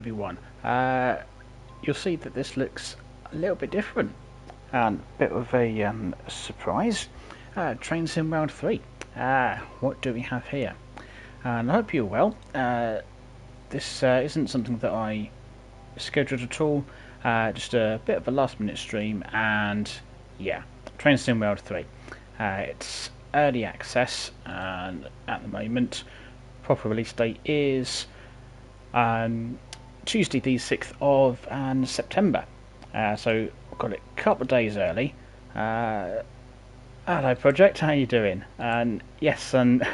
Everyone, you'll see that this looks a little bit different and a bit of a surprise. Train Sim Round 3. What do we have here? And I hope you're well. This isn't something that I scheduled at all, just a bit of a last minute stream, and yeah, Train Sim Round 3. It's early access, and at the moment, proper release date is Tuesday the 6th of September. So I've got it a couple of days early. Hello project, how you doing? And yes, and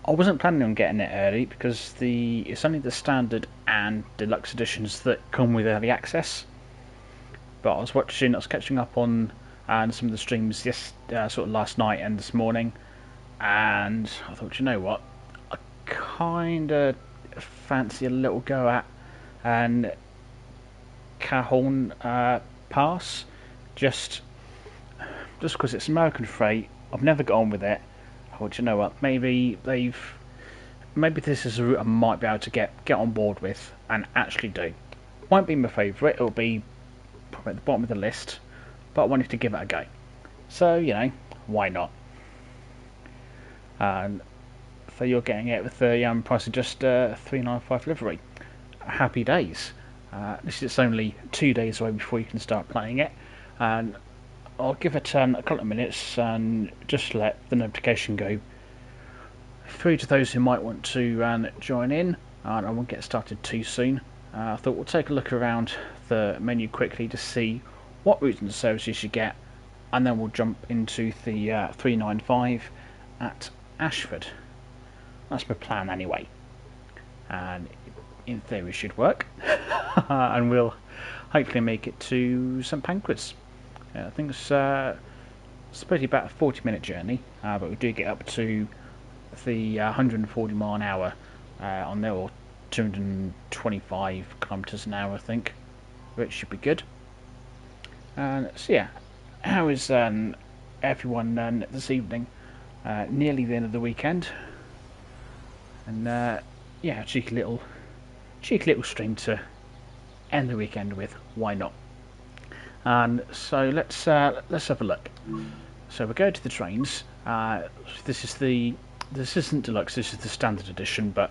I wasn't planning on getting it early because it's only the standard and deluxe editions that come with early access. But I was catching up on some of the streams sort of last night and this morning, and I thought, you know what, I kind of fancy a little go at and Cajon Pass, just because it's American freight. I've never got on with it. I thought, you know what, maybe this is a route I might be able to get on board with and actually do. Won't be my favourite, it'll be probably at the bottom of the list, but I wanted to give it a go. So, you know, why not? And so you're getting it with the price of just $3.95 delivery. Happy days. This is only 2 days away before you can start playing it, and I'll give it a couple of minutes and just let the notification go through to those who might want to join in, and I won't get started too soon. I thought we'll take a look around the menu quickly to see what routes and services you get, and then we'll jump into the $3.95 at Ashford. That's my plan anyway, and in theory should work. And we'll hopefully make it to St Pancras. I think it's supposed to be about a 40-minute journey, but we do get up to the 140 mile an hour on there, or 225 kilometers an hour, I think, which should be good. And so yeah, how is everyone this evening? Nearly the end of the weekend, and yeah, cheeky little stream to end the weekend with. Why not? And so let's have a look. So we go to the trains. This isn't deluxe. This is the standard edition, but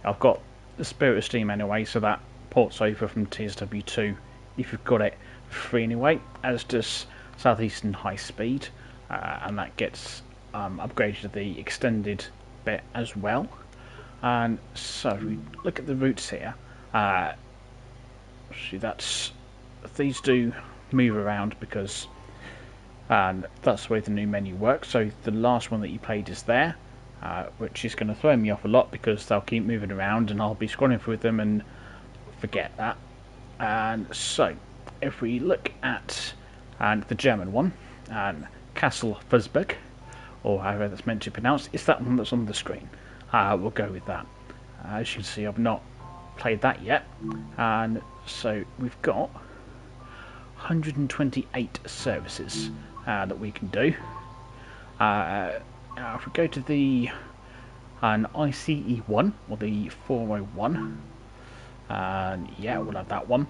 I've got the Spirit of Steam anyway, so that ports over from TSW2 if you've got it free anyway, as does Southeastern High Speed, and that gets upgraded to the extended bit as well. And so we look at the routes here. See, these do move around because that's the way the new menu works. So the last one that you played is there, which is going to throw me off a lot because they'll keep moving around and I'll be scrolling through them and forget that. And so if we look at the German one, Castle Fuzzberg, or however that's meant to be pronounced, it's that one that's on the screen. We'll go with that. As you can see, I've not played that yet, and so we've got 128 services that we can do. If we go to the ICE1, or the 401, yeah, we'll have that one,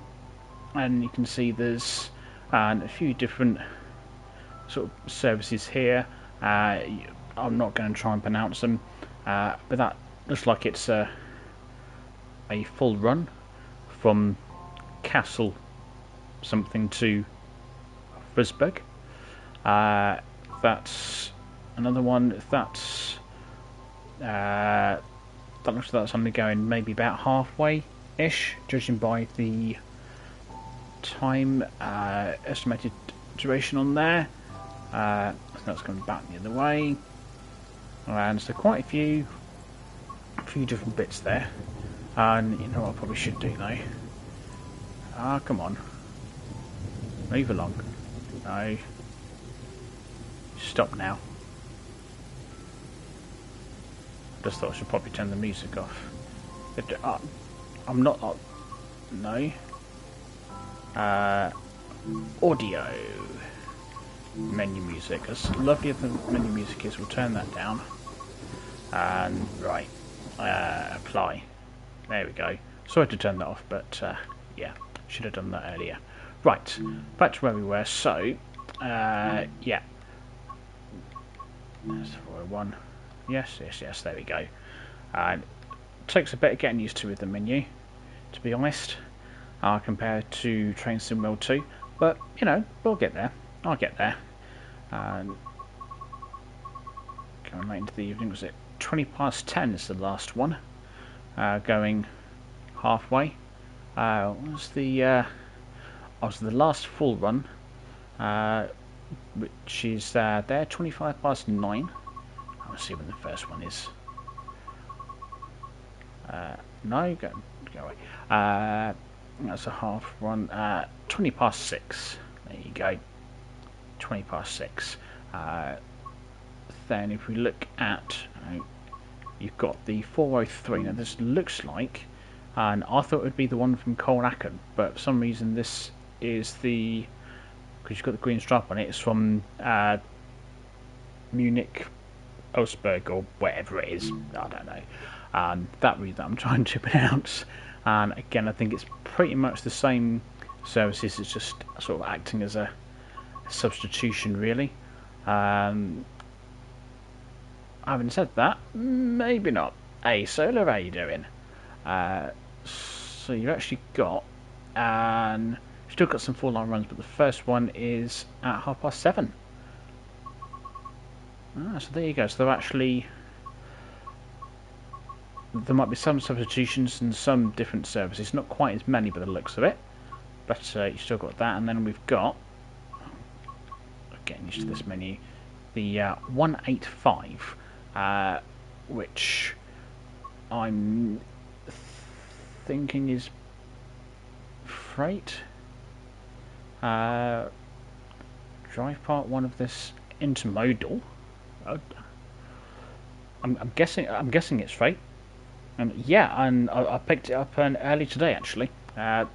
and you can see there's a few different sort of services here. I'm not going to try and pronounce them, but that looks like it's a full run from Castle something to Fuzzberg. That's another one. That looks like that's only going maybe about halfway-ish, judging by the time estimated duration on there. That's going back the other way, and so quite a few different bits there. And you know what I probably should do now? Come on, move along. No, stop now. Just thought I should probably turn the music off. But, I'm not. No. Audio. Menu music. As lovely as the menu music is, we'll turn that down. And right, apply. There we go. Sorry to turn that off, but yeah, should have done that earlier. Right, back to where we were. So, yeah. That's 401. Yes, yes, yes, there we go. It takes a bit of getting used to with the menu, to be honest, compared to Train Sim World 2. But, you know, we'll get there. I'll get there. Going late into the evening, was it 20 past 10 is the last one. Going halfway. Was the last full run, which is there 25 past 9. I'll see when the first one is. No, go away. That's a half run. 20 past 6. There you go. 20 past 6. Then if we look at, you've got the 403. Now this looks like, and I thought it would be the one from Colacken, but for some reason this is the, because you've got the green stripe on it, it's from Munich, Augsburg, or wherever it is. I don't know. That route that I'm trying to pronounce. And again, I think it's pretty much the same services. It's just sort of acting as a substitution, really. Having said that, maybe not. Hey, Solar, how you doing? So you've actually got, and still got some 4-line runs, but the first one is at 7:30. So there you go. So they're actually, there might be some substitutions and some different services, not quite as many by the looks of it, but you've still got that. And then we've got, getting used to this menu, the 185, which I'm thinking is freight. Drive part one of this intermodal. I'm guessing it's freight. Yeah, and I picked it up early today actually. I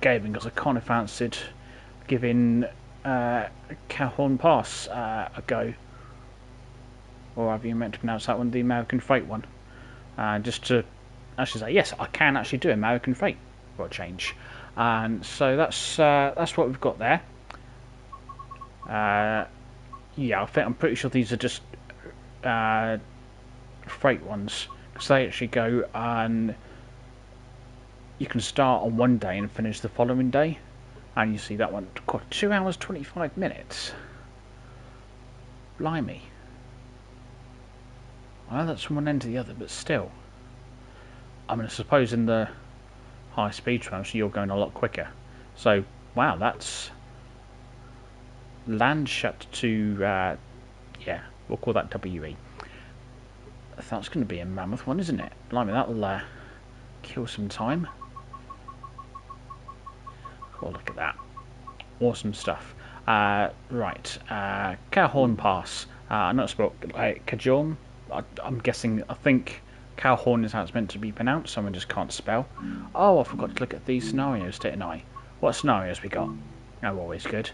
gave it because I kind of fancied giving Calhoun Pass a go, or however you meant to pronounce that one, the American Freight one, just to actually say yes, I can actually do American Freight for a change. And so that's what we've got there. Yeah, I'm pretty sure these are just freight ones, because they actually go and you can start on one day and finish the following day. And you see that one, 2 hours 25 minutes. Blimey. I know that's from one end to the other, but still. I mean, I suppose in the high speed trains you're going a lot quicker. So, wow, that's land shut to, yeah, we'll call that WE. That's going to be a mammoth one, isn't it? Blimey, that'll kill some time. Oh, look at that. Awesome stuff. Right, Calhoun Pass. I'm not spelled Cajon. I'm guessing, I think Calhoun is how it's meant to be pronounced. Someone just can't spell. Oh, I forgot to look at these scenarios, didn't I? What scenarios we got? Oh, always good.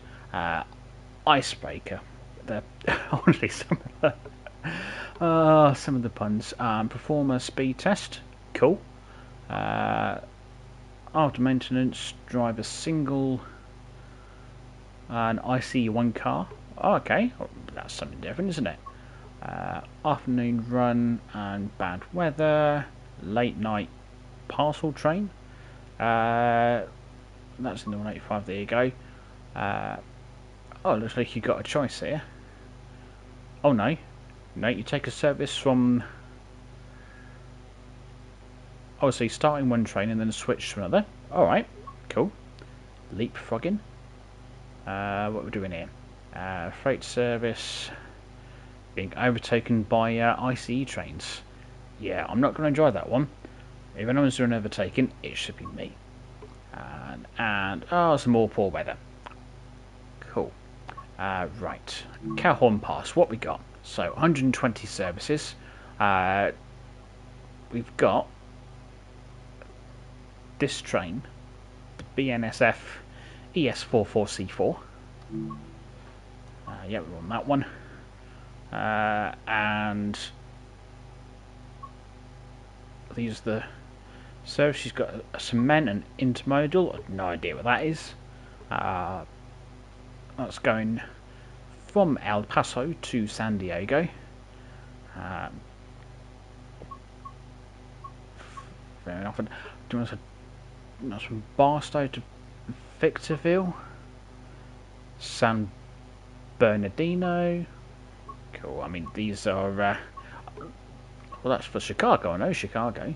Icebreaker. They're honestly some of the puns. Perform a speed test. Cool. After maintenance, drive a single an IC1 car. Oh, okay, that's something different, isn't it? Afternoon run and bad weather. Late night parcel train. That's in the 185. There you go. Oh, looks like you got a choice here. Oh no, you take a service from. Oh, so you start in one train and then switch to another. Alright, cool. Leapfrogging. What we're doing here. Freight service. Being overtaken by ICE trains. Yeah, I'm not going to enjoy that one. If anyone's doing overtaking, it should be me. And oh, some more poor weather. Cool. Right. Calhoun Pass, what we got? So, 120 services. We've got this train, the BNSF ES44C4. Yeah, we're on that one. And these are the So she's got a cement and intermodal. I've no idea what that is. That's going from El Paso to San Diego. Fair enough. And that's from Barstow to Victorville. San Bernardino. Cool. I mean, these are. Well, that's for Chicago. I know Chicago.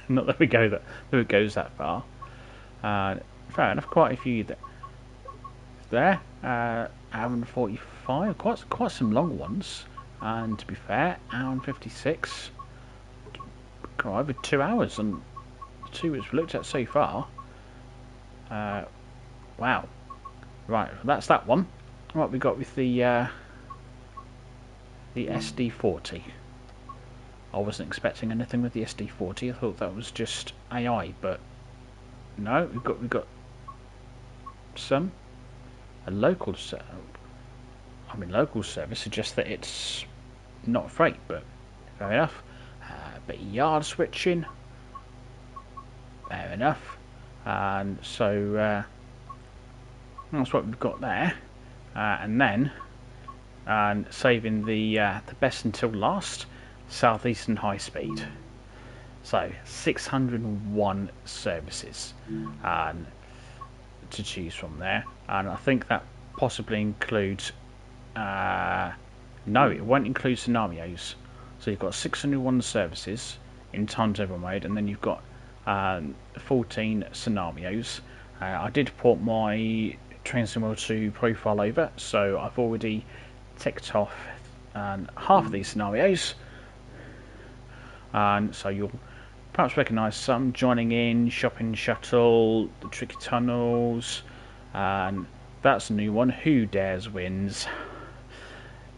Not that we go that it goes that far. Fair enough. Quite a few there. Hour and 45. Quite some long ones. And to be fair, hour and 56. Over 2 hours and 2 we've looked at so far. Wow. Right, that's that one. What we got with the SD40. I wasn't expecting anything with the SD40. I thought that was just AI, but no, we've got a local service. I mean, local service suggests that it's not freight, but fair enough. But yard switching, fair enough. And so that's what we've got there. And then, saving the best until last, Southeastern High Speed. So 601 services to choose from there, and I think that possibly includes. No, it won't include scenarios. So you've got 601 services in timetable mode, and then you've got 14 scenarios. I did port my Train Simulator 2 profile over, so I've already ticked off half of these scenarios. And so you'll perhaps recognise some: joining in, shopping shuttle, the tricky tunnels, and that's a new one. Who dares wins?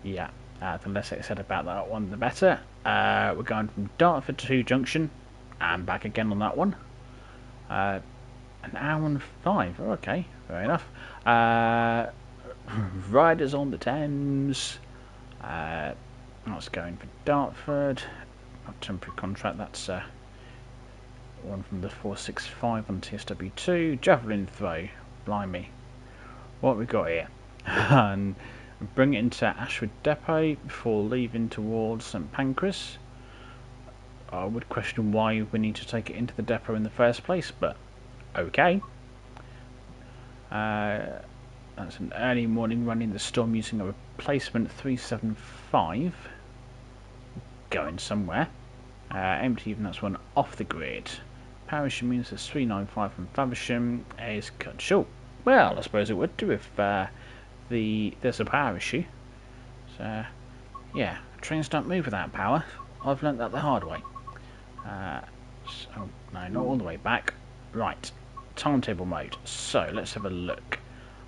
Yeah, the less I said about that one, the better. We're going from Dartford to Junction, and back again on that one. An hour and 5. Okay, fair enough. Riders on the Thames. That's going for Dartford. A temporary contract. That's one from the 465 on TSW2. Javelin throw. Blimey. What we got here? And bring it into Ashford Depot before leaving towards St Pancras. I would question why we need to take it into the depot in the first place, but okay. That's an early morning run in the storm using a replacement 375. Going somewhere. Empty even, that's one off the grid. Parachute means there's 395 from Faversham is cut short. Well, I suppose it would do if there's a power issue. So, yeah, trains don't move without power. I've learnt that the hard way. So, no, not all the way back. Right, timetable mode. So, let's have a look.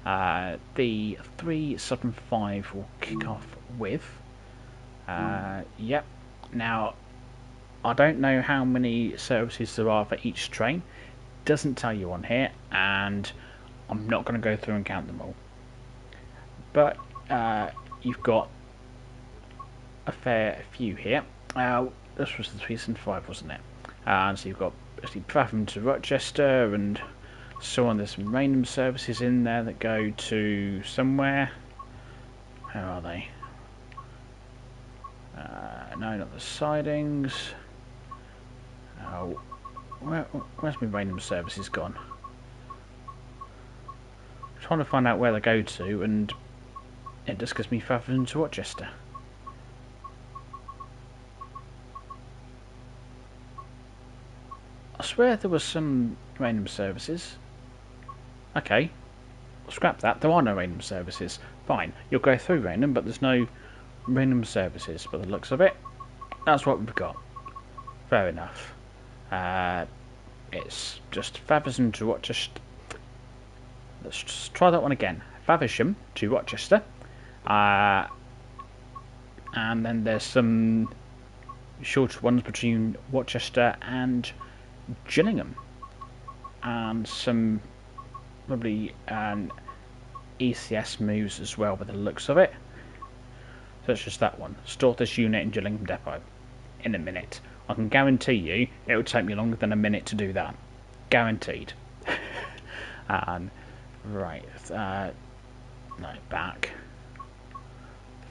The 375 will kick off with. Yep. Now, I don't know how many services there are for each train. Doesn't tell you on here, and I'm not going to go through and count them all. But you've got a fair few here. This was the 375, wasn't it? And so you've got Patham to Rochester and so on. There's some random services in there that go to somewhere. How are they? No, not the sidings. Where's my random services gone? I'm trying to find out where they go to, and it just gives me Fathom to Rochester. I swear there was some random services. Okay, scrap that. There are no random services. Fine, you'll go through random, but there's no random services. By the looks of it, that's what we've got. Fair enough. It's just Faversham to Rochester. Let's just try that one again. Faversham to Rochester. And then there's some shorter ones between Rochester and Gillingham. And some probably ECS moves as well by the looks of it. So it's just that one. Store this unit in Gillingham Depot in a minute. I can guarantee you it would take me longer than a minute to do that. Guaranteed. And right, no, back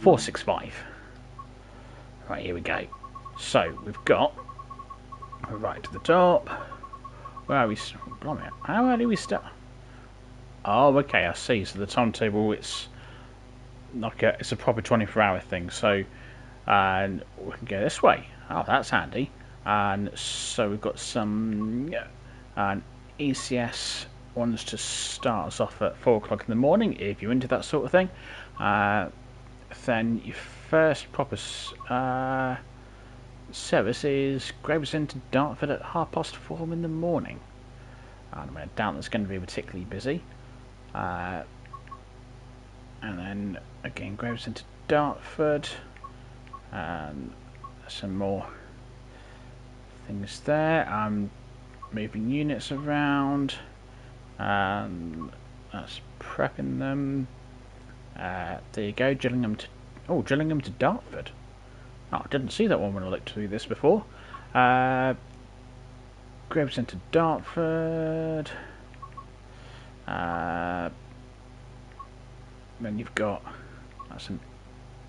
465. Right, here we go. So we've got right to the top. Where are we? Blimey, how early we start? Oh, okay, I see. So the timetable, it's like it's a proper 24-hour thing. So, and we can go this way. Oh, that's handy. And so we've got some ECS ones to start us off at 4 o'clock in the morning, if you're into that sort of thing. Then your first proper service is Gravesend to Dartford at 4:30 in the morning. And I doubt that's going to be particularly busy. And then again, Gravesend to Dartford, and some more things there. I'm moving units around, and that's prepping them. There you go, Gillingham to Dartford. Oh, I didn't see that one when I looked through this before. Gravesend to Dartford. Then you've got that's an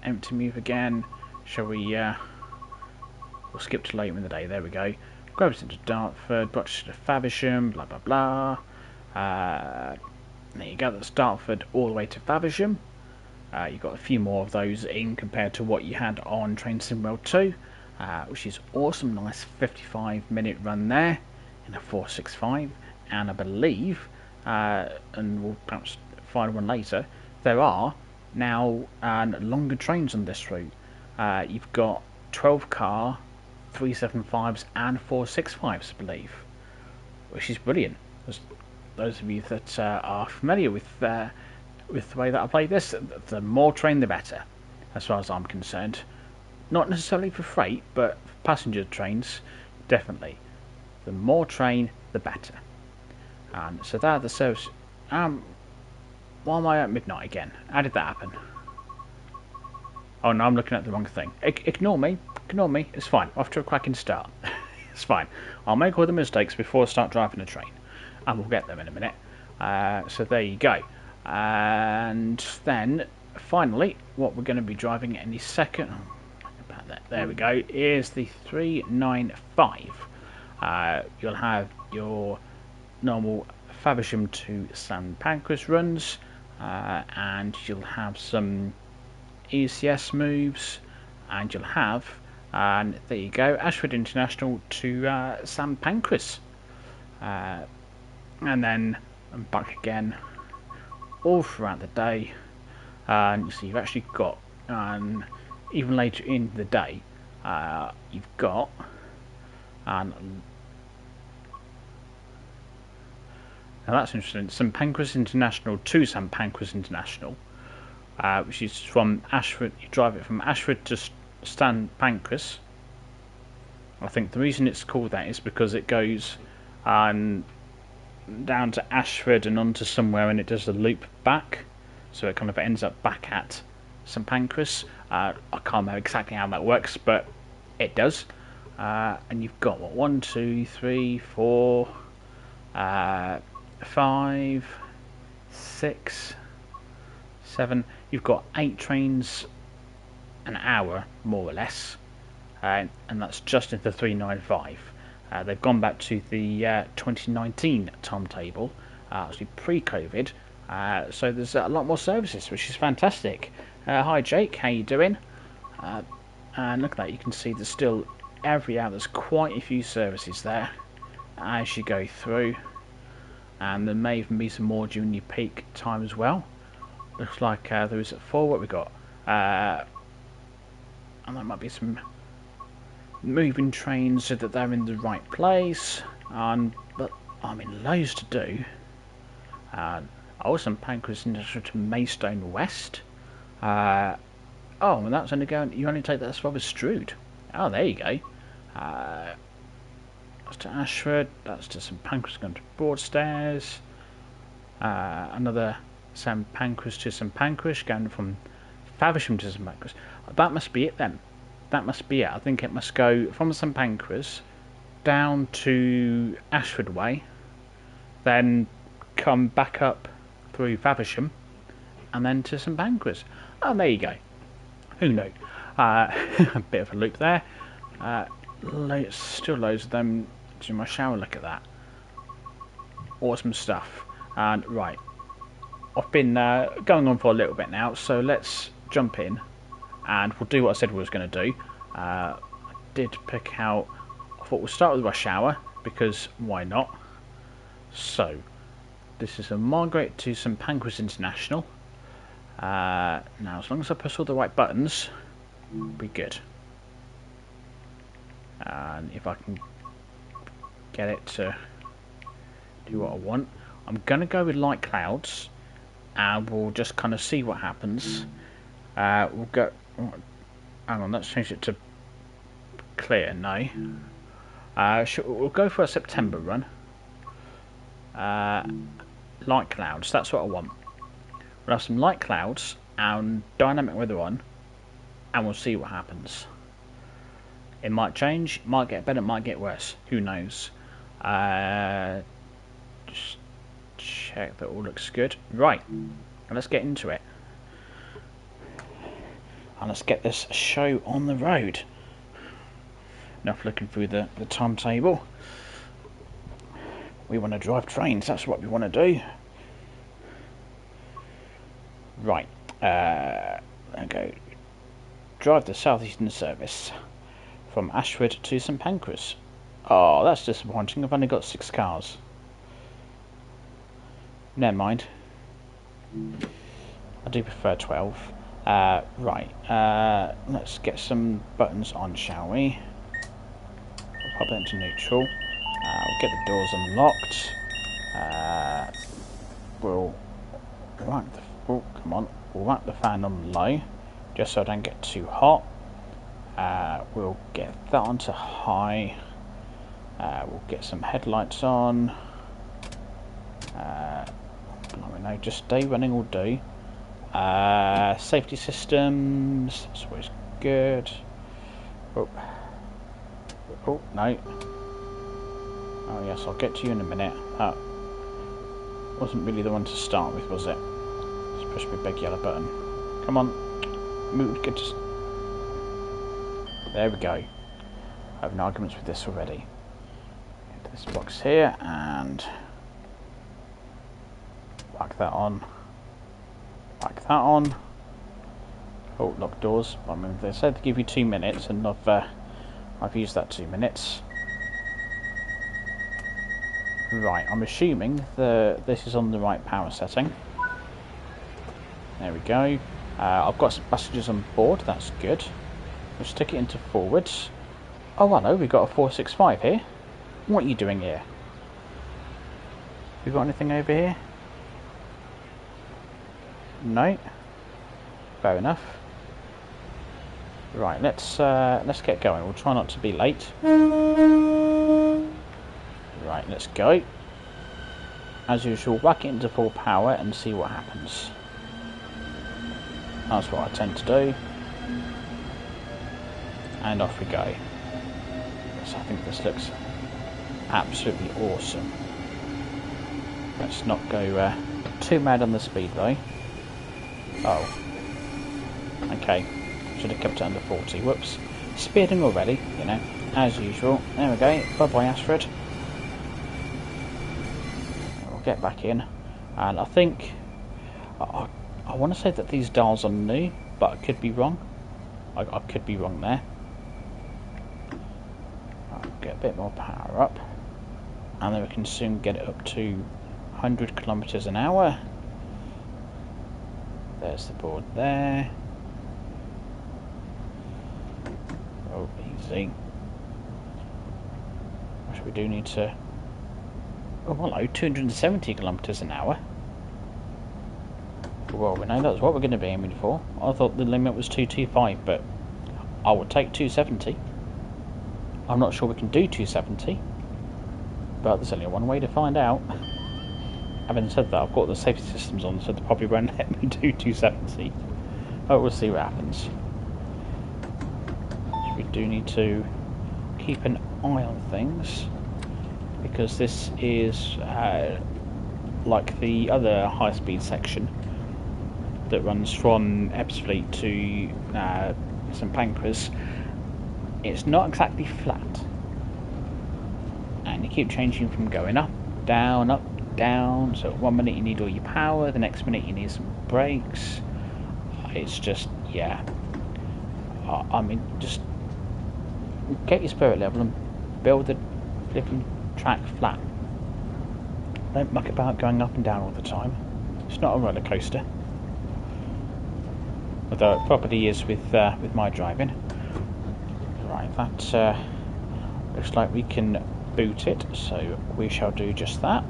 empty move again. Shall we? We'll skip to later in the day. There we go. Gravesend to Dartford, Rochester to Faversham, blah blah blah. There you go. That's Dartford all the way to Faversham. You've got a few more of those in compared to what you had on Train Simwell 2, which is awesome. Nice 55-minute run there in a 465, and I believe, and we'll perhaps find one later, there are now longer trains on this route. You've got 12-car 375s and 465s, I believe, which is brilliant. Those of you that are familiar with the way that I play this, the more train the better, as far as I'm concerned. Not necessarily for freight, but for passenger trains, definitely. The more train, the better. And so that the service. Why am I at midnight again? How did that happen? Oh no, I'm looking at the wrong thing. Ignore me. Ignore me. It's fine. Off to a cracking start. It's fine. I'll make all the mistakes before I start driving the train, and we'll get them in a minute. So there you go. And then finally, what we're going to be driving in the second. About that. There we go. Is the 395. You'll have your normal Faversham to St Pancras runs, and you'll have some ECS moves, and you'll have, and there you go, Ashford International to St Pancras, and then I'm back again all throughout the day. And so you've actually got, even later in the day, you've got now that's interesting, St Pancras International to St Pancras International, which is from Ashford. You drive it from Ashford to St Pancras. I think the reason it's called that is because it goes down to Ashford and onto somewhere, and it does the loop back, so it kind of ends up back at St Pancras. I can't remember exactly how that works, but it does. And you've got what, 1, 2, 3, 4, 5, 6, 7. You've got 8 trains an hour, more or less, and that's just in the 395. They've gone back to the 2019 timetable, actually pre-COVID, so there's a lot more services, which is fantastic. Hi Jake, how you doing? And look at that, you can see there's still every hour, there's quite a few services there as you go through, and there may even be some more during your peak time as well. Looks like there is 4, what we got, and there might be some moving trains so that they're in the right place, but I mean loads to do. St Pancras International to Maidstone West. And that's only going, you only take that as far as Strood. Oh, there you go. That's to Ashford, that's to St Pancras going to Broadstairs. Another St Pancras to St Pancras, going from Faversham to St Pancras. That must be it then. that must be it. I think it must go from St Pancras down to Ashford Way, then come back up through Faversham, and then to St Pancras. Oh, there you go. Who knew? A bit of a loop there. Still loads of them in my shower. Look at that. Awesome stuff. And right, I've been going on for a little bit now, so let's jump in and we'll do what I said we was going to do. I did pick out, I thought we'll start with rush hour, because why not? So, this is a migrate to St Pancras International. Now, as long as I press all the right buttons, we'll be good. And if I can get it to do what I want, I'm going to go with light clouds, and we'll just kind of see what happens. We'll go. Hang on, let's change it to clear. No. We'll go for a September run. Light clouds. That's what I want. We'll have some light clouds and dynamic weather on, and we'll see what happens. It might change, it might get better, it might get worse. Who knows? Just check that all looks good. Right, let's get into it. And let's get this show on the road. Enough looking through the timetable. We want to drive trains, that's what we want to do. Right, okay. Drive the Southeastern service from Ashford to St Pancras. Oh, that's disappointing. I've only got 6 cars. Never mind. I do prefer 12. Right, let's get some buttons on, shall we? We'll pop it into neutral. We'll get the doors unlocked. We'll whack the... Oh, come on. We'll whack the fan on low, just so I don't get too hot. We'll get that onto high. We'll get some headlights on. No, just day running will do. Safety systems, that's always good. Oh, no. Oh yes, I'll get to you in a minute. That wasn't really the one to start with, was it? Just push my big yellow button. Come on, move. Get to. There we go. I have no arguments with this already. Into this box here and whack that on. Whack that on. Oh, lock doors. I mean, they said they give you 2 minutes, and I've used that 2 minutes. Right, I'm assuming this is on the right power setting. There we go. I've got some passengers on board. That's good. We'll stick it into forwards. Oh, hello, we've got a 465 here. What are you doing here? We got anything over here? No. Fair enough. Right, let's get going. We'll try not to be late. Right, let's go. As usual, whack it into full power and see what happens. That's what I tend to do. And off we go. So I think this looks absolutely awesome. Let's not go too mad on the speed though. Oh. Okay. Should have kept it under 40. Whoops. Speeding already, you know, as usual. There we go. Bye-bye, Ashford. We'll get back in. And I think... I want to say that these dials are new, but I could be wrong. I could be wrong there. I'll get a bit more power up. And then we can soon get it up to 100 kilometers an hour. There's the board there. Oh, easy. Which we do need to... Oh, hello, 270 kilometers an hour. Well, we know that's what we're going to be aiming for. I thought the limit was 225, but I would take 270. I'm not sure we can do 270, but there's only one way to find out. Having said that, I've got the safety systems on, so they probably won't let me do 270. Oh, we'll see what happens. we do need to keep an eye on things, because this is like the other high-speed section that runs from Ebbsfleet to St Pancras. It's not exactly flat, and you keep changing from going up, down, so 1 minute you need all your power, the next minute you need some brakes. It's just, yeah, I mean, just get your spirit level and build the flipping track flat. Don't muck about going up and down all the time. It's not a roller coaster, although it probably is with my driving. Right, that looks like we can boot it, so we shall do just that.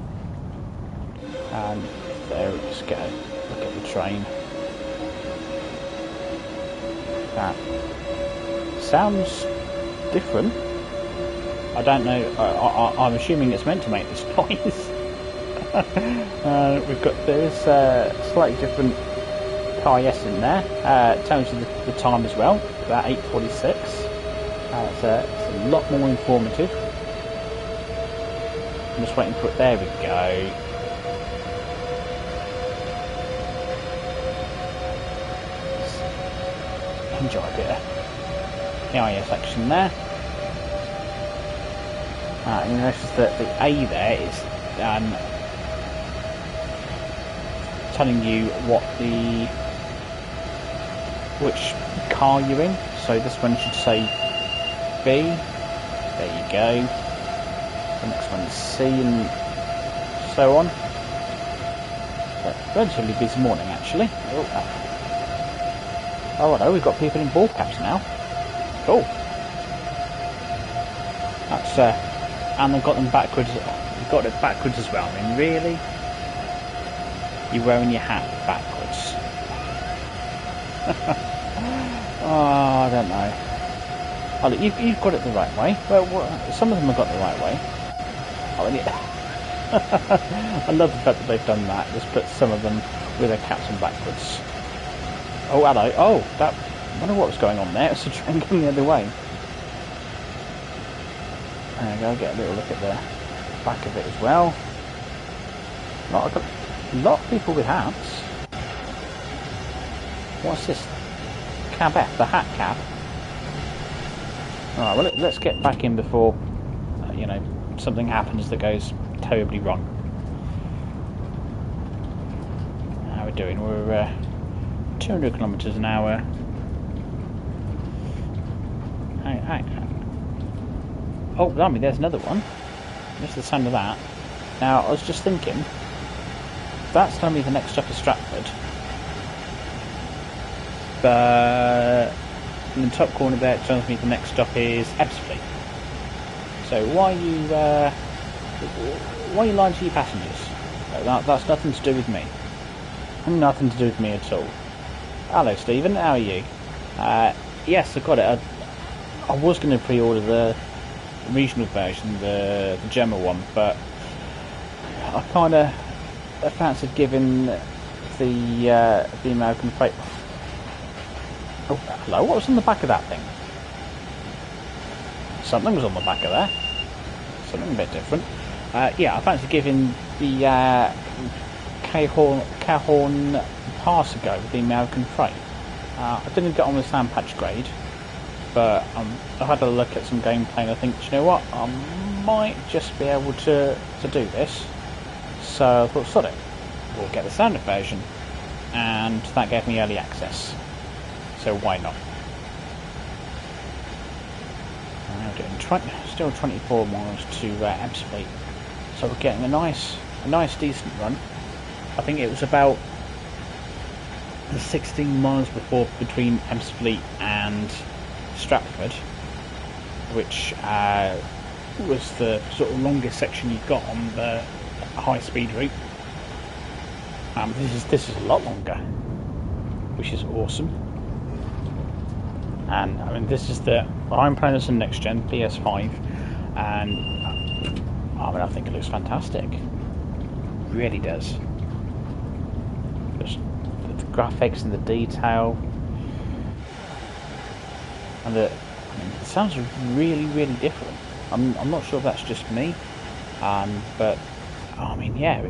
And there, let's get a look at the train. That sounds different. I don't know. I'm assuming it's meant to make this noise. There's slightly different KIS in there. It tells you the time as well, about 8:46. It's a lot more informative. I'm just waiting for it. There we go. Enjoy a bit of KIS action there. You notice that the A there is telling you which car you're in. So this one should say B. There you go. The next one is C, and so on. Relatively busy morning, actually. Oh, hello, we've got people in ball caps now. Cool. That's and they've got them backwards. You've got it backwards as well. I mean, really? You're wearing your hat backwards. Oh, I don't know. Oh, look, you've got it the right way. Well, some of them have got the right way. Oh, and I love the fact that they've done that. Just put some of them with their caps on backwards. Oh, hello. Oh, I wonder what was going on there. It's a train going the other way. There we go. Get a little look at the back of it as well. A lot of people with hats. What's this? Cab F, the hat cab. Alright, well, let's get back in before, something happens that goes terribly wrong. How are we doing? We're 200 kilometres an hour. Oh, blimey, there's another one. There's the sound of that. Now, I was just thinking, that's telling me the next stop is Stratford. But in the top corner there, it tells me the next stop is Ebbsfleet. So why are you lying to your passengers? That's nothing to do with me. Nothing to do with me at all. Hello, Stephen. How are you? Yes, I got it. I was going to pre-order the regional version, the German one, but I kind of fancied giving the American freight. Oh, hello. What was on the back of that thing? Something was on the back of there. Something a bit different. Yeah, I fancy giving the Cajon Pass a go with the American freight. I didn't get on with Sandpatch grade, but I had a look at some gameplay and I think, do you know what? I might just be able to do this. So I thought, sod it. We'll get the standard version. And that gave me early access. So why not? We're doing still 24 miles to Ebbsfleet. So we're getting a nice decent run. I think it was about 16 miles between Ebbsfleet and Stratford, which was the sort of longest section you've got on the high-speed route. This is a lot longer, which is awesome. And I mean, this is I'm playing this on next gen PS5, and I think it looks fantastic. It really does. Just the graphics and the detail, and happening. It sounds really, really different. I'm not sure if that's just me, but I mean, yeah,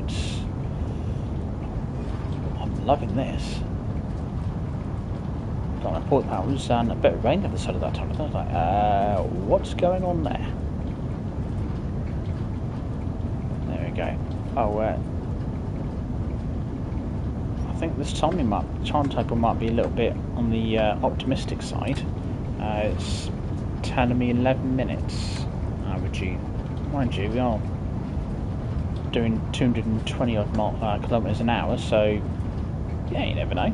I'm loving this. I thought that was a bit of rain at the side of that tunnel. I was like, what's going on there? There we go. Oh, I think this timetable might be a little bit on the optimistic side. It's telling me 11 minutes. Mind you, we are doing 220 odd kilometres an hour, so yeah, you never know.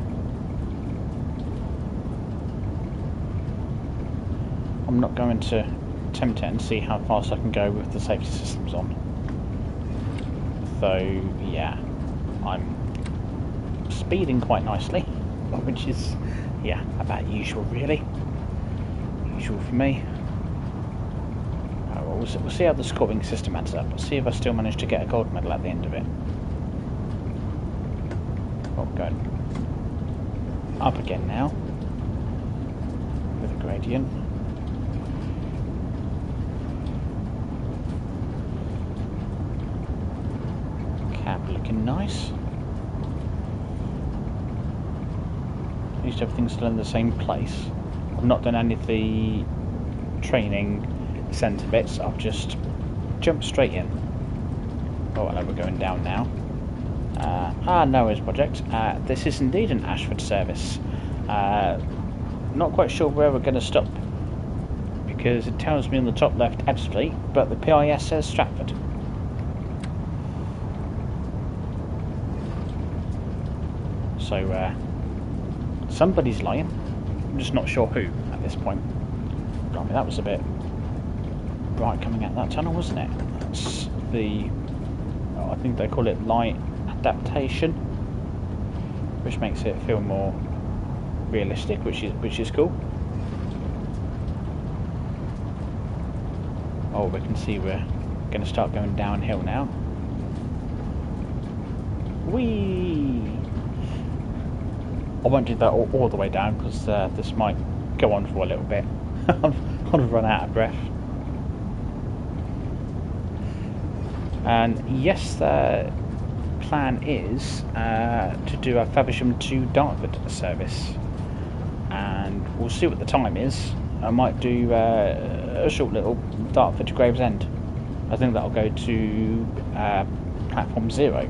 I'm not going to attempt it and see how fast I can go with the safety systems on. So yeah, I'm speeding quite nicely, which is, yeah, about usual really. Usual for me. We'll see how the scoring system adds up. We'll see if I still manage to get a gold medal at the end of it. Oh, going up again now with a gradient. Cab looking nice. At least everything's still in the same place. I've not done any of the training centre bits. I've just jumped straight in. Oh, hello, we're going down now. Noah's project. This is indeed an Ashford service. Not quite sure where we're going to stop, because it tells me on the top left Ebbsfleet, but the PIS says Stratford. So somebody's lying. I'm just not sure who at this point. I mean, that was a bit bright coming out that tunnel, wasn't it? That's the, I think they call it light adaptation, which makes it feel more realistic, which is cool. Oh, we can see we're going to start going downhill now. Whee! I won't do that all the way down, because this might go on for a little bit. I've run out of breath. And yes, the plan is to do a Faversham to Dartford service, and we'll see what the time is. I might do a short little Dartford to Gravesend. I think that'll go to platform 0,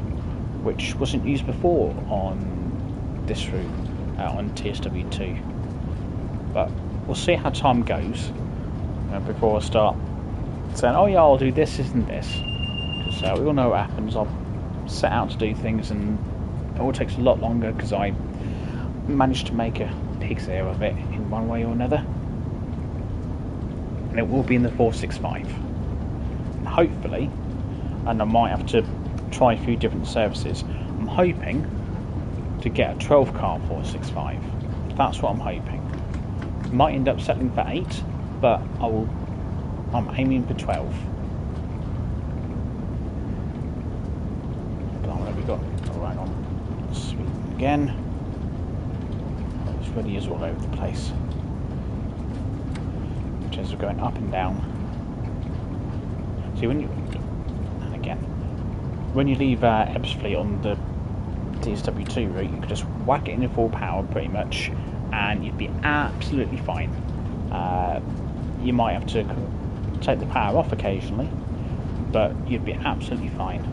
which wasn't used before on this route on TSW2. But we'll see how time goes before I start saying, oh yeah, I'll do this and this. Because we all know what happens. I'll set out to do things and it all takes a lot longer because I managed to make a pig's ear of it in one way or another. And it will be in the 465. Hopefully, and I might have to try a few different services. I'm hoping to get a 12 car 465. That's what I'm hoping. Might end up settling for 8, but I'm aiming for 12. What have we got? Oh, hang on. Sweet again. Oh, this really is all over the place. In terms of going up and down. See, when you leave Ebbsfleet on the TSW2 route, you could just whack it in full power pretty much, and you'd be absolutely fine. You might have to take the power off occasionally, but you'd be absolutely fine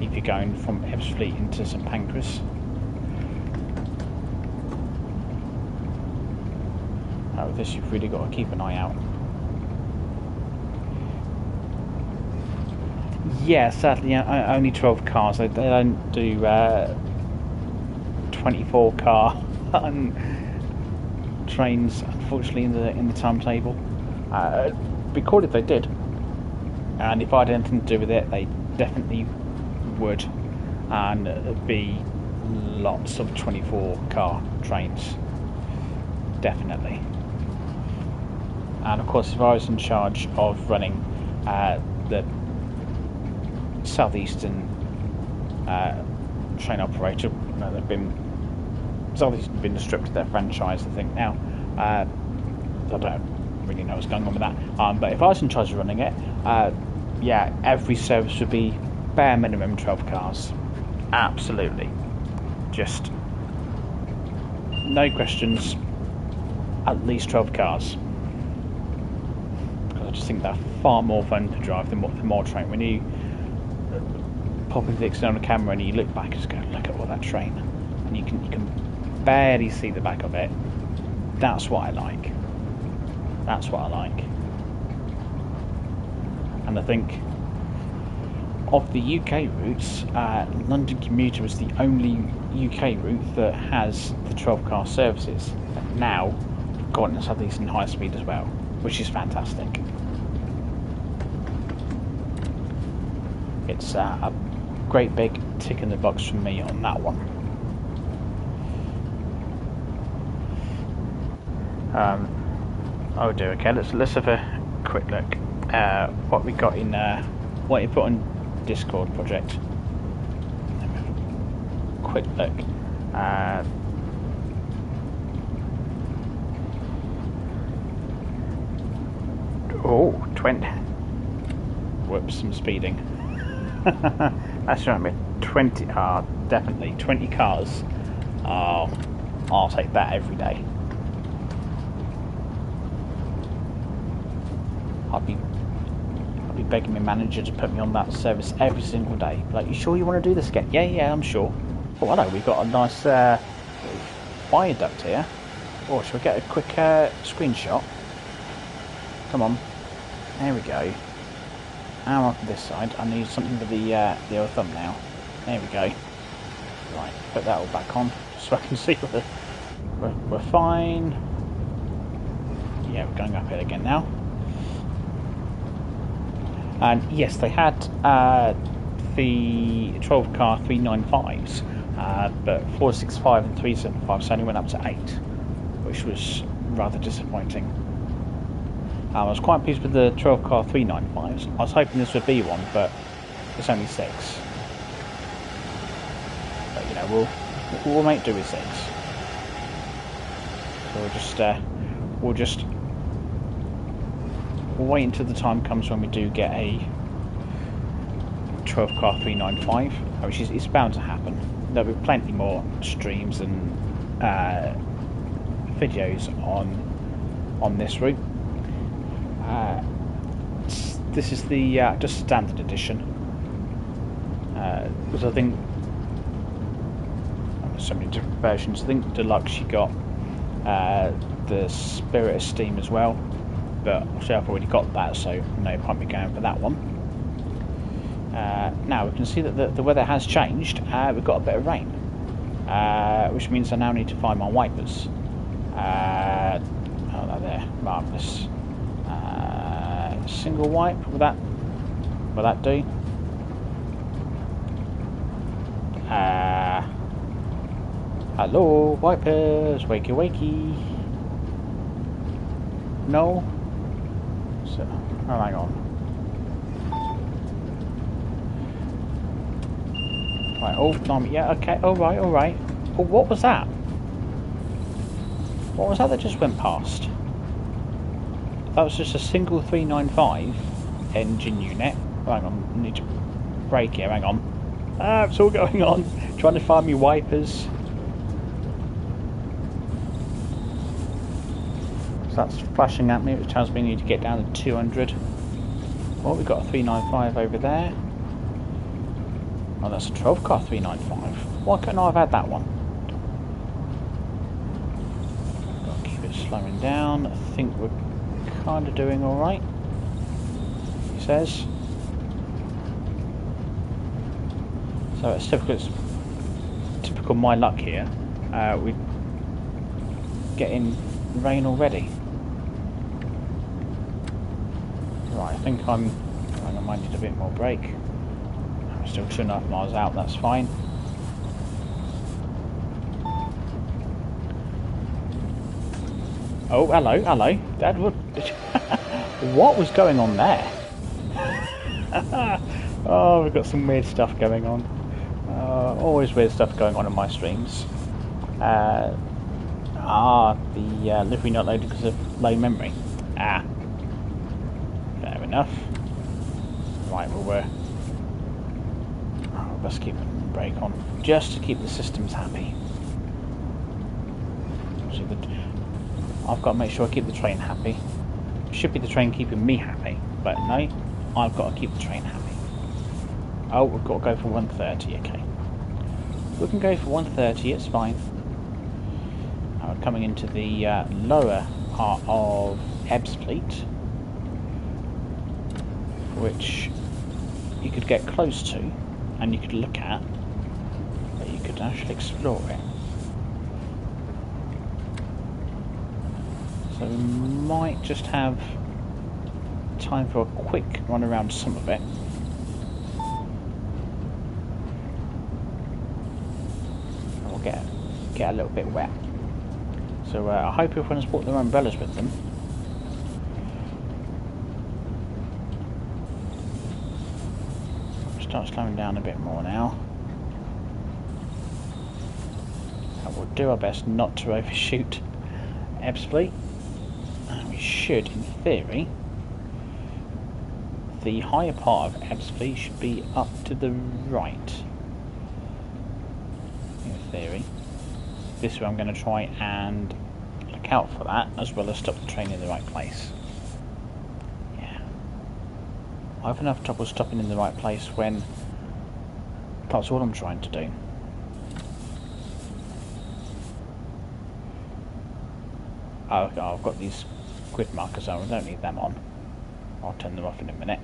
if you're going from Ebbsfleet into St Pancras. With this, you've really got to keep an eye out. Yeah, sadly, only 12 cars. They don't do 24 car trains, unfortunately, in the timetable. It'd be cool if they did, and if I had anything to do with it, they definitely would, and it'd be lots of 24 car trains, definitely. And of course, if I was in charge of running the Southeastern train operator, Southeastern been stripped of their franchise, I think now. I don't know really know what's going on with that. But if I was in charge of running it, yeah, every service would be bare minimum 12 cars. Absolutely. Just no questions, at least 12 cars. Because I just think they're far more fun to drive than more train. When you pop into the external camera and you look back and just go, look at all that train, and you can barely see the back of it. That's what I like. That's what I like. And I think of the UK routes, London Commuter is the only UK route that has the 12 car services. And now we've got it in Southeastern High Speed as well, which is fantastic. It's a great big tick in the box from me on that one. Oh dear. Okay, let's have a quick look. What we got in what you put on Discord project. Quick look. Oh, 20. Whoops, some speeding. That's right, 20. Definitely 20 cars. I'll take that every day. I'd be begging my manager to put me on that service every single day. Like, you sure you want to do this again? Yeah, I'm sure. Oh, hello, we've got a nice viaduct here. Oh, shall we get a quick screenshot? Come on. There we go. Now on this side, I need something for the old thumbnail. There we go. Right, put that all back on so I can see we're fine. Yeah, we're going up it again now. And yes, they had the 12 car 395s, but 465 and 375 only went up to 8, which was rather disappointing. I was quite pleased with the 12 car 395s. I was hoping this would be one, but it's only 6. But you know, we'll make do with 6. So we'll wait until the time comes when we do get a 12 car 395, which is bound to happen. There'll be plenty more streams and videos on this route. This is the just standard edition, because I think there's so many different versions. I think deluxe you got the Spirit of Steam as well, but obviously I've already got that, so no point me going for that one. Now we can see that the weather has changed. We've got a bit of rain, which means I now need to find my wipers. Oh, they're there. Marvellous. Single wipe, will that do? Hello, wipers, wakey wakey. No? So, oh, hang on. Right, oh, blimey, yeah, okay, alright. Oh, what was that? What was that just went past? That was just a single 395 engine unit. Hang on, I need to brake here, hang on. It's all going on. Trying to find me wipers. So that's flashing at me, which tells me I need to get down to 200. Well, we've got a 395 over there. Oh, that's a 12 car 395. Why couldn't I have had that one? Got to keep it slowing down. I think we're kind of doing alright, he says. So it's typical my luck here. We're getting rain already. Right, I think I might need a bit more brake. I'm still 2.5 miles out, that's fine. Oh, hello. Dad, what was going on there? Oh, we've got some weird stuff going on. Always weird stuff going on in my streams. The livery not loaded because of low memory. Ah, fair enough. Right, well, let's keep the brake on, just to keep the systems happy. See, I've got to make sure I keep the train happy. It should be the train keeping me happy, but no, I've got to keep the train happy. Oh, we've got to go for 130, okay. We can go for 130, it's fine. Now we're coming into the lower part of Ebbsfleet, which you could get close to, and you could look at, but you could actually explore it. So we might just have time for a quick run around some of it. And we'll get a little bit wet. So I hope everyone's brought their umbrellas with them. Start slowing down a bit more now. And we'll do our best not to overshoot Ebbsfleet. And we should, in theory, the higher part of Ebbsfleet should be up to the right. In theory. This way I'm going to try and look out for that, as well as stop the train in the right place. Yeah. I have enough trouble stopping in the right place when that's all I'm trying to do. Oh, I've got these grid markers on, I don't need them on. I'll turn them off in a minute.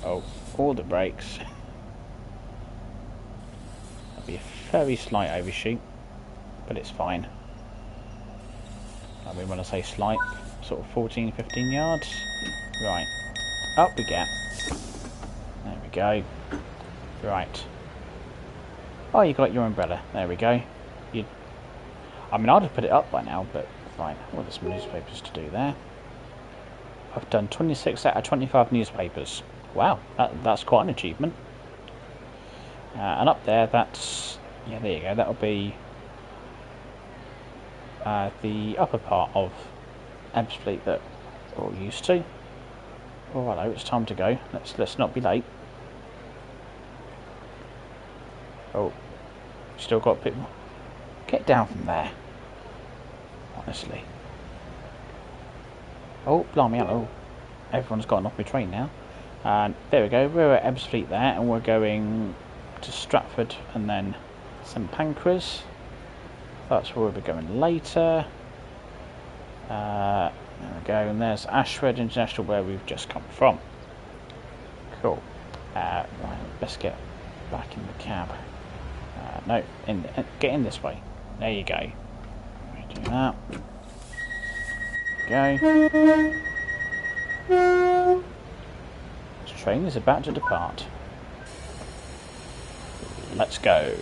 Oh, all the brakes. That'll be a very slight overshoot, but it's fine. I mean, when I say slight, sort of 14-15 yards. Right, up we get. There we go. Right. Oh, you got your umbrella. There we go. I mean, I'd have put it up by now, but fine. Well, there's some newspapers to do there. I've done 26 out of 25 newspapers. Wow, that's quite an achievement. And up there, that's... yeah, there you go. That'll be the upper part of Ebbsfleet that we're all used to. Oh, hello, it's time to go. Let's not be late. Oh, still got a bit more. Get down from there. Honestly. Oh, blimey, hello. Everyone's gotten off my train now. And there we go, we're at Ebbsfleet there, and we're going to Stratford and then St Pancras. That's where we'll be going later. There we go, and there's Ashford International, where we've just come from. Cool. Right, let's get back in the cab. No, get in this way. There you go. Do that. Go. This train is about to depart. Let's go.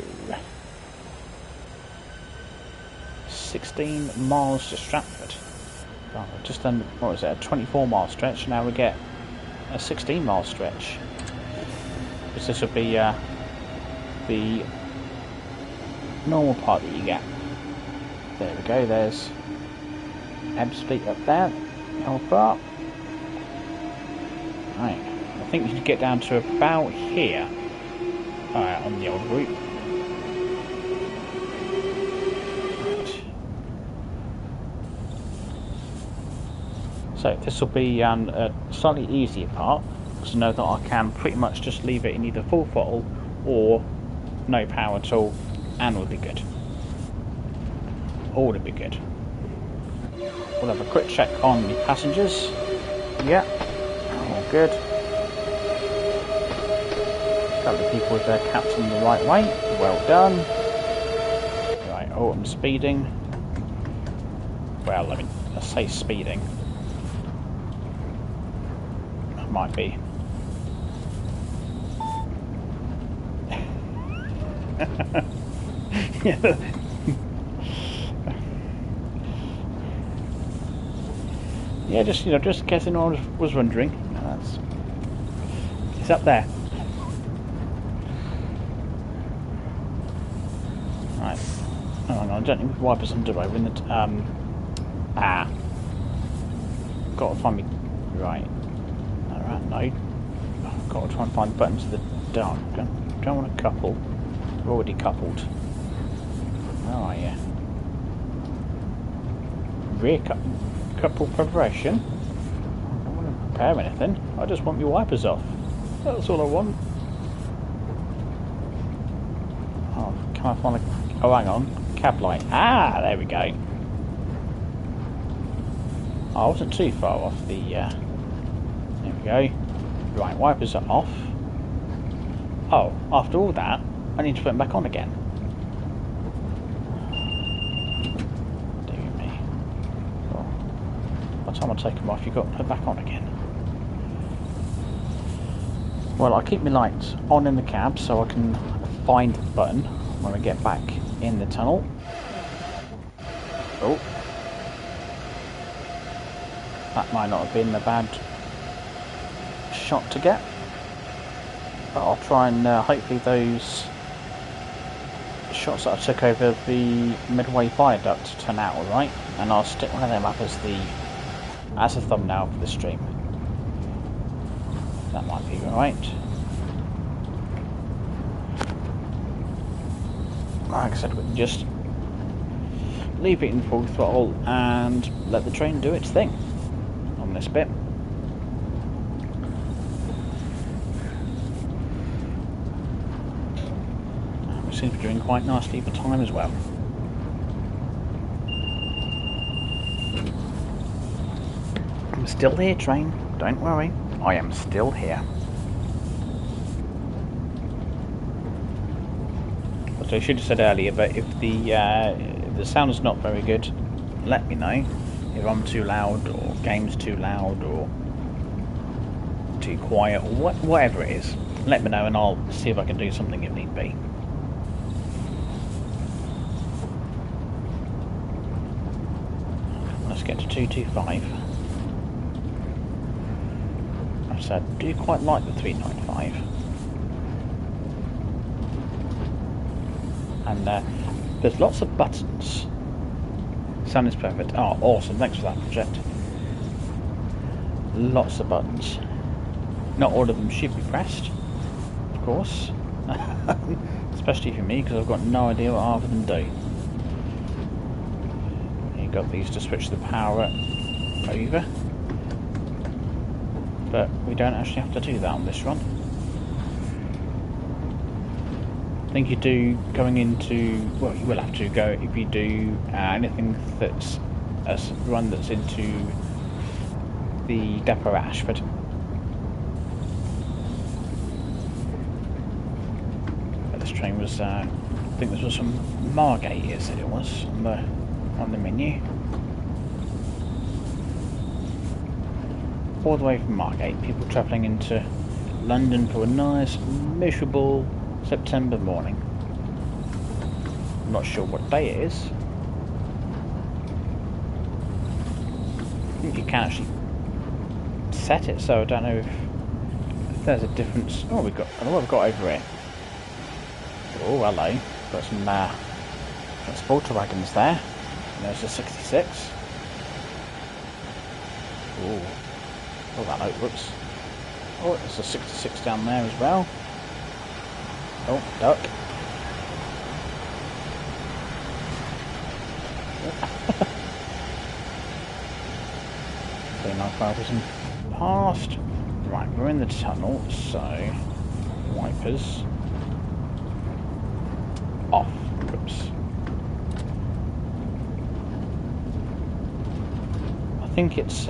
16 miles to Stratford. Oh, just done, what was it, a 24-mile stretch. Now we get a 16-mile stretch. Because this will be the normal part that you get. There we go, there's Ebbsfleet up there, the old part. Right, I think we should get down to about here on the old route. Right. So this will be a slightly easier part, because I know that I can pretty much just leave it in either full throttle or no power at all, and we'll be good. All to be good. We'll have a quick check on the passengers. Yeah, all good. A couple of people with their caps on the right way. Well done. Right, oh, I'm speeding. Well, I mean, I say speeding. I might be. Yeah. Yeah, just just in case anyone was wondering, it's up there. Right. Oh, hang on, I don't need wipers under over in the got to find me... Right. Alright, no. I've got to try and find the buttons of the dark. Don't want to couple. We're already coupled. Where are you? Rear couple preparation? I don't want to prepare anything. I just want your wipers off. That's all I want. Oh, can I find a... Oh, hang on. Cab light. Ah, there we go. Oh, I wasn't too far off the... There we go. Right, wipers are off. Oh, after all that, I need to put them back on again. Dear me. Well, by the time I take them off, you've got to put them back on again. Well, I keep my lights on in the cab so I can find the button when I get back in the tunnel. Oh. That might not have been a bad shot to get. But I'll try and hopefully those shots that I took over the Midway Viaduct turn out alright. And I'll stick one of them up as a thumbnail for the stream. That might be alright. Like I said, we can just leave it in full throttle and let the train do its thing on this bit. We seem to be doing quite nicely for time as well. I'm still here, train. Don't worry. I am still here. What I should have said earlier, but if the sound's not very good, let me know. If I'm too loud, or game's too loud, or too quiet, or whatever it is, let me know and I'll see if I can do something if need be. Let's get to 225. So I do quite like the 395. And there's lots of buttons. Sound is perfect. Oh, awesome. Thanks for that, project. Lots of buttons. Not all of them should be pressed, of course. Especially for me, because I've got no idea what half of them do. You've got these to switch the power over. But we don't actually have to do that on this run. I think you do going into... Well, you will have to go if you do anything that's a run that's into the depot at Ashford. But this train was... I think this was from Margate, you said it was, on the menu. All the way from Margate, people travelling into London for a nice, miserable September morning. I'm not sure what day it is. I think you can actually set it, so I don't know if there's a difference. Oh, I don't know what we've got over here. Oh, hello. Got some water wagons there. And there's a 66. Oh. Oh, that note, whoops. Oh, there's a 66 down there as well. Oh, duck. 395 isn't passed. Right, we're in the tunnel, so wipers off. Whoops. I think it's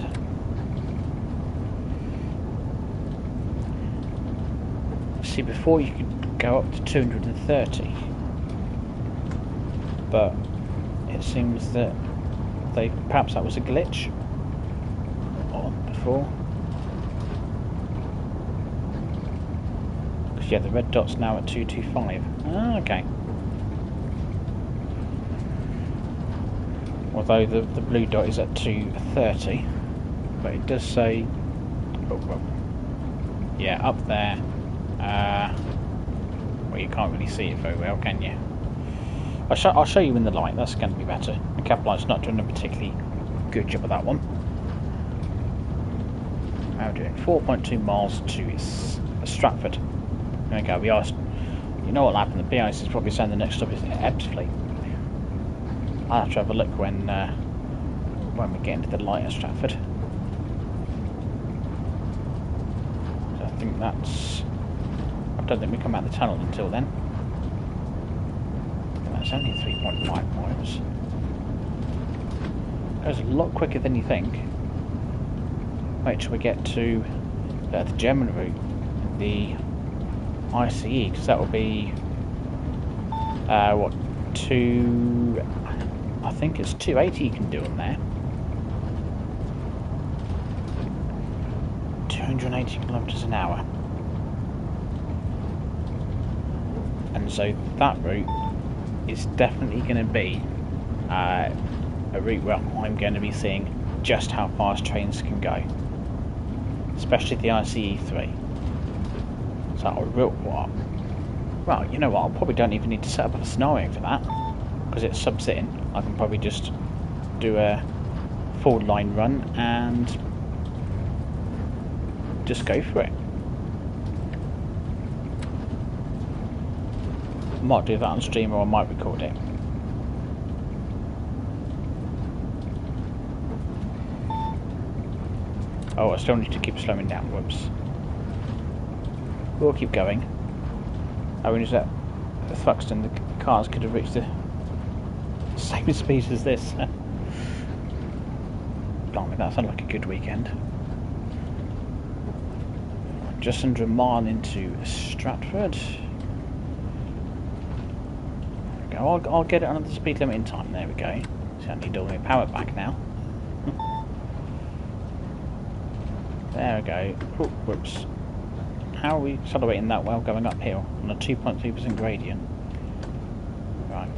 see, before you could go up to 230, but it seems that perhaps that was a glitch on before, because yeah, the red dot's now at 225. Ah, okay. Although the blue dot is at 230, but it does say, oh, well, yeah, up there. Well, you can't really see it very well, can you? I'll show you in the light. That's going to be better. The cab light's not doing a particularly good job of that one. How are we doing? 4.2 miles to Stratford. There we go. We are. You know what'll happen? The BIS is probably saying the next stop is Ebbsfleet. I'll have to have a look when we get into the light at Stratford. So I think that's. I don't think we come out the tunnel until then. That's only 3.5 miles. Goes a lot quicker than you think. Wait till we get to the German route, the ICE, because that will be what, I think it's 280 you can do on there. 280 kilometres an hour. And so that route is definitely going to be a route where I'm going to be seeing just how fast trains can go, especially the ICE3. So well, you know what, I probably don't even need to set up a scenario for that, because it's sub-sitting. I can probably just do a full line run and just go for it. I might do that on stream, or I might record it. Oh, I still need to keep slowing down. Whoops. We'll keep going. I mean, is that Thruxton, the cars could have reached the same speed as this. Blimey, that sounded like a good weekend. Just under a mile into Stratford. There we go. I'll get it under the speed limit in time. There we go. So I need all my power back now. There we go. Oh, whoops. How are we accelerating that well going uphill on a 2.3% gradient? Right.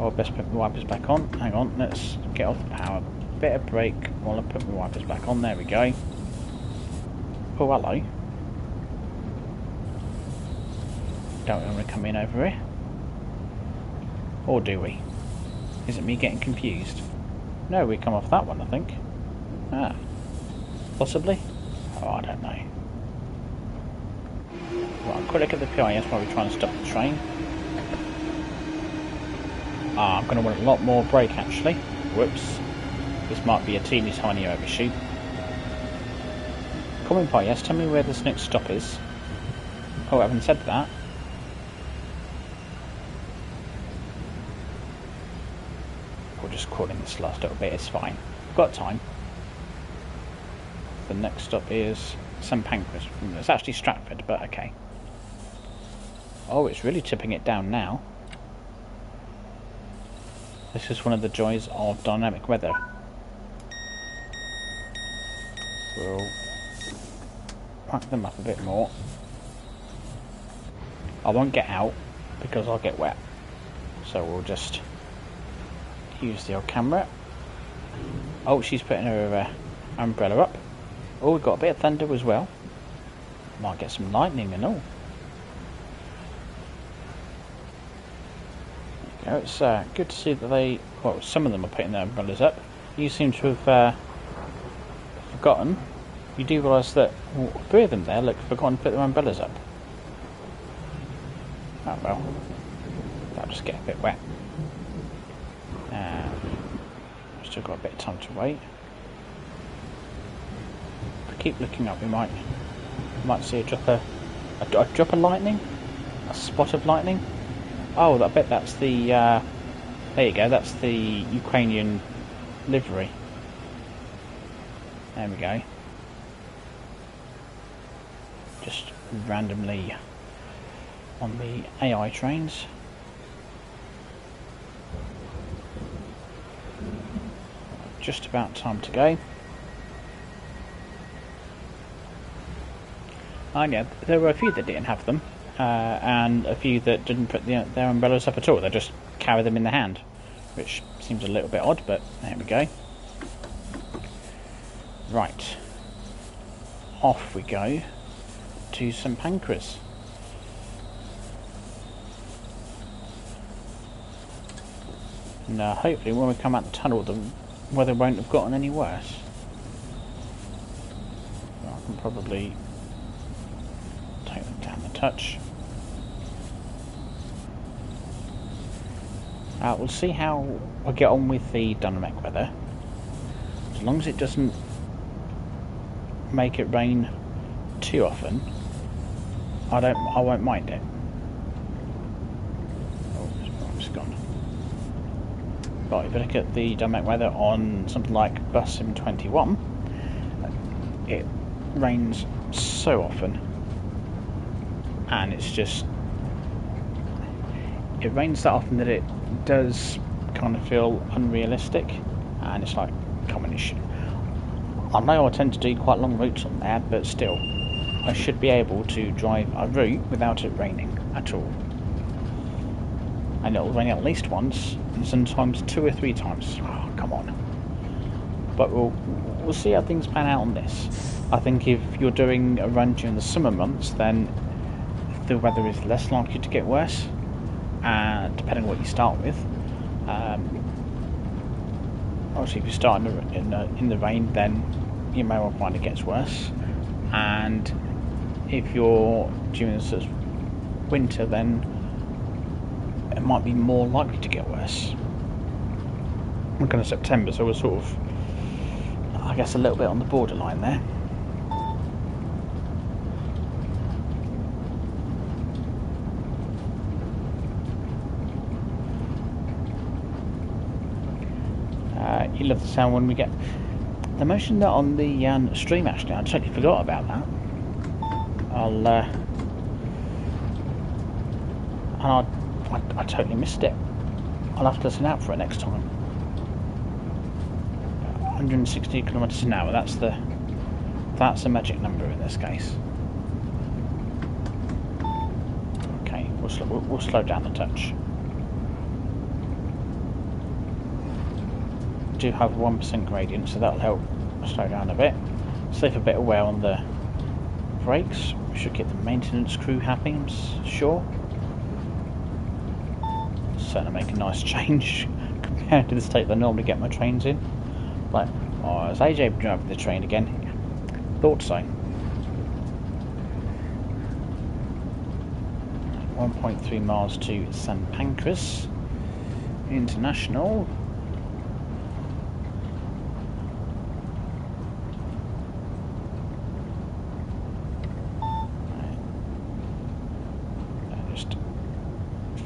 Oh, best put my wipers back on. Hang on, let's get off the power. Bit of brake while I put my wipers back on. There we go. Oh, hello. Don't we want to come in over here? Or do we? Is it me getting confused? No, we come off that one, I think. Ah. Possibly? Oh, I don't know. Right, quick look at the PIS while we try and stop the train. Ah, I'm going to want a lot more brake actually. Whoops. This might be a teeny tiny overshoot. Come in, PIS, tell me where this next stop is. Oh, I haven't said that. We'll just call in this last little bit, it's fine. We've got time. The next stop is St Pancras. It's actually Stratford, but okay. Oh, it's really tipping it down now. This is one of the joys of dynamic weather. We'll pack them up a bit more. I won't get out because I'll get wet. So we'll just use the old camera. Oh, she's putting her umbrella up. Oh, we've got a bit of thunder as well. Might get some lightning and all. There you go. It's good to see that they, well, some of them are putting their umbrellas up. You seem to have forgotten. You do realise that three of them there, look, forgotten to put their umbrellas up. Oh well, that'll just get a bit wet. Still got a bit of time to wait. If we keep looking up, we might see a drop of lightning, a spot of lightning. Oh, I bet that's the. There you go. That's the Ukrainian Delivery. There we go. Just randomly on the AI trains. Just about time to go. And yeah, there were a few that didn't have them, and a few that didn't put their umbrellas up at all. They just carry them in the hand, which seems a little bit odd, but there we go. Right, off we go to St Pancras. And hopefully when we come out the tunnel, the weather won't have gotten any worse. can probably take them down a touch. We'll see how I get on with the dynamic weather. As long as it doesn't make it rain too often, I won't mind it. Oh, it's gone. Right, if you look at the dynamic weather on something like Bus Sim 21, it rains so often, and it rains that often that it does kind of feel unrealistic, and it's like, come on, I know I tend to do quite long routes on there, but still, I should be able to drive a route without it raining at all. And it'll rain at least once, and sometimes 2 or 3 times. Oh, come on. But we'll see how things pan out on this. I think if you're doing a run during the summer months, then the weather is less likely to get worse, depending on what you start with. Obviously, if you start in the rain, then you may well find it gets worse. And if you're during the sort of winter, then it might be more likely to get worse. We're kind of September, so we're sort of, I guess, a little bit on the borderline there. You love the sound when we get the motion that on the stream. Actually, I totally forgot about that. I totally missed it. I'll have to listen out for it next time. 160 kilometers an hour. That's the magic number in this case. Okay, we'll slow down a touch. We do have a 1% gradient, so that'll help slow down a bit. Save a bit of wear on the brakes. We should get the maintenance crew happy, I'm sure. Certainly make a nice change compared to the state that I normally get my trains in. Like, oh, is AJ driving the train again? Thought so. 1.3 miles to Pancras International.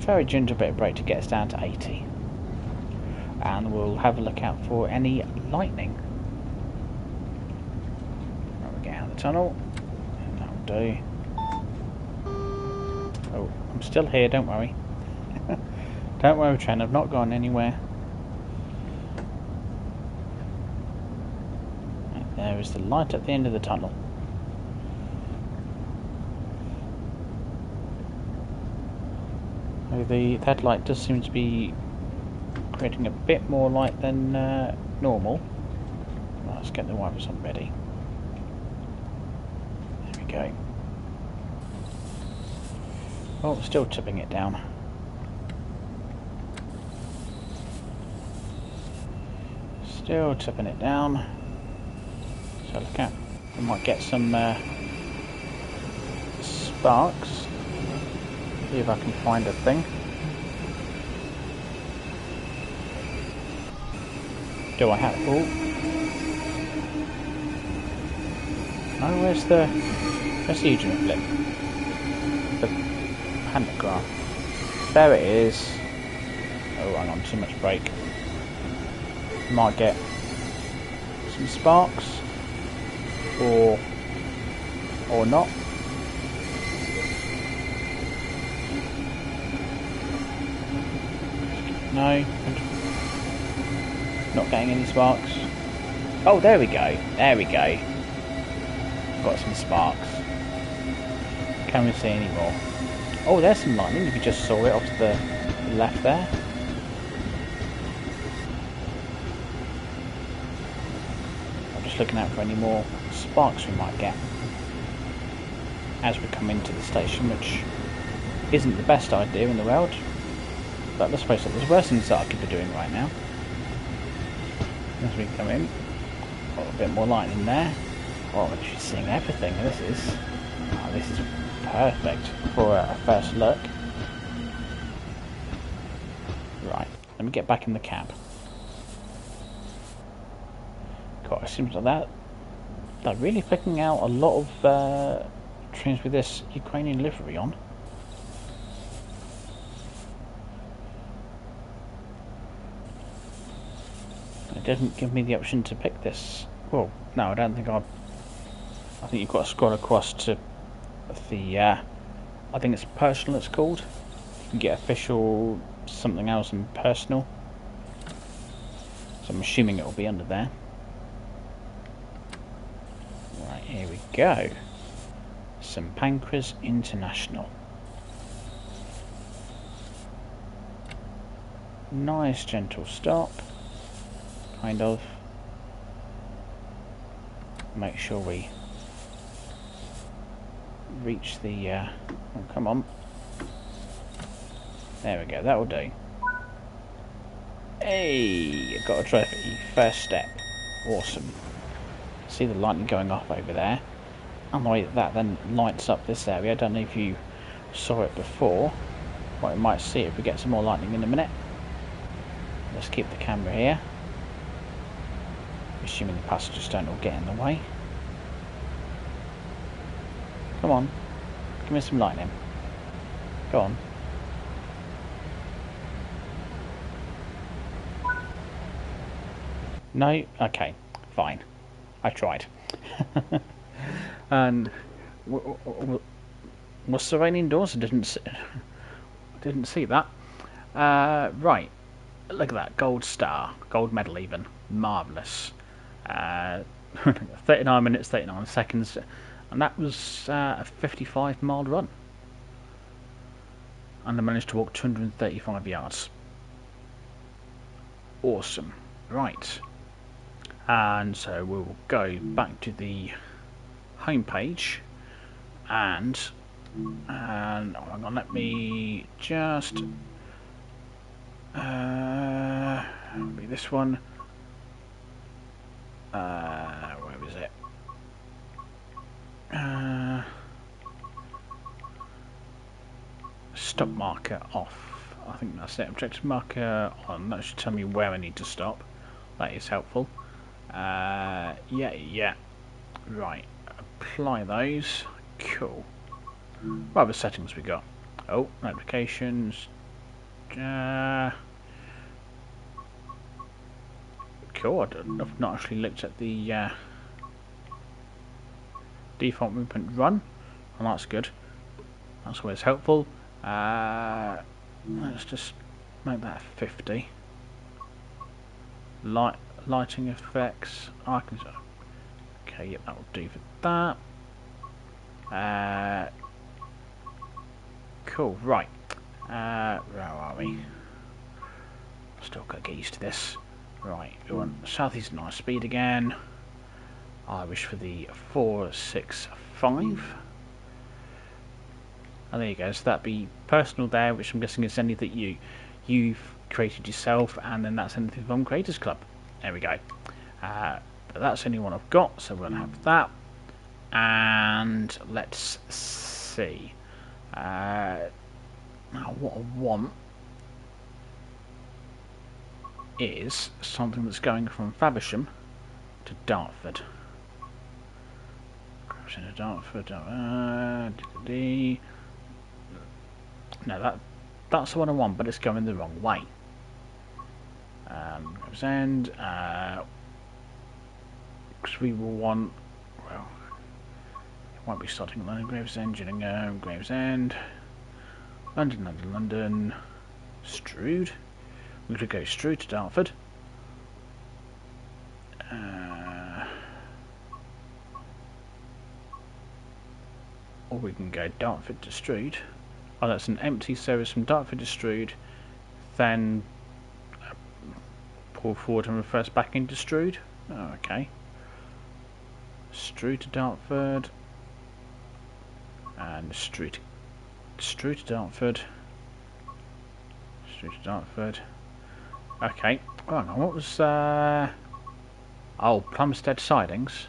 Very gentle bit of brake to get us down to 80, and we'll have a look out for any lightning. Right, we'll get out of the tunnel, and that'll do. Oh, I'm still here, don't worry. Don't worry, train, I've not gone anywhere. Right, there is the light at the end of the tunnel. The headlight does seem to be creating a bit more light than normal. Right, let's get the wipers on ready. There we go. Oh, still tipping it down. Still tipping it down. So look out. We might get some sparks. See if I can find a thing. Do I have? Oh, oh, where's the engine flip? The pantograph. There it is. Oh, hang on, too much brake. Might get some sparks, or not. No, not getting any sparks. Oh, there we go. There we go. Got some sparks. Can we see any more? Oh, there's some lightning. If you just saw it off to the left there. I'm just looking out for any more sparks we might get as we come into the station, which isn't the best idea in the world. But let's face it, there's worse things that I could be doing right now. As we come in, got a bit more light in there. Oh, she's seeing everything. This is perfect for a first look. Right, let me get back in the cab. God, it seems like they're really picking out a lot of trains with this Ukrainian livery on. It doesn't give me the option to pick this. Well, no, I don't think I think you've got to scroll across to the, I think it's personal it's called. You can get official, something else, and personal. So I'm assuming it will be under there. Right, here we go. Some Pancras International. Nice gentle stop. Kind of. Make sure we reach the oh, come on. There we go, that will do. Hey, I got a trophy. First step. Awesome. See the lightning going off over there. And the way that then lights up this area, I don't know if you saw it before. Well, we might see it if we get some more lightning in a minute. Let's keep the camera here. Assuming the passengers don't all get in the way. Come on. Give me some lightning. Go on. No? Okay. Fine. I tried. And was the rain indoors? I didn't see that. Right. Look at that. Gold star. Gold medal even. Marvellous. 39 minutes, 39 seconds. And that was a 55-mile run. And I managed to walk 235 yards. Awesome. Right. And so we'll go back to the home page. And hang on, let me just be this one. Where was it? Stop marker off. I think that's it. Objective marker on. That should tell me where I need to stop. That is helpful. Yeah. Right. Apply those. Cool. What other settings we got? Oh, notifications. Cool. I've not actually looked at the default movement run, and that's good. That's always helpful. Let's just make that 50. Lighting effects. Okay, yep, that will do for that. Cool. Right. Where are we? Still got to get used to this. Right, we want Southeastern High speed again. I wish for the 465. And there you go, so that'd be personal there, which I'm guessing is anything that you've created yourself, and then that's anything from Creators Club. There we go. But that's the only one I've got, so we'll have that. And let's see. Now what I want is something that's going from Faversham to Dartford. Into Dartford. No, that's the one I want, but it's going the wrong way. Gravesend. Because we will want. Well, it won't be starting at London. Gravesend, Gillingham, Gravesend, London, Strood. We're going to go Strood to Dartford. Or we can go Dartford to Strood. Oh, that's an empty service from Dartford to Strood. Then pull forward and reverse back into Strood. Oh, okay. Strood to Dartford. And Strood to Dartford. Strood to Dartford. Okay. Oh, what was oh, Plumstead sidings.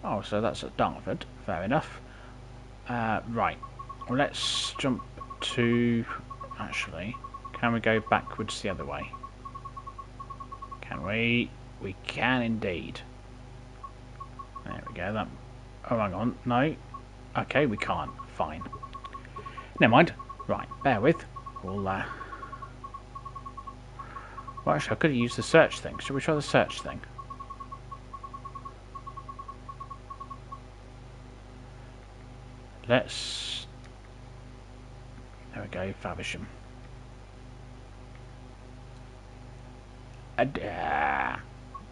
Oh, so that's at Dartford. Fair enough. Right. Well, let's jump to... Actually, can we go backwards the other way? Can we? We can indeed. There we go. That. Oh, hang on. No. Okay, we can't. Fine. Never mind. Right, bear with. We'll, well, actually, I could have used the search thing. Should we try the search thing? Let's... There we go, Faversham.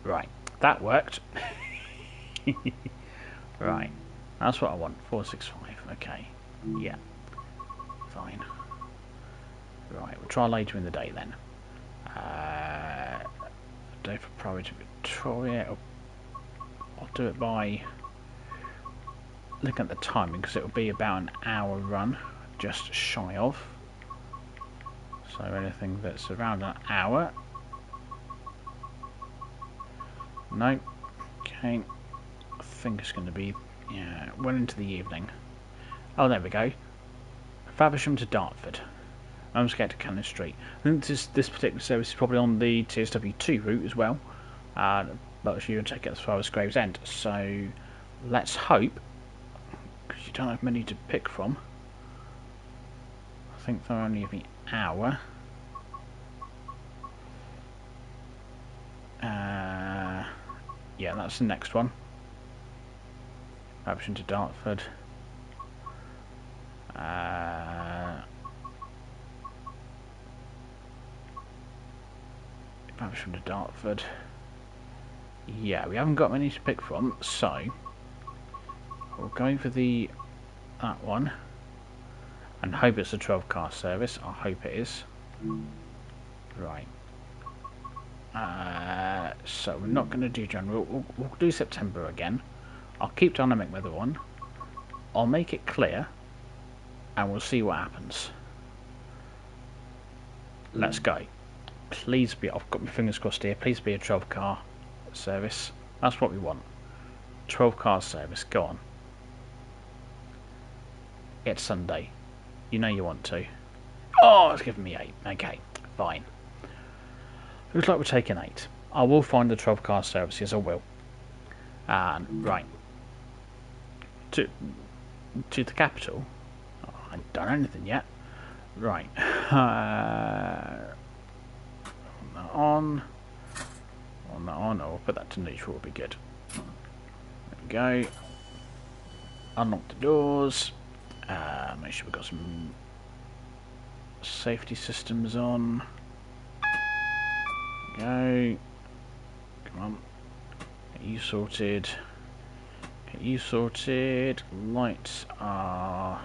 Right, that worked. Right, that's what I want. 465. Okay, yeah, fine. Right, we'll try later in the day then. Day for Priory to Victoria. I'll do it by looking at the timing because it will be about an hour run, just shy of. So anything that's around an hour. No. Okay. I think it's going to be well into the evening. Oh, there we go. Faversham to Dartford. I'm scared to Cannon Street. I think this particular service is probably on the TSW2 route as well. But you can take it as far as Gravesend. So let's hope, because you don't have many to pick from. I think they're only every hour. Yeah, that's the next one. Faversham to Dartford. Faversham to Dartford. Yeah, we haven't got many to pick from, so we're going for that one, and hope it's a 12-car service. I hope it is. Right. So we're not going to do January. We'll do September again. I'll keep dynamic weather on. I'll make it clear, and we'll see what happens. Let's go. Please be. I've got my fingers crossed here. Please be a 12-car service. That's what we want. 12-car service. Go on. It's Sunday. You know you want to. Oh, it's giving me 8. Okay, fine. Looks like we're taking 8. I will find the 12-car service. Yes, I will. Right. To the capital. Oh, I haven't done anything yet. Right. On that on. I'll put that to neutral. Will be good. There we go. Unlock the doors. Make sure we've got some safety systems on. Go. Come on. Get you sorted. Get you sorted. Lights are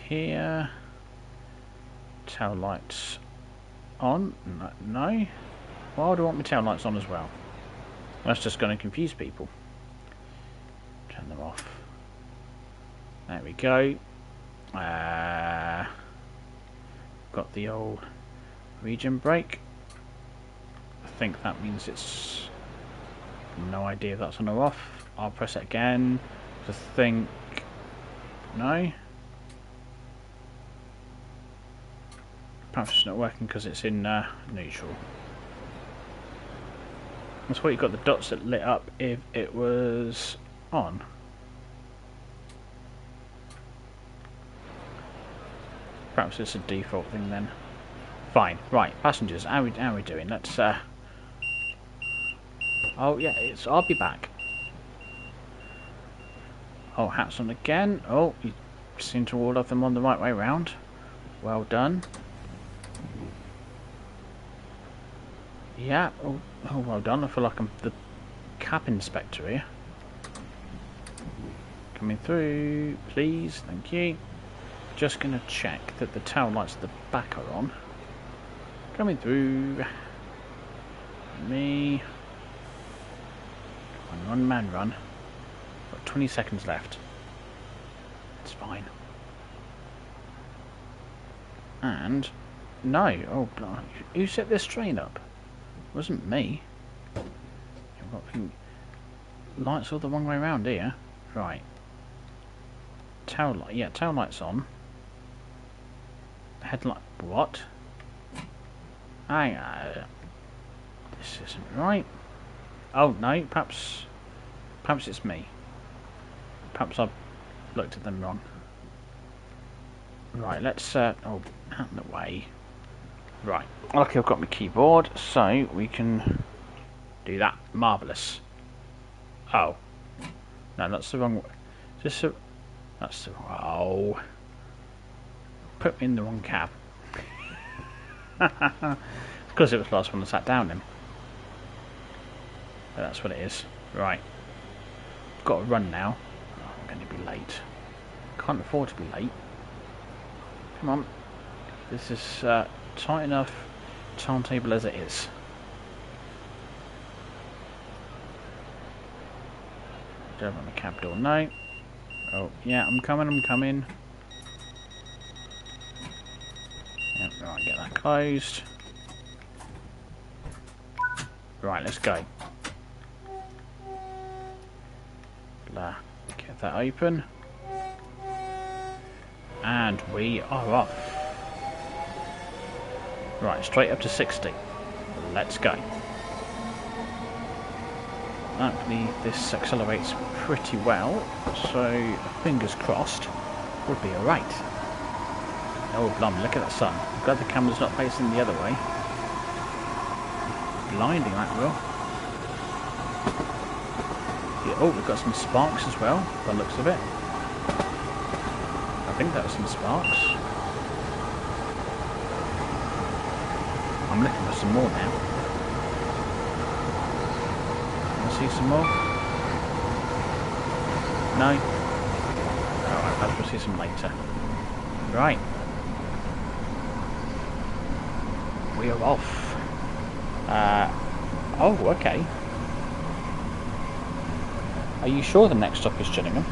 here. Tail lights on. No. Why do I want my tail lights on as well? That's just going to confuse people. Turn them off. There we go. Got the old region brake. I think that means it's... No idea if that's on or off. I'll press it again. I think... No. Perhaps it's not working because it's in neutral. That's why you got the dots that lit up if it was on. Perhaps it's a default thing then. Fine. Right, passengers, how are we doing? Let's oh yeah, I'll be back. Oh, hats on again. Oh, you seem to all have them on the right way round. Well done. Yeah, oh well done. I feel like I'm the cab inspector here. Coming through, please, thank you. Just gonna check that the tail lights at the back are on. Coming through. Me. Run, man, run. Got 20 seconds left. It's fine. And no. Oh, who set this train up? It wasn't me. lights all the wrong way around here. Right. Tail light. Yeah, tail lights on. Headlight. What? Hang on. This isn't right. Oh no, perhaps it's me. Perhaps I've looked at them wrong. Right, let's oh, out of the way. Right, okay, I've got my keyboard, so we can do that. Marvellous. Oh. No, that's the wrong way. That's the oh. Put me in the wrong cab. Because it was the last one I sat down in. But that's what it is. Right. I've got to run now. Oh, I'm going to be late. Can't afford to be late. Come on. This is tight enough timetable as it is. Don't run the cab door. No. Oh, yeah, I'm coming. Yep, right, get that closed. Right, let's go. Get that open. And we are off. Right, straight up to 60. Let's go. Hopefully this accelerates pretty well, so fingers crossed we'll be alright. Oh blimey, look at that sun. I'm glad the camera's not facing the other way. Blinding that will. Yeah, oh, we've got some sparks as well, by the looks of it. I think that was some sparks. I'm looking for some more now. See some more? No? Alright, perhaps we'll see some later. Right. We are off. Oh, okay. Are you sure the next stop is Gillingham?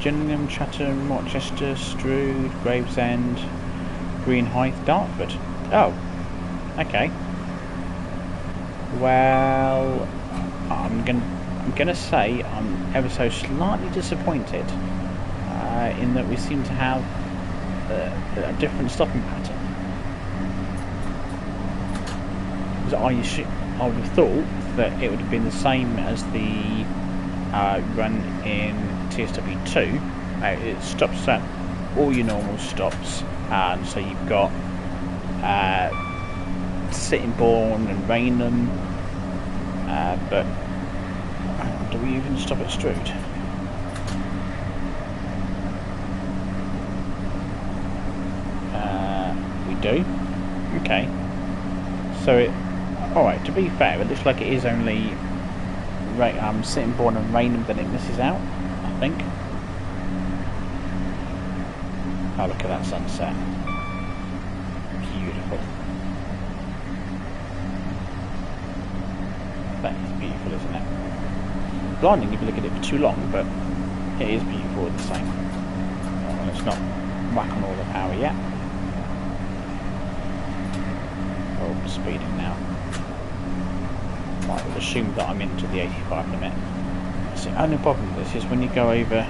Gillingham, Chatham, Rochester, Strood, Gravesend, Greenhithe, Dartford. Oh, okay. Well, I'm gonna say I'm ever so slightly disappointed in that we seem to have a different stopping pattern. Because I would have thought that it would have been the same as the run in TSW2. It stops at all your normal stops, and so you've got Sittingbourne and Rainham, but do we even stop at Strood? We do? Okay. So it... Alright, to be fair, it looks like it is only Sittingbourne and Rainham that it misses out, I think. Oh, look at that sunset. Beautiful. That is beautiful, isn't it? Blinding if you look at it for too long, but it is beautiful at the same. Well, let's not whack on all the power yet. Oh, speeding now. Right, we'll assume that I'm into the 85 limit. So the only problem with this is when you go over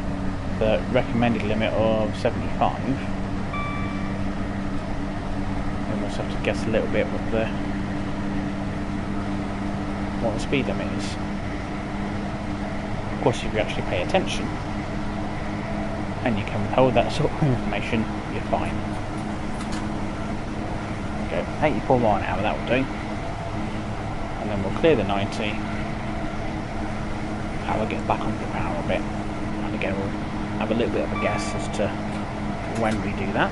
the recommended limit of 75, you almost have to guess a little bit what the speed limit is. Of course, if you actually pay attention and you can hold that sort of information, you're fine. Okay, 84 mile an hour, that will do. And then we'll clear the 90 and we'll get back onto the power a bit. And again, we'll have a little bit of a guess as to when we do that.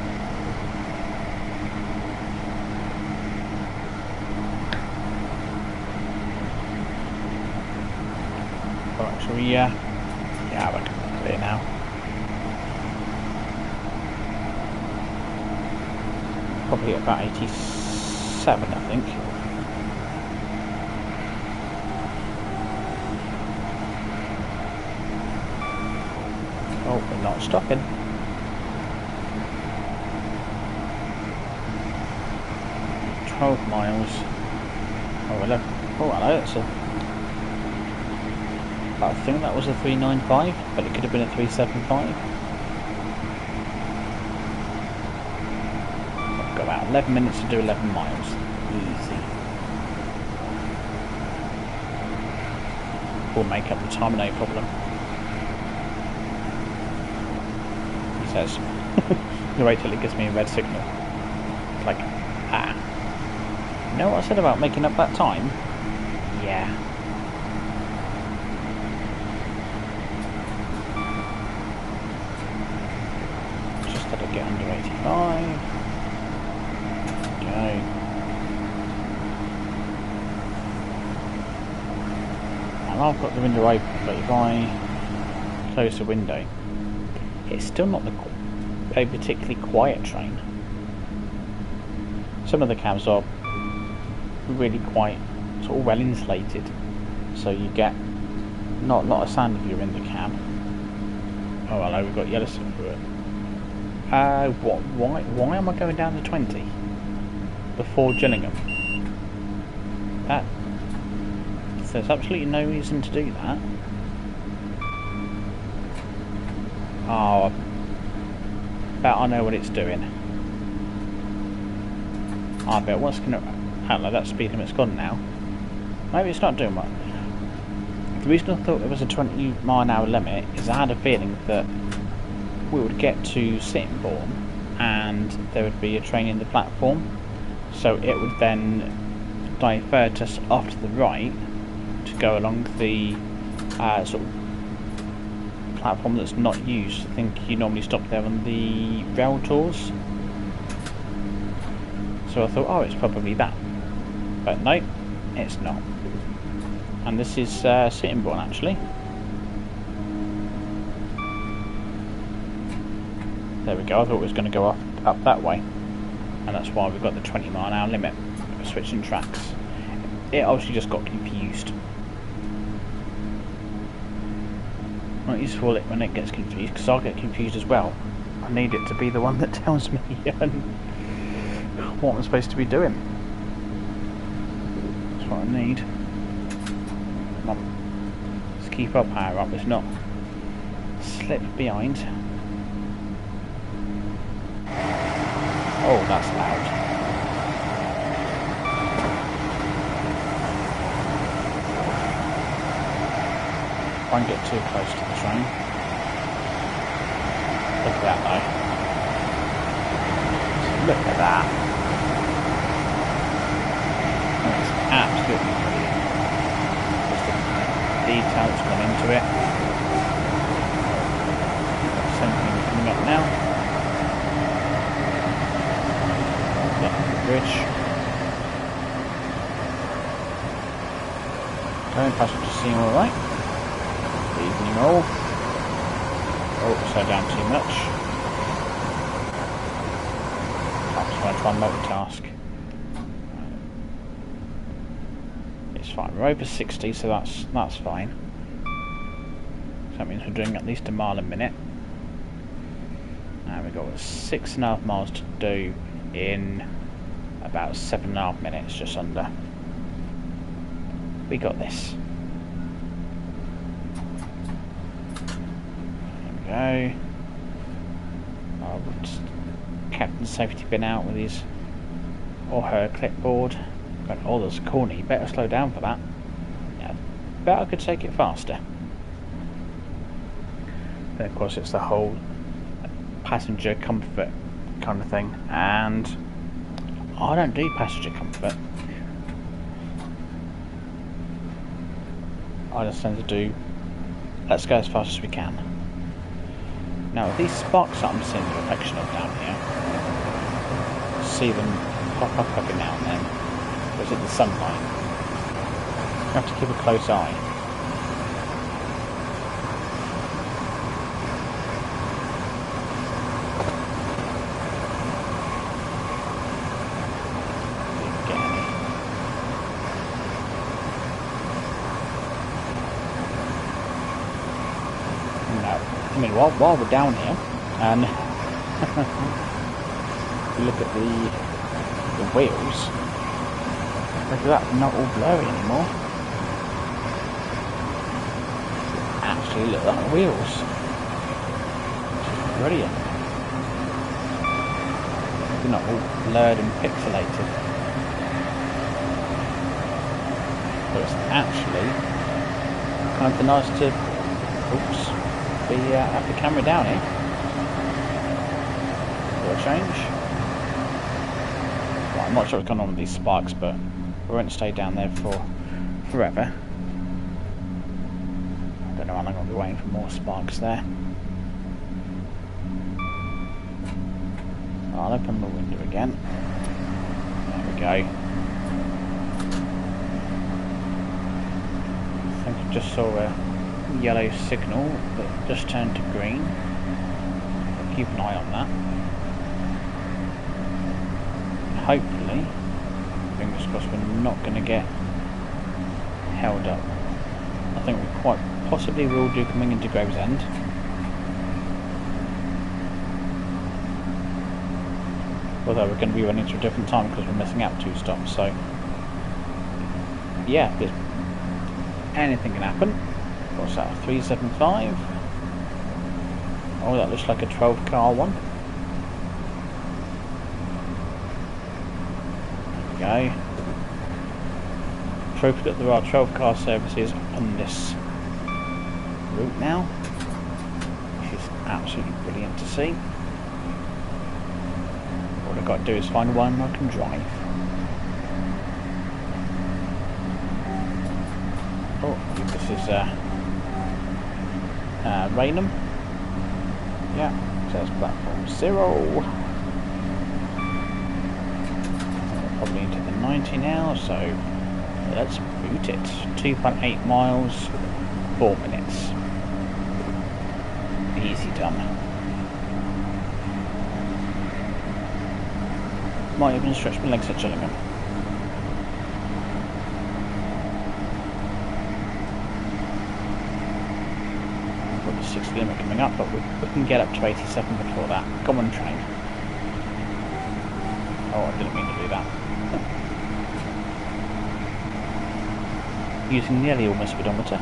Alright, so we, yeah, we're clear now. Probably at about 87, I think. Oh, we're not stopping. $12 miles. Oh, hello. Oh, hello, that's a... I think that was a 395, but it could have been a 375. I've got about 11 minutes to do 11 miles. Easy. We'll make up the time, no problem. He says. You wait till it gives me a red signal. It's like, ah. You know what I said about making up that time? Yeah. Just had to get under 85. Okay. And I've got the window open, but if I close the window, it's still not a particularly quiet train. Some of the cabs are really quite sort of well insulated, so you get not a lot of sound if you're in the cab. Oh hello, we've got yellow stuff through it. Why am I going down to 20 before Gillingham? There's absolutely no reason to do that. Oh, I bet I know what it's doing. I bet what's going to... Hello, that speed limit's gone now. Maybe it's not doing much. The reason I thought there was a 20-mile-an-hour limit is I had a feeling that we would get to Sittingbourne and there would be a train in the platform, so it would then divert us off to the right to go along the sort of platform that's not used. I think you normally stop there on the rail tours, so I thought, oh, it's probably that, but no, it's not. And this is Sittingbourne actually. There we go, I thought it was going to go up that way, and that's why we've got the 20-mile-an-hour limit for switching tracks. It obviously just got confused. Not useful when it gets confused, because I'll get confused as well. I need it to be the one that tells me what I'm supposed to be doing. That's what I need. Come on. Let's keep our power up, let's not slip behind. Oh, that's loud. Won't get too close to the train. Look at that though. Look at that. That's absolutely brilliant. Just the detail that's gone into it. Same thing coming up now. Bridge. Going past to see all right. Evening all. Oh, slow down too much. Perhaps when I try and multitask. It's fine. We're over 60, so that's fine. So that means we're doing at least a mile a minute. Now we've got 6.5 miles to do in about 7.5 minutes, just under. We got this. There we go. Oh, Captain Safety been out with his or her clipboard. But oh, there's a corner. You better slow down for that. Yeah, bet I could take it faster. Then of course it's the whole passenger comfort kind of thing, and I don't do passenger comfort. I just tend to do let's go as fast as we can. Now these sparks that I'm seeing the reflection of down here, see them pop up every now and then. Or is it the sunlight? You have to keep a close eye. I mean, while we're down here, and if you look at the wheels, Look at that, not all blurry anymore. Actually look like the wheels. Brilliant. They're not all blurred and pixelated. But it's actually kind of nice to have the camera down here. For a change. Well, I'm not sure what's going on with these sparks, but we won't stay down there for forever. I don't know how long I'll be waiting for more sparks there. I'll open the window again. There we go. I think I just saw a yellow signal that just turned to green. I'll keep an eye on that. Hopefully, fingers crossed, we're not going to get held up. I think we quite possibly will do coming into Gravesend. Although we're going to be running to a different time because we're missing out 2 stops, so yeah, anything can happen. What's that, 375? Oh, that looks like a 12 car one. There we go. Proof that there are 12 car services on this route now, which is absolutely brilliant to see. All I've got to do is find one I can drive. Oh, I think this is Raynham. Yeah, says platform 0. Probably into the 90 now, so let's boot it. 2.8 miles, 4 minutes. Easy done. Might even stretch my legs at Gillingham. I've got the 60 limit coming up, but we can get up to 87 before that. Come on, train. Oh, I didn't mean to do that. Using nearly all my speedometer.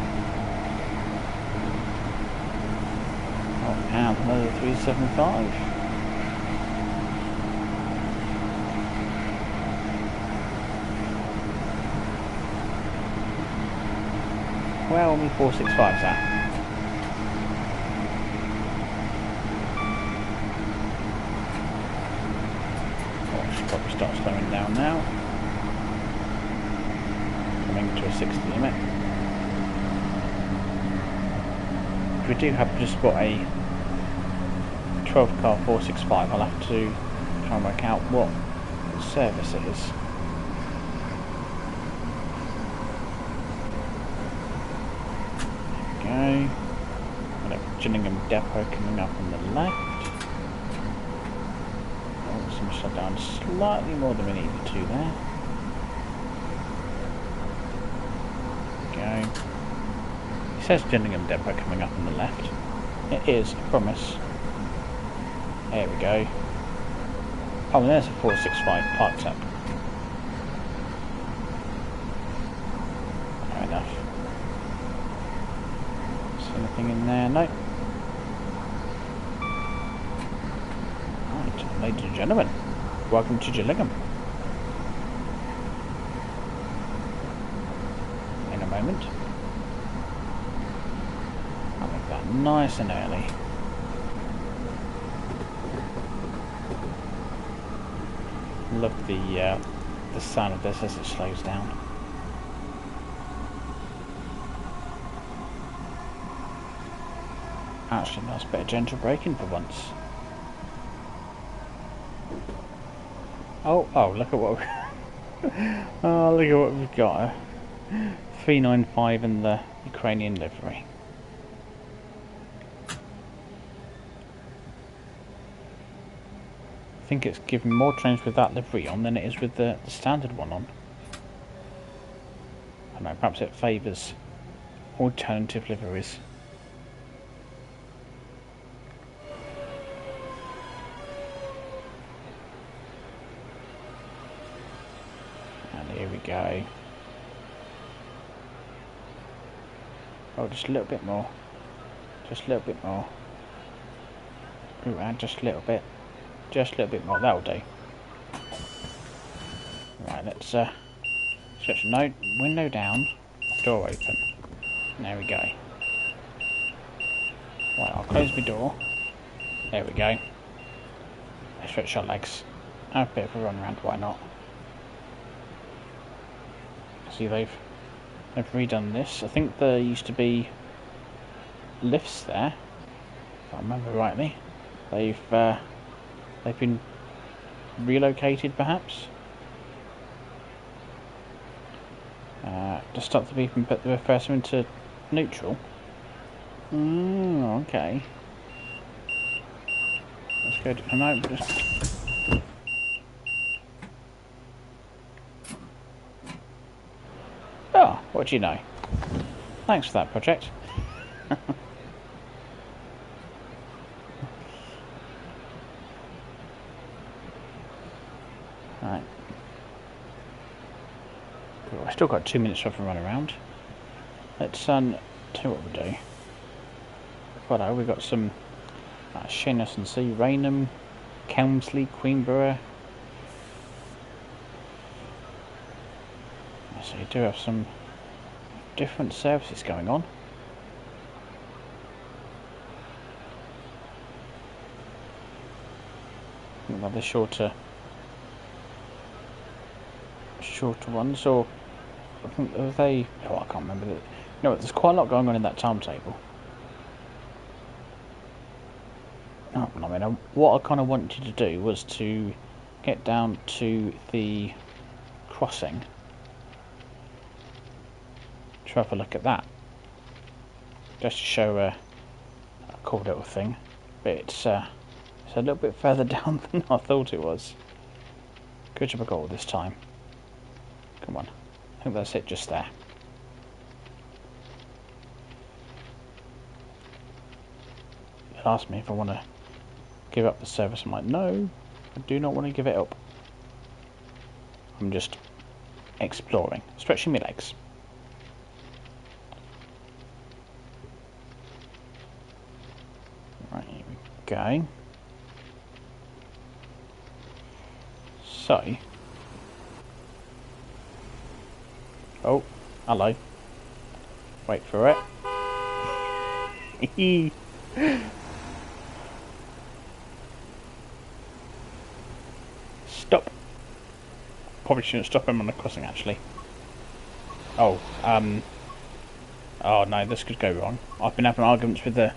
Oh, and another 375. Where will my 465's at? Oh, I should probably start slowing down now. Coming to a 60 limit. If we do happen to spot a 12 car 465, I'll have to try and work out what service it is. There we go. Gillingham Depot coming up on the left. Oh, some shut down slightly more than we needed to there. Go. It says Gillingham Depot coming up on the left. It is, I promise. There we go. Oh, and there's a 465 parked up. Fair enough. See anything in there? No. Right, ladies and gentlemen, welcome to Gillingham. In a moment. I'll make that nice and early. Love the sound of this as it slows down. Actually, nice bit of gentle braking for once. Oh, look at what oh, look at what we've got. 395 in the Ukrainian Delivery. I think it's given more trains with that livery on than it is with the standard one on. I don't know, perhaps it favours alternative liveries. And here we go. Oh, just a little bit more. Just a little bit more. Ooh, and just a little bit. Just a little bit more. That'll do. Right, let's switch no window down, door open. There we go. Right, I'll close my door. There we go. Let's stretch our legs. Have a bit of a run around, why not? See, they've redone this. I think there used to be lifts there, if I remember rightly. They've been relocated, perhaps. To stop the beep and put the reverser into neutral. Okay. Let's go to no, just. Oh, what do you know? Thanks for that project. Right. Cool. I've still got 2 minutes left to run around. Let's tell you what we'll do. Righto, we've got some Sheerness and Sea, Raynham, Kelmsley, Queenborough. So you do have some different services going on. I think they're the shorter ones, or I think they. Oh, I can't remember. You know, there's quite a lot going on in that timetable. Oh, I mean, what I kind of wanted to do was to get down to the crossing to have a look at that, just to show a cool little thing. But it's a little bit further down than I thought it was. Good job I got all this time. Come on, I think that's it just there. It asked me if I want to give up the service. I'm like, no, I do not want to give it up. I'm just exploring, stretching my legs. Right, here we go. So, oh, hello. Wait for it. Stop. Probably shouldn't stop him on the crossing, actually. Oh, oh no, this could go wrong. I've been having arguments with the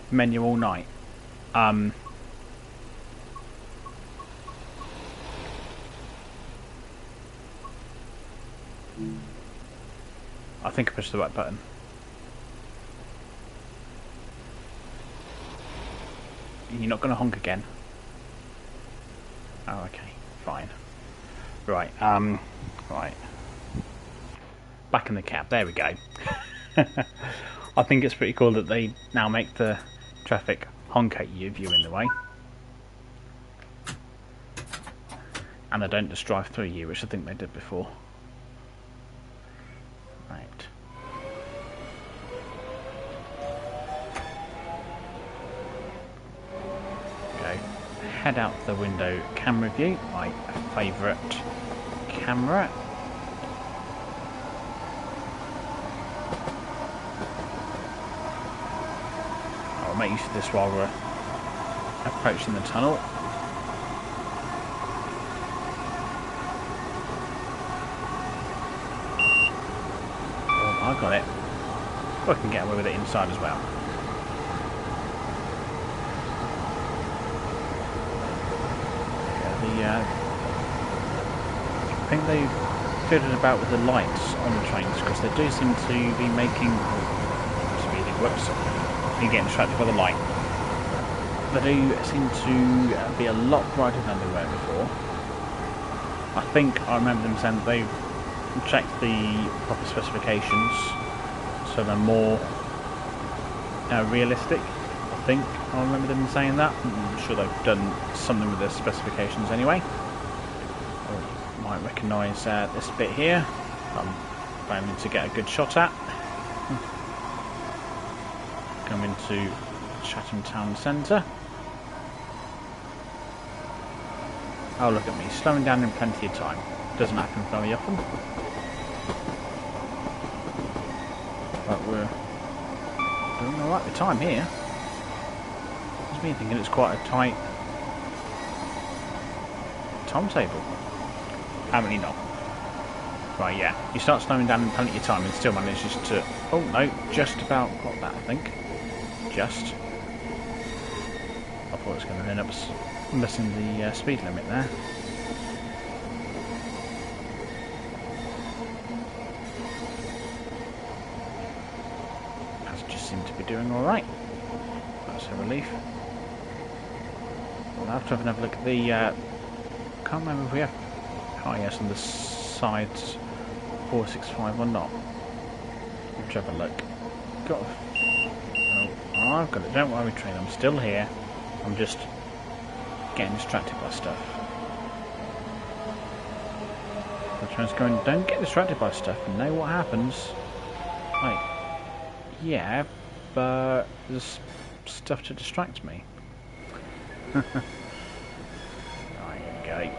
menu all night. I think I pushed the right button. You're not going to honk again? Oh, okay, fine. Right, right. Back in the cab, there we go. I think it's pretty cool that they now make the traffic honk at you if you're in the way. And they don't just drive through you, which I think they did before. Right. Go. Head out the window camera view, my favourite camera. I'll make use of this while we're approaching the tunnel. Oh, I got it. I can get away with it inside as well. Yeah, I think they've fiddled about with the lights on the trains, because they do seem to be making. Whoops. You get distracted by the light. They do seem to be a lot brighter than they were before. I think I remember them saying that they've checked the proper specifications, so they're more realistic. I think I remember them saying that. I'm sure they've done something with their specifications anyway. Oh, you might recognise this bit here. I'm planning to get a good shot at. Come into Chatham Town Centre. Oh, look at me, slowing down in plenty of time. Doesn't happen very often. But we're doing alright with time here. It's me thinking it's quite a tight timetable. Apparently not. Right, yeah. You start slowing down in plenty of time and still manages to... Oh, no, just about got that, I think. Just. I thought it was going to end up missing the speed limit there. Passengers seem to be doing alright. That's a relief. I'll have to have another look at the... can't remember if we have... Oh yes, on the sides 465 or not. Let's have a look. Got... Oh, I've got it. Don't worry, train. I'm still here. I'm just getting distracted by stuff. The train's going, don't get distracted by stuff and know what happens. Like, yeah, but there's stuff to distract me. Right, here we go.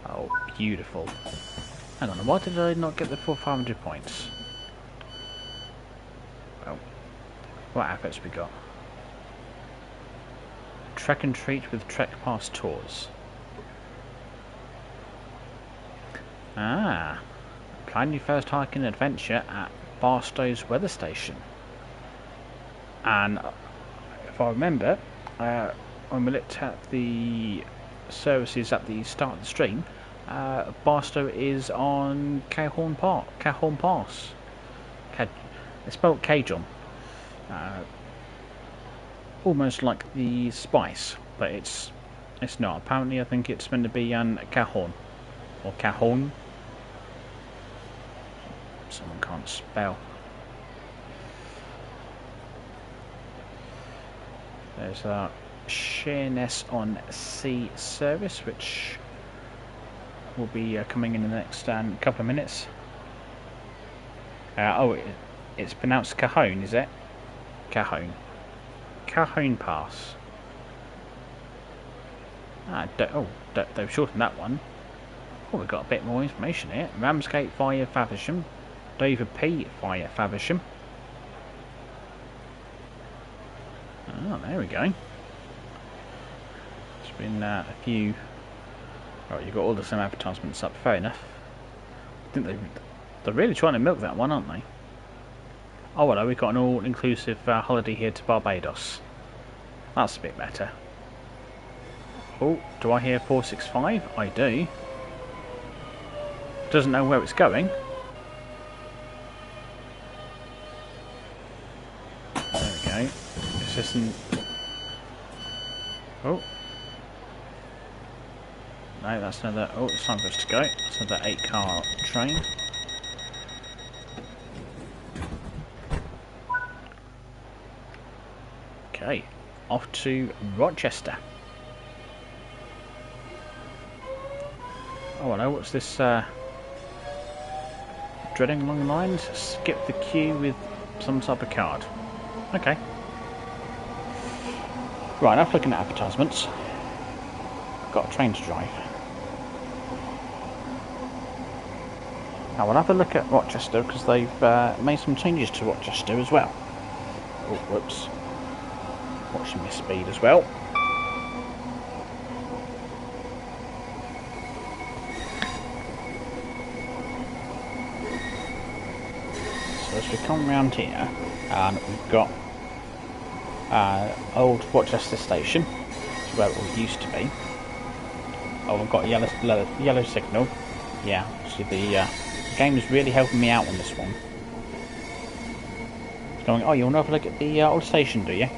Oh, beautiful. Hang on, why did I not get the full 500 points? Well, what efforts we got? Trek and treat with Trek Pass tours. Ah, plan your first hiking adventure at Barstow's weather station. And if I remember, when we looked at the services at the start of the stream, Barstow is on Cajon Pass. It's spelled Cajon. Almost like the spice, but it's not. Apparently, I think it's meant to be Cajon or Cajon. Someone can't spell. There's a Sheerness on Sea service, which will be coming in the next couple of minutes. It's pronounced Cajon, is it? Cajon. Cajon Pass. They've shortened that one. Oh, we've got a bit more information here. Ramsgate via Faversham. Dover P via Faversham. Oh, there we go. There's been a few... Right, you've got all the same advertisements up, fair enough. I think they're really trying to milk that one, aren't they? Oh, well, we've got an all-inclusive holiday here to Barbados. That's a bit better. Oh, do I hear 465? I do. Doesn't know where it's going. There we go. This isn't... Oh. No, that's another... Oh, it's time for us to go. That's another 8-car train. Okay, off to Rochester. Oh, hello, what's this? Dreading long lines? Skip the queue with some type of card. Okay. Right, enough looking at advertisements. I've got a train to drive. Now we'll have a look at Rochester because they've made some changes to Rochester as well. Oh, whoops. Watching my speed as well. So as we come round here, and we've got old Rochester Station, which is where it all used to be. Oh, we've got a yellow signal. Yeah, see the game is really helping me out on this one. It's going, oh, you want to have a look at the old station, do you?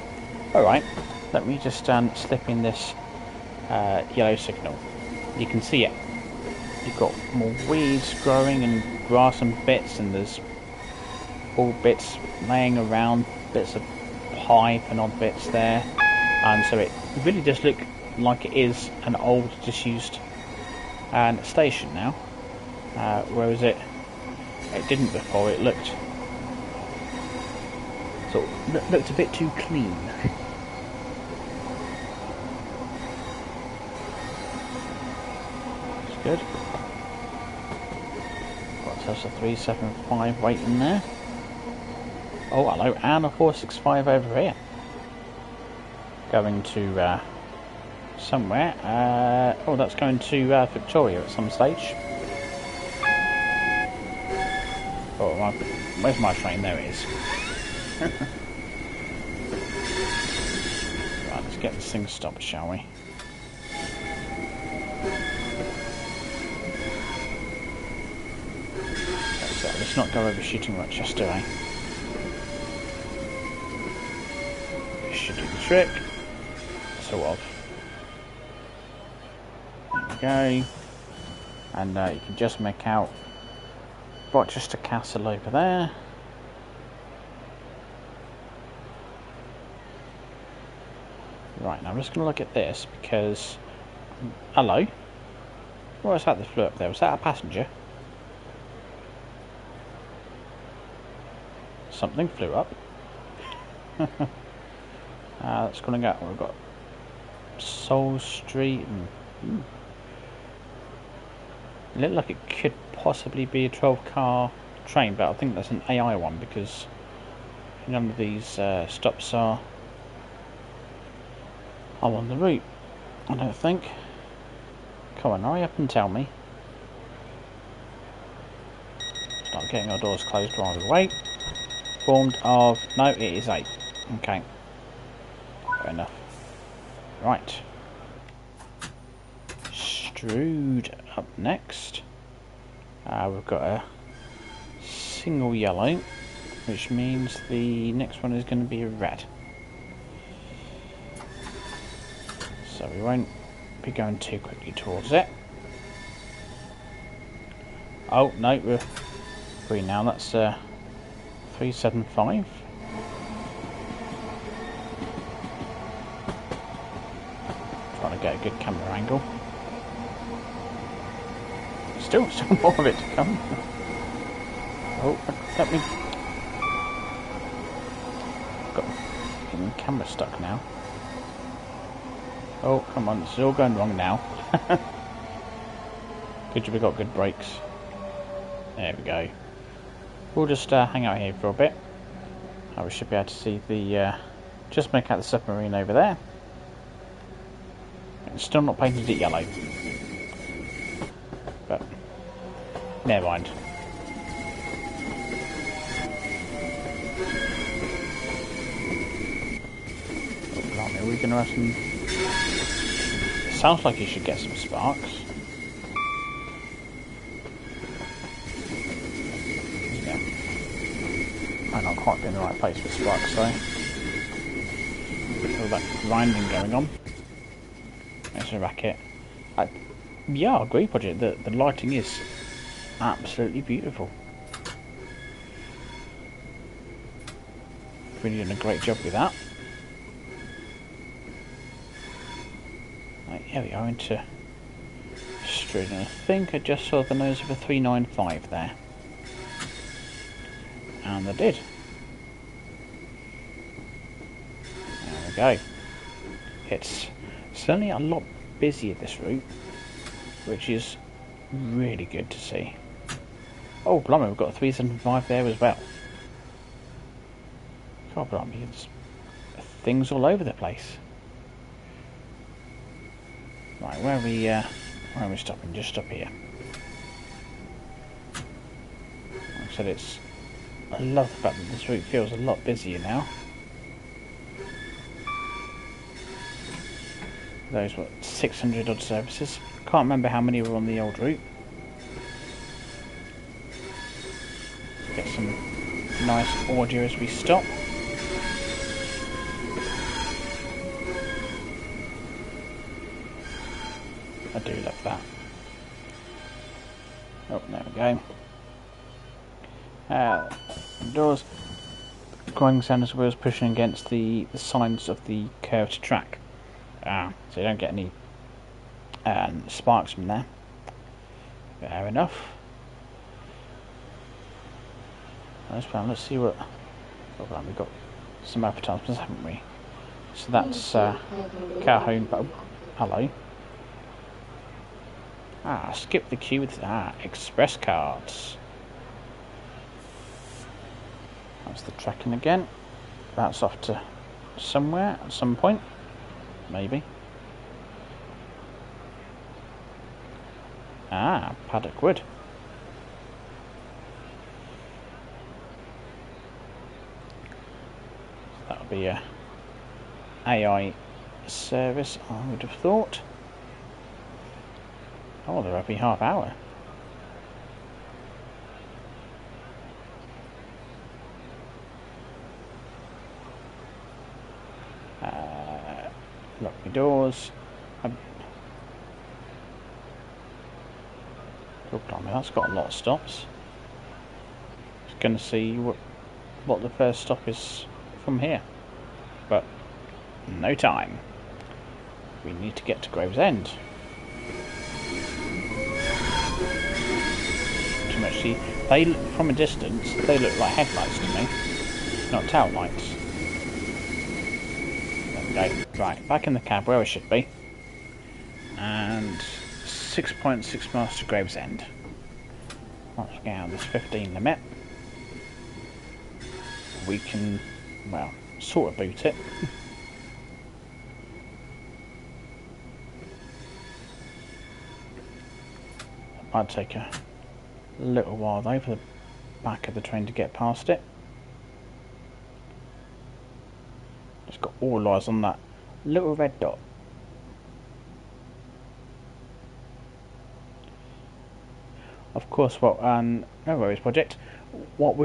Alright, let me just slip in this yellow signal. You can see it. You've got more weeds growing and grass and bits, and there's all bits laying around, bits of pipe and odd bits there, and so it really does look like it is an old disused station now, whereas it didn't before. It looked a bit too clean. It's good. Got us a 375 waiting there. Oh, hello, and a 465 over here. Going to somewhere. Oh, that's going to Victoria at some stage. Oh, where's my train? There it is. Right, let's get this thing stopped, shall we? So let's not go overshooting Rochester, eh? This should do the trick. Sort of. There we go. And you can just make out Rochester Castle over there. Right, now I'm just going to look at this because... Hello? What was that that flew up there? Was that a passenger? Something flew up. That's going to go... We've got Soul Street and... It looked like it could possibly be a 12-car train, but I think that's an AI one because none of these stops are on the route, I don't think. Come on, hurry up and tell me. Start getting our doors closed while we wait. Formed of... No, it is 8. Okay. Fair enough. Right. Strood up next. We've got a single yellow, which means the next one is going to be a red. So we won't be going too quickly towards it. Oh, no, we're green now. That's 375. Trying to get a good camera angle. Still more of it to come. Oh, let me... Got the camera stuck now. Oh, come on, this is all going wrong now. Good job we got good brakes. There we go. We'll just hang out here for a bit. We should be able to see the... just make out the submarine over there. It's still not painted it yellow. But... never mind. Oh, blimey, are we going to have some... Sounds like you should get some sparks. Yeah. Might not quite be in the right place for sparks though. All that grinding going on. There's a racket. Yeah, I agree, Project. The lighting is absolutely beautiful. Really doing a great job with that. Right, here we are into Strood, and I think I just saw the nose of a 395 there. And I did. There we go. It's certainly a lot busier this route, which is really good to see. Oh, blimey, we've got a 375 there as well. God, blimey, it's things all over the place. Right, where are we stopping? Just up here. Like I said, I love the fact that this route feels a lot busier now. Those, what, 600 odd services. Can't remember how many were on the old route. Get some nice audio as we stop. I do love that. Oh, there we go. Doors. grinding sound as well as pushing against the sides of the curved track. So you don't get any sparks from there. Fair enough. Let's see what... Oh, we've got some advertisements, haven't we? So that's Calhoun. Oh, hello. Skip the queue with express cards. That's the tracking again. That's off to somewhere at some point, maybe. Paddock Wood. That'll be a AI service, I would have thought. Oh, they're every half hour. Lock my doors. Oh, blimey, that's got a lot of stops. Just going to see what the first stop is from here, but no time. We need to get to Gravesend. Too much. See, they from a distance they look like headlights to me, not tail lights. There we go. Right, back in the cab where I should be, and 6.6 miles to Gravesend. Let's get out of this 15 limit. We can, well, sort of boot it. It might take a little while though for the back of the train to get past it. Just got all eyes on that little red dot. Of course, no worries project. What I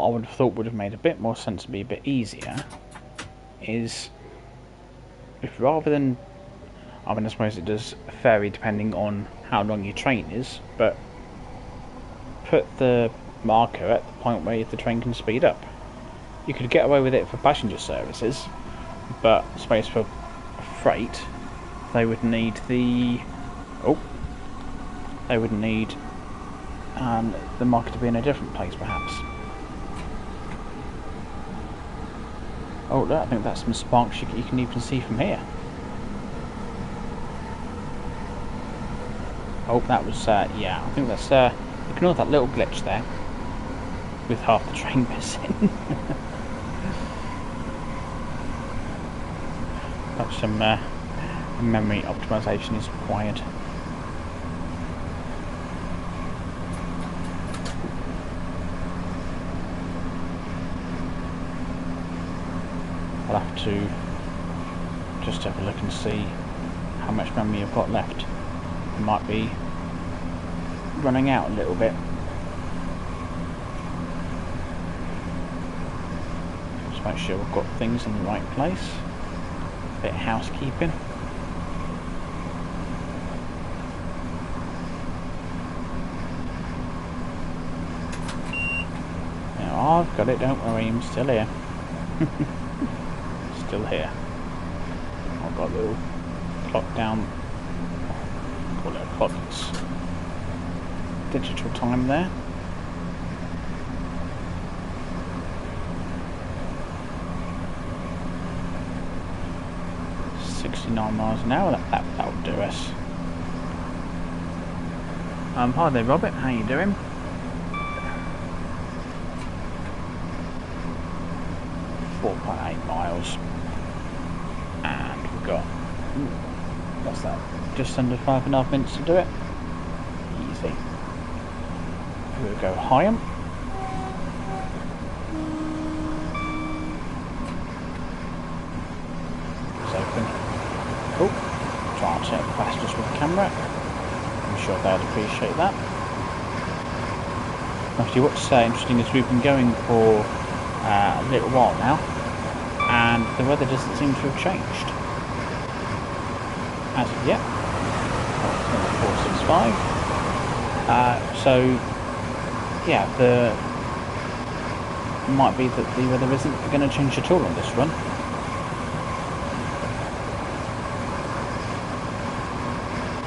would have thought would have made a bit more sense to be a bit easier is if rather than, I suppose it does vary depending on how long your train is, but put the marker at the point where the train can speed up. You could get away with it for passenger services, but I suppose for freight they would need the the marker to be in a different place perhaps. Oh look, I think that's some sparks you can even see from here. Oh, that was, yeah, I think that's, ignore that little glitch there, with half the train missing. Perhaps some memory optimization is required. I'll have to just have a look and see how much memory I've got left. It might be running out a little bit. Just make sure we've got things in the right place. A bit of housekeeping. Now I've got it, don't worry, I'm still here. Still here. I've got a little clock down, call it a clock, it's digital time there. .69 miles an hour, that'll do us. Hi there Robert, how you doing? .8 miles. And we've got, what's that, just under 5.5 minutes to do it. Easy. We'll go Higham. It's open. Oh, try and check the passengers with the camera. I'm sure they'd appreciate that. Actually, what's interesting is we've been going for a little while now, and the weather doesn't seem to have changed as of yet. It's 465. So yeah, the might be that the weather isn't going to change at all on this run.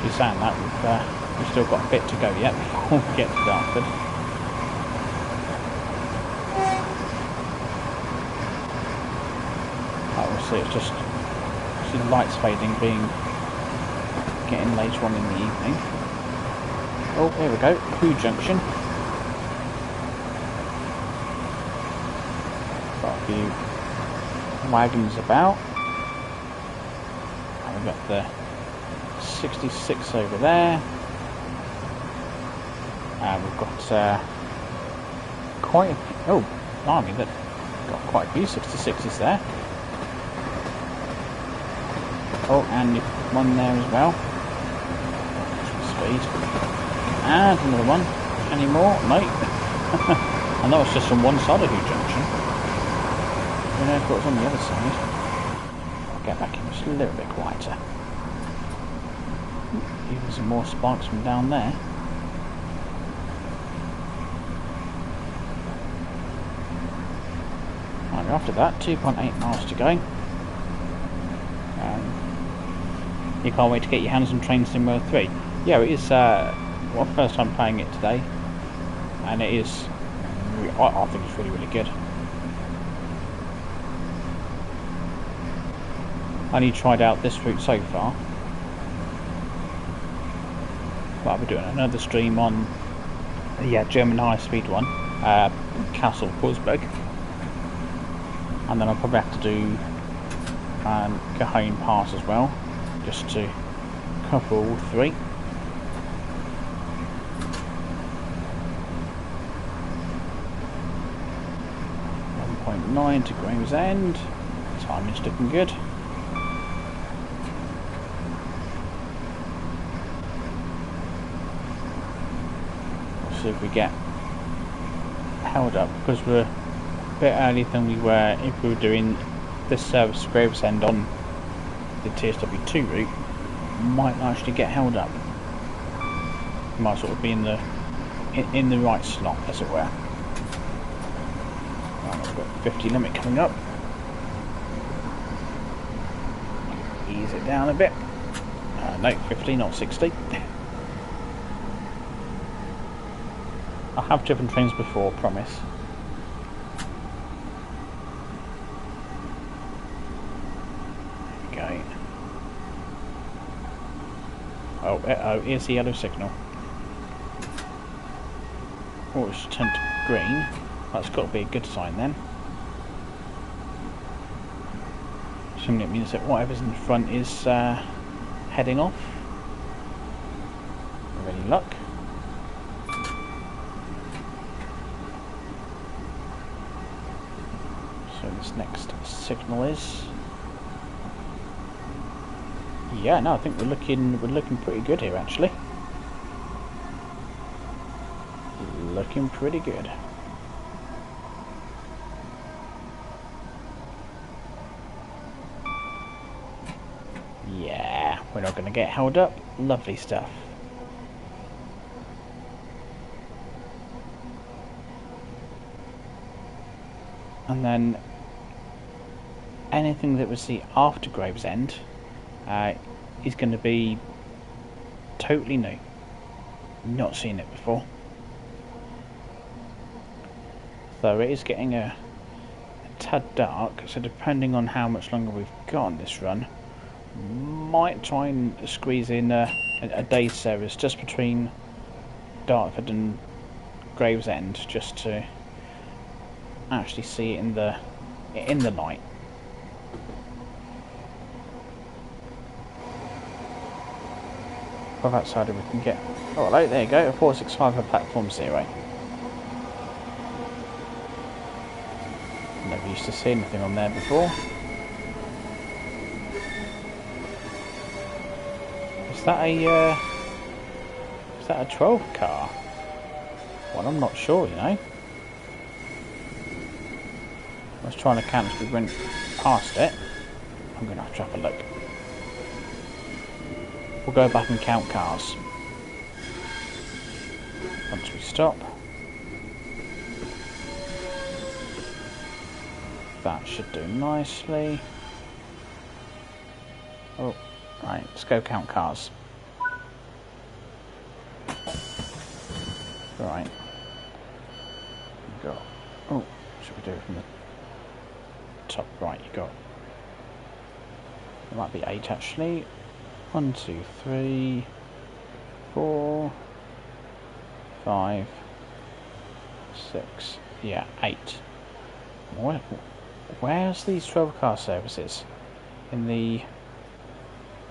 She's saying that we've still got a bit to go yet before we get to Dartford. Obviously it's just see the lights fading, getting later on in the evening. Oh, here we go, Who Junction. Got a few wagons about. And we've got the 66 over there. And we've got quite a few, oh, blimey, that got quite a few 66s there. Oh, and one there as well. Speed. And another one. Any more? No. And that was just on one side of Who Junction. I don't know if it was on the other side. I'll get back in just a little bit quieter. Even some more sparks from down there. Right, after that, 2.8 miles to go. You can't wait to get your hands on Train Sim 3. Yeah, it is my first time playing it today, and it is, I think it's really, really good. I only tried out this route so far, but I'll be doing another stream on the German high speed one, Castle Wolfsburg, and then I'll probably have to do Cajon Pass as well, just to cover all three. 1.9 to Gravesend. Timing's looking good. We'll see if we get held up, because we're a bit earlier than we were if we were doing this service to Gravesend on the TSW2 route. Might actually get held up. Might sort of be in the right slot, as it were. Right, we've got 50 limit coming up. Ease it down a bit. No, 50, not 60. I have driven trains before, promise. Oh, here's the yellow signal. Oh, it's turned to green. That's got to be a good sign then. Assuming it means that whatever's in front is heading off. With any luck. So this next signal is. Yeah, no, I think we're looking pretty good here actually. Looking pretty good. Yeah, we're not going to get held up. Lovely stuff. And then anything that we see after Gravesend is going to be totally new. Not seen it before. So it is getting a tad dark, so depending on how much longer we've got on this run, might try and squeeze in a day's service just between Dartford and Gravesend, just to actually see it in the light. Well, outside we can get. Oh, hello, there you go. A 465 for platform 0. Never used to see anything on there before. Is that a 12 car? Well, I'm not sure, you know. I was trying to count as we went past it. I'm going to have to have a look. We'll go back and count cars once we stop. that should do nicely. Oh, right, let's go count cars. Right. You got. Oh, should we do it from the top right? You got. It might be 8 actually. 1, 2, 3, 4, 5, 6. Yeah, 8. Where's these 12 car services? In the.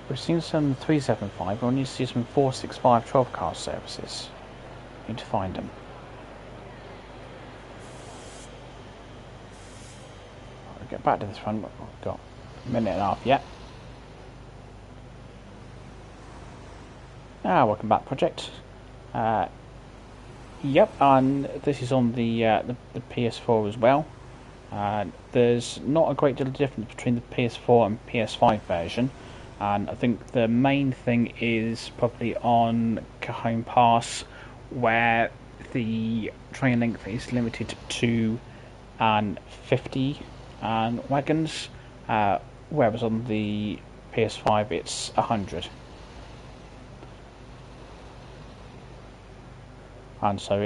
We've seen some 375, we only see some 465 12 car services. Need to find them. I'll get back to this one, but we've got a minute and a half yet. Welcome back, project. Yep, and this is on the PS4 as well. There's not a great deal of difference between the PS4 and PS5 version, and I think the main thing is probably on Cajon Pass, where the train length is limited to 250 wagons, whereas on the PS5 it's 100. And so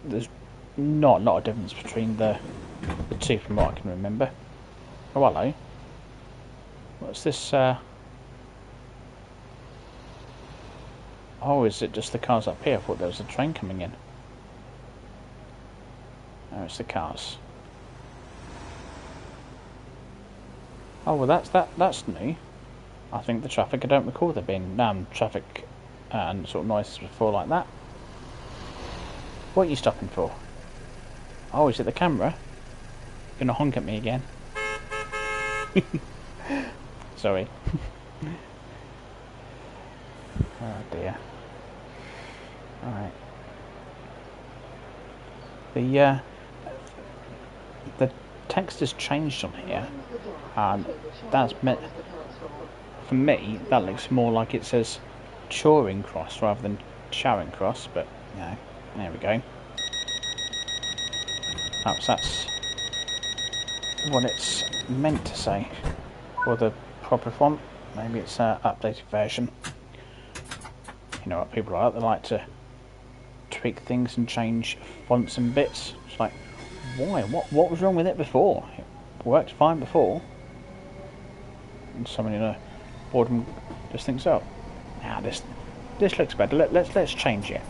there's not a lot of difference between the two from what I can remember. Oh, hello. What's this? Oh, is it just the cars up here? I thought there was a train coming in. Oh, it's the cars. Oh, well, that's new. I think the traffic. I don't recall there being traffic and sort of noises before like that. What are you stopping for? Oh, is it the camera? You're gonna honk at me again? Sorry. Oh dear. Alright. The text has changed on here, and that's meant, for me, that looks more like it says Charing Cross rather than Charing Cross, but you know, there we go. Perhaps that's what it's meant to say, or the proper font. Maybe it's an updated version. You know what people are like, they like to tweak things and change fonts and bits. It's like, why? What was wrong with it before? It worked fine before. And someone in a boardroom just thinks, oh, now this looks better. Let's change it.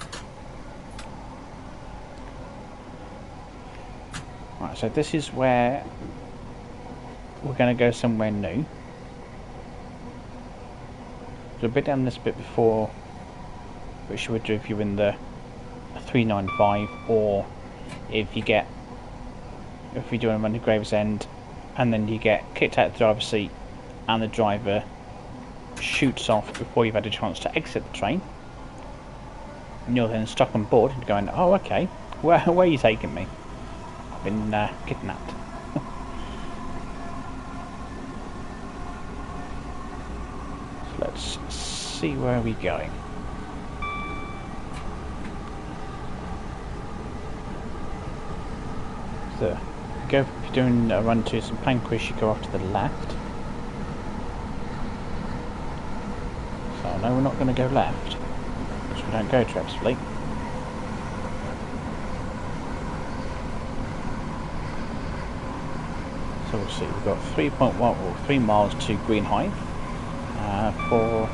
Right, so this is where we're going to go somewhere new. So a bit down this bit before, which you would do if you're in the 395, or if you're doing one to Gravesend, and then you get kicked out of the driver's seat, and the driver shoots off before you've had a chance to exit the train, and you're then stuck on board and going, oh, okay, where are you taking me? I've been kidnapped. So let's see where we're going. So, if you're doing a run to St Pancras, you go off to the left. So no, we're not going to go left, because we don't go to Ebbsfleet. So we'll see, we've got 3 miles to Greenhive for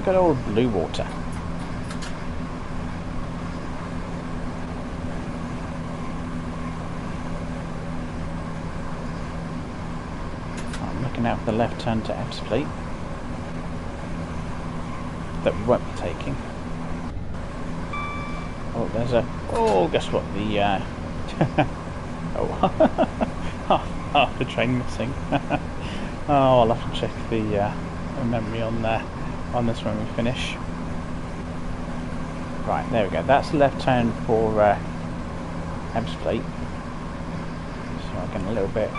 good old Blue Water. I'm looking out for the left turn to Ebbsfleet that we won't be taking. Oh, there's a... Oh, guess what? The... oh, half the train missing. Oh, I'll have to check the memory on this when we finish. Right, there we go. That's the left turn for Ebbsfleet. So I'm getting a little bit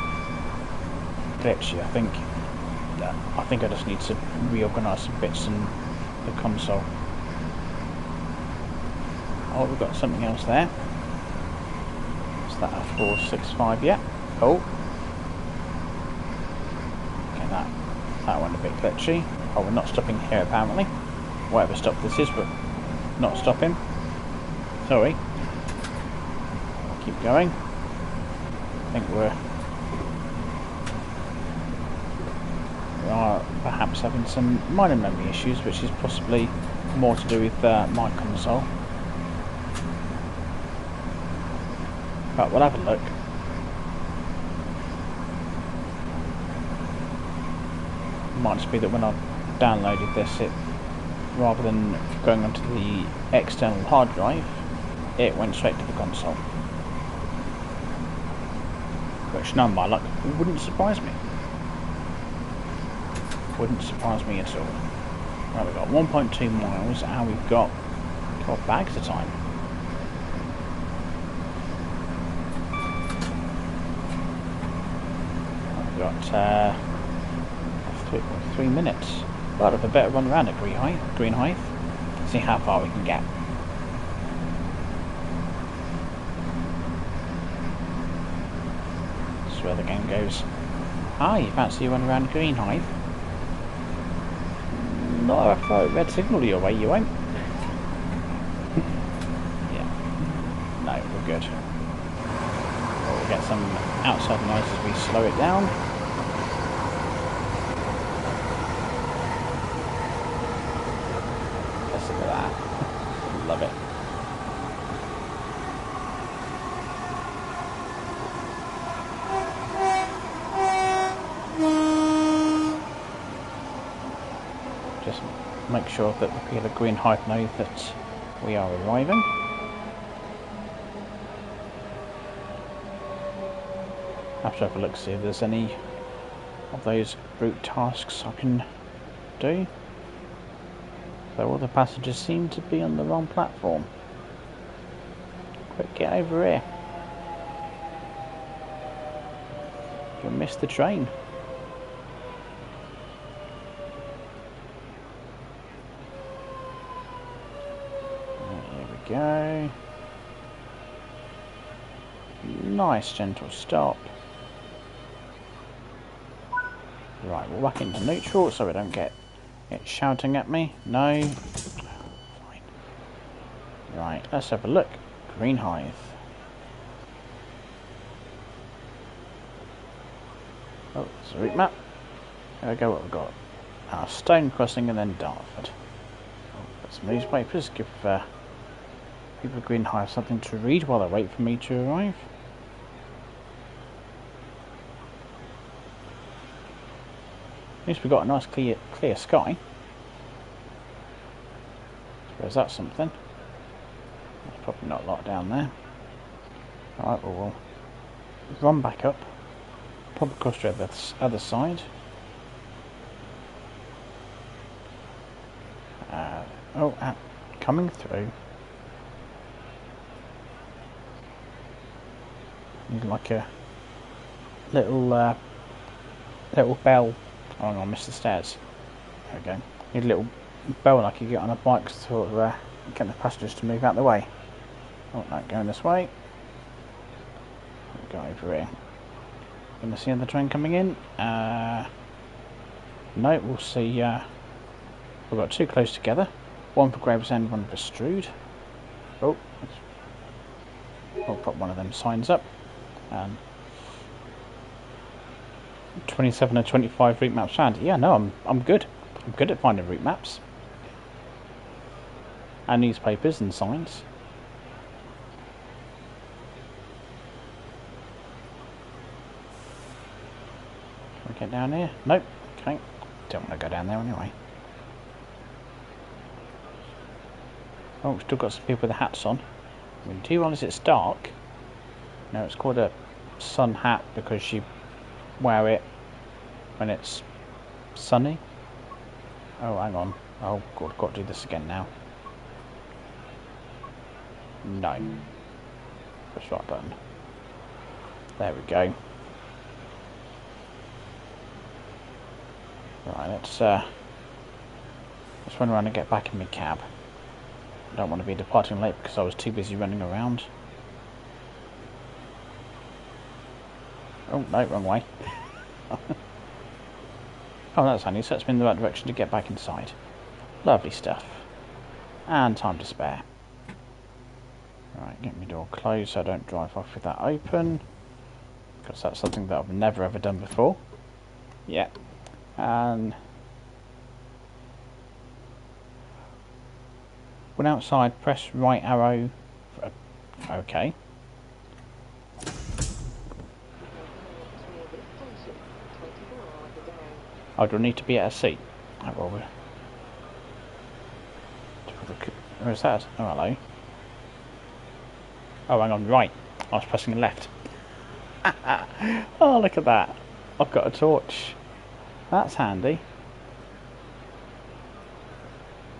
glitchy. I think I just need to reorganise some bits in the console. Oh, we've got something else there. Is that a 465? Yeah. Oh, glitchy. Oh, we're not stopping here apparently. Whatever stop this is, but not stopping. Sorry. Keep going. I think we are perhaps having some minor memory issues, which is possibly more to do with my console. But we'll have a look. Might just be that when I downloaded this, it rather than going onto the external hard drive, it went straight to the console. Which, none of my luck, wouldn't surprise me. Wouldn't surprise me at all. Right, we've got 1.2 miles, and we've got 12 bags of time. We've got 3 minutes. But have a better run around at Green Height. See how far we can get. This is where the game goes. Ah, you fancy you run around Green Height? Not if I red signal your way, you won't. Yeah. No, we're good. Well, we'll get some outside noise as we slow it down. Let's look at that. Love it. Just make sure that the people at Green Height know that we are arriving. Have to have a look, see if there's any of those route tasks I can do. Though all the passengers seem to be on the wrong platform. Quick, get over here. You'll miss the train. There we go. Nice gentle stop. Right, we're back into neutral so we don't get it shouting at me. No. Fine. Right, let's have a look. Green Height. Oh, there's a route map. There we go, what we've got. Our Stone Crossing and then Dartford. Oh, got some newspapers. Give people at Green Height something to read while they wait for me to arrive. At least we've got a nice clear sky. Suppose that's something. There's probably not a lot down there. Alright, well we'll run back up. Pop across to the other side. Coming through. Need like a little bell. Oh, hang on, I missed the stairs. There we go. Need a little bell like you get on a bike to sort of get the passengers to move out the way. Oh, no, going this way. Go over here. Gonna see the train coming in. No, we'll see. We've got two close together. One for Gravesend, one for Strood. Oh, I'll put one of them signs up. 27 and 25 route maps found. Yeah, no, I'm good. I'm good at finding route maps. And newspapers and signs. Can we get down here? Nope. Okay. Don't want to go down there anyway. Oh, we've still got some people with the hats on. I mean, do you realize it's dark? No, it's called a sun hat because you wear it when it's sunny. Oh, hang on. Oh, God, got to do this again now. No. Push the right button. There we go. Right, let's run around and get back in my cab. I don't want to be departing late because I was too busy running around. Oh, no, wrong way. Oh, that's handy. So that's me in the right direction to get back inside. Lovely stuff. And time to spare. Right, get my door closed so I don't drive off with that open. Because that's something that I've never ever done before. Yeah. And when outside, press right arrow. Okay. Oh, do I need to be at a seat? Oh, well, where's that? Oh, hello. Oh, hang on, right. I was pressing left. Oh, look at that. I've got a torch. That's handy.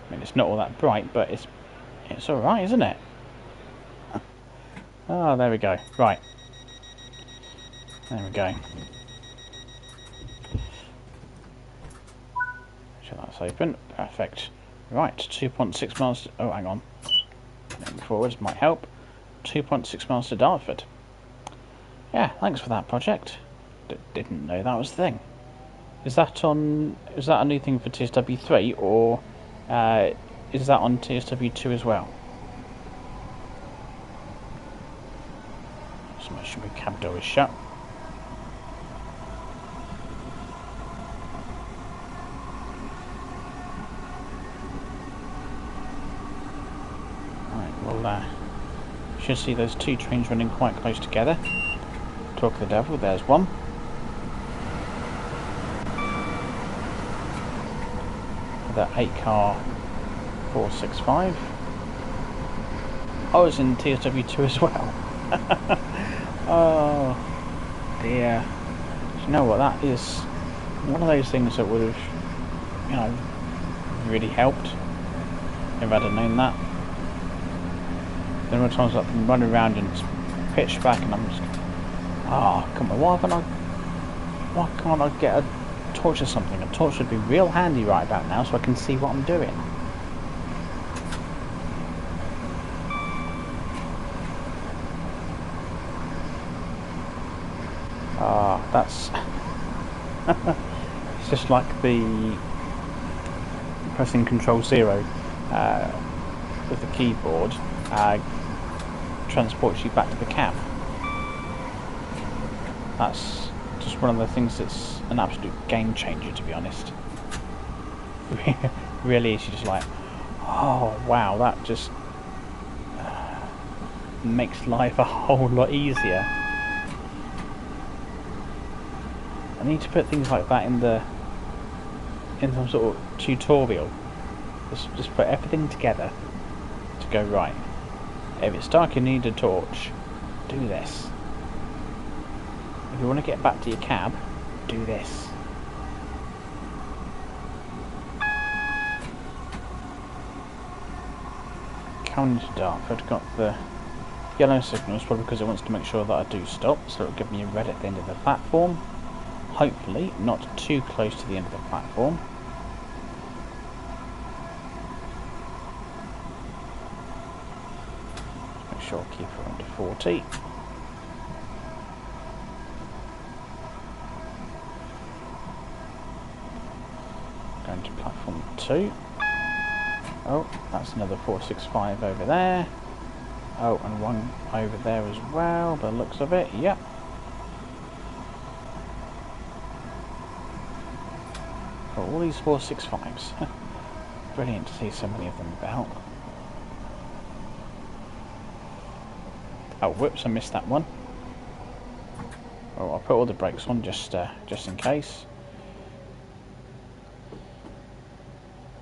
I mean, it's not all that bright, but it's alright, isn't it? Oh, there we go. Right. There we go. So that's open. Perfect. Right, 2.6 miles. Oh, hang on. Moving forwards might help. 2.6 miles to Dartford. Yeah, thanks for that project. Didn't know that was a thing. Is that a new thing for TSW3 or is that on TSW2 as well? Just make sure my cab door is shut. Right, well, you should see those two trains running quite close together. Talk of the devil, there's one. The 8-car 465. I was in TSW2 as well. Oh dear. Do you know what, that is one of those things that would have, you know, really helped if I'd have known that. There were times I can run around and it's pitch back and I'm just, oh come on, why can't I get a torch or something? A torch would be real handy right about now so I can see what I'm doing. Ah, that's it's just like the pressing Control 0 with the keyboard transports you back to the cab. That's just one of the things that's an absolute game changer, to be honest. Really is. You're just like, oh wow, that just makes life a whole lot easier. I need to put things like that in some sort of tutorial. Just put everything together to go right. If it's dark, you need a torch. Do this. If you want to get back to your cab, do this. Coming into Dartford, got the yellow signals, probably because it wants to make sure that I do stop, so it'll give me a red at the end of the platform. Hopefully not too close to the end of the platform. Make sure I keep it under 40. Going to platform 2. Oh, that's another 465 over there. Oh, and one over there as well, by the looks of it. Yep. Oh, all these 465s. Brilliant to see so many of them about. Oh, whoops, I missed that one. Oh, I'll put all the brakes on just in case.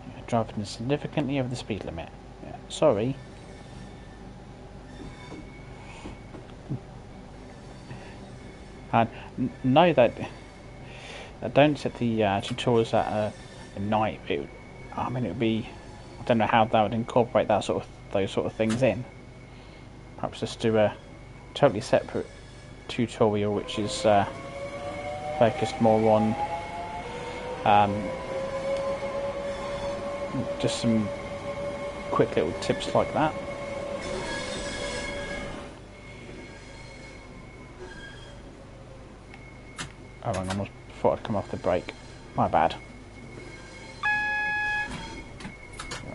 Yeah, driving significantly over the speed limit. Yeah, sorry. And know that don't set the tutorials at night. I mean, it would be. I don't know how that would incorporate those sort of things in. Perhaps just do a totally separate tutorial, which is focused more on just some quick little tips like that. Oh, hang on, I thought I'd come off the brake. My bad.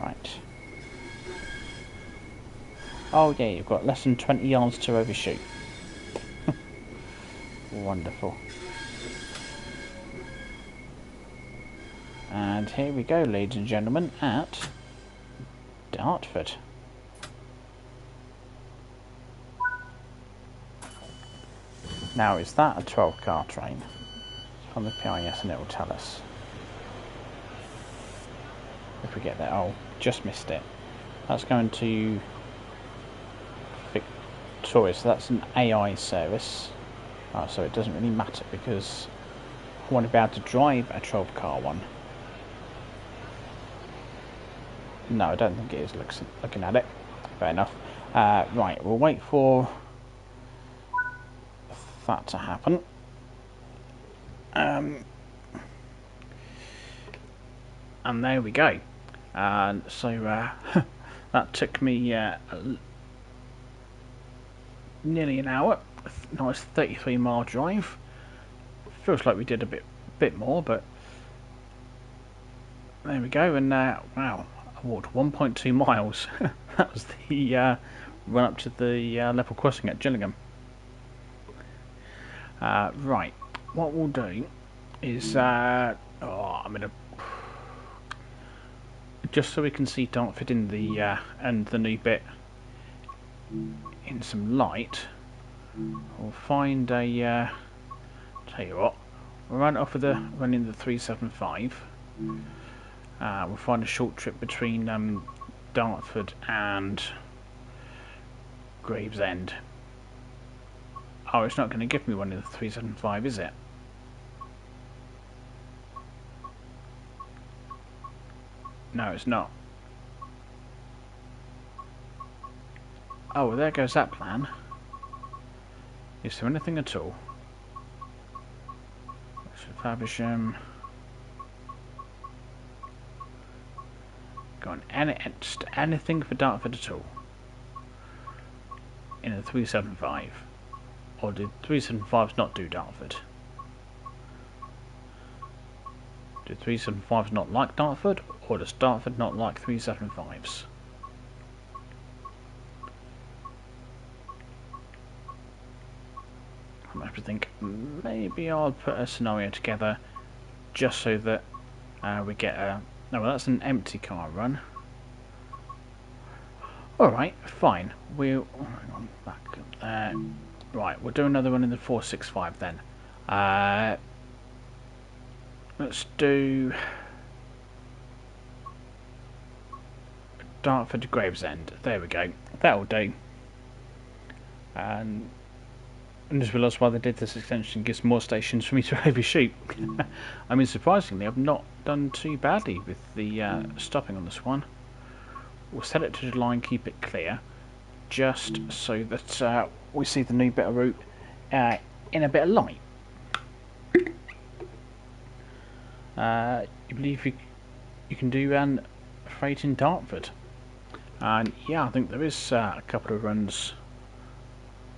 Right. Oh yeah, you've got less than 20 yards to overshoot. Wonderful. And here we go, ladies and gentlemen, at Dartford. Now, is that a 12-car train? From the PIS, and it will tell us. If we get there. Oh, just missed it. That's going to Victoria, so that's an AI service. Oh, so it doesn't really matter because I want to be able to drive a 12-car one. No, I don't think it is looking at it. Fair enough. Right, we'll wait for that to happen. And there we go. And so that took me nearly an hour. Nice 33-mile drive. Feels like we did a bit more, but there we go. And wow, I walked 1.2 miles. That was the run up to the level crossing at Gillingham. Right, what we'll do is I'm gonna just so we can see Dartford in the and the new bit in some light. We'll find a tell you what, we'll run off of running the 375. We'll find a short trip between Dartford and Gravesend. Oh, it's not going to give me one in the 375, is it? No, it's not. Oh, well, there goes that plan. Is there anything at all? Faversham. Go on, anything for Dartford at all? In a 375? Or did 375s not do Dartford? Do 375s not like Dartford? Or does Dartford not like 375s? I have to think. Maybe I'll put a scenario together just so that we get a... No, well, that's an empty car run. Alright, fine. We'll... Hang on, back up there. Right, we'll do another one in the 465 then. Let's do Dartford to Gravesend. There we go. That'll do. And I just realised why they did this extension. Gives more stations for me to overshoot. I mean, surprisingly, I've not done too badly with the stopping on this one. We'll set it to the line, keep it clear, just so that we see the new bit of route in a bit of light. You believe you can do freight in Dartford? And yeah, I think there is a couple of runs.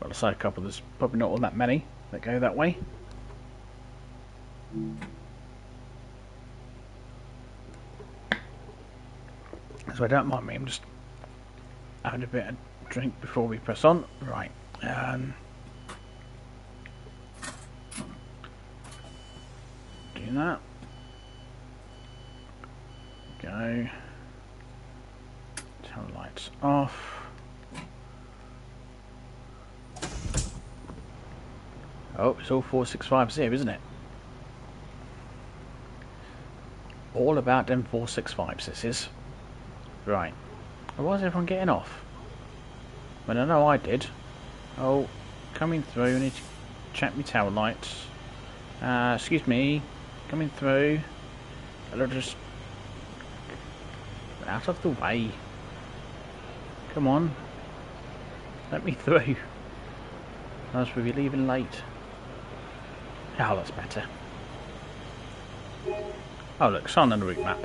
Well, I say a couple. There's probably not all that many that go that way. So I don't mind me. I'm just having a bit of drink before we press on. Right. Do that. Go. Tail lights off. Oh, it's all 465s here, isn't it? All about them 465s, this is. Right. Why is everyone getting off? Well, I know I did. Oh, coming through. I need to check my tail lights. Excuse me. Coming through. I'll just... out of the way. Come on. Let me through. Else we'll be leaving late. Oh, that's better. Oh, look, it's on the route map.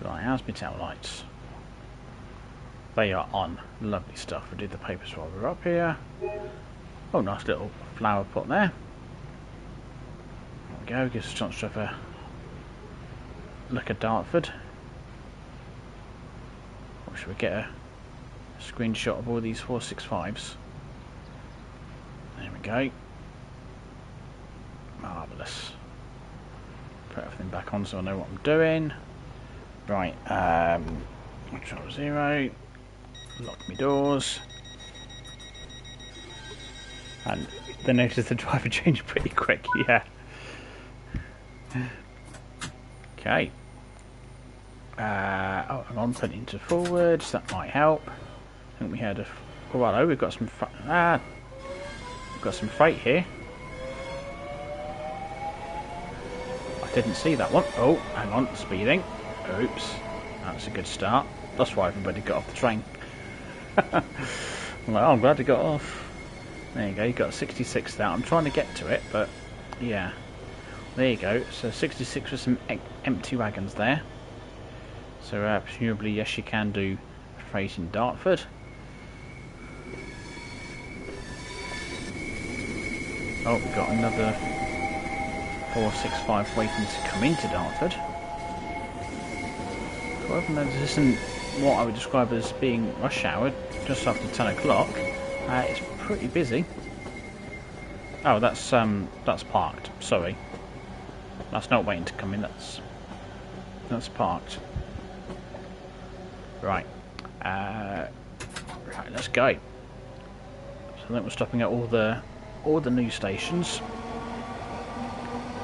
Right, how's my tail lights? They are on. Lovely stuff. We did the papers while we were up here. Oh, nice little flower pot there. we go, gives us a chance to have a look at Dartford. Or should we get a screenshot of all these 465s? There we go. Marvellous. Put everything back on so I know what I'm doing. Right, control 0. Lock me doors. And they notice the driver changed pretty quick, yeah. Okay. Oh, hang on, put it into forwards, that might help. I think we had a... Oh, hello, we've got some... we've got some freight here. I didn't see that one. Oh, hang on, speeding. Oops. That's a good start. That's why everybody got off the train. I'm like, oh, I'm glad they got off. There you go, you got 66 there. I'm trying to get to it, but yeah. There you go. So 66 with some empty wagons there. So presumably, yes, you can do freight in Dartford. Oh, we've got another 465 waiting to come into Dartford. So even though this isn't what I would describe as being rush hour, just after 10 o'clock, it's pretty busy. Oh, that's parked. Sorry, that's not waiting to come in. That's parked. Right. Right. Let's go. So I think we're stopping at all the new stations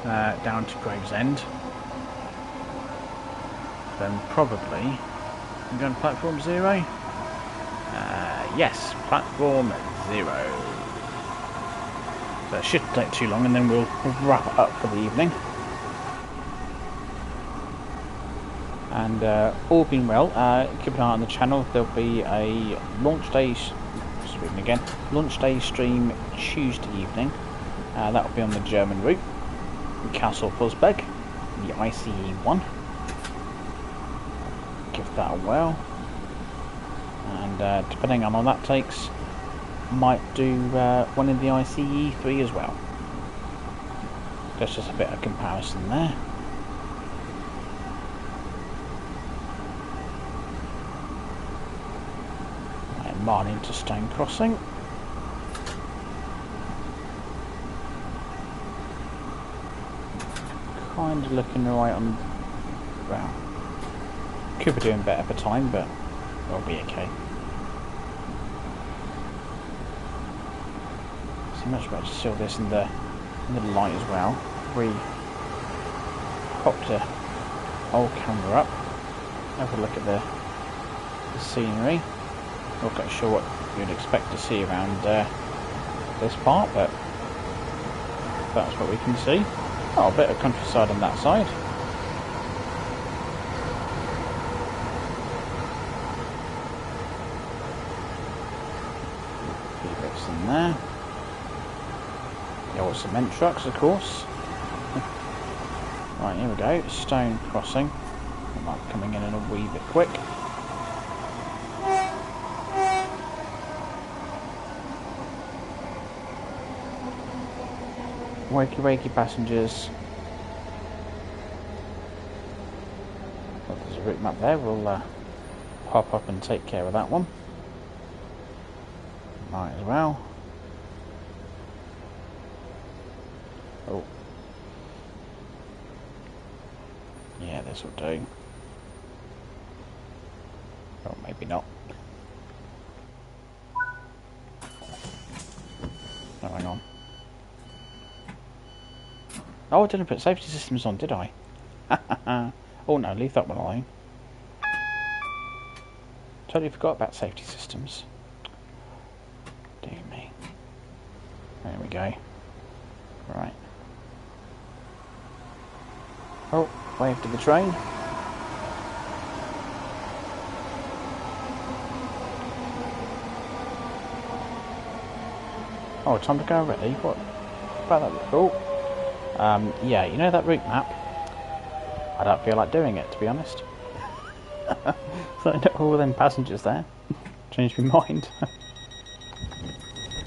down to Gravesend. Then probably I'm going to platform 0. Yes, platform 0. So it shouldn't take too long, and then we'll wrap it up for the evening. And all being well, keep an eye on the channel. There'll be a launch day stream Tuesday evening. That will be on the German route, Castle Fosberg, the ICE 1. Give that a whirl. And depending on how long that takes, might do one in the ICE 3 as well. That's just a bit of comparison there. And Marlin to Stone Crossing. Kind of looking right on. Well, could be doing better for time, but we'll be okay. So much better to seal this in the light as well. We popped the old camera up, have a look at the scenery. Not quite sure what you'd expect to see around this part, but that's what we can see. Oh, a bit of countryside on that side. A few bits in there. The old cement trucks, of course. Right, here we go. Stone Crossing. I might be coming in a wee bit quick. Wakey passengers. Well, there's a route map there. We'll pop up and take care of that one. Might as well. Oh. Yeah, this will do. Or maybe not. Oh, hang on. Oh, I didn't put safety systems on, did I? Oh no, leave that one alone. Totally forgot about safety systems. Dear me. There we go. Right. Oh, wave to the train. Oh, time to go already? What about that? Oh. Yeah, you know that route map? I don't feel like doing it, to be honest. So all them passengers there. Changed my mind.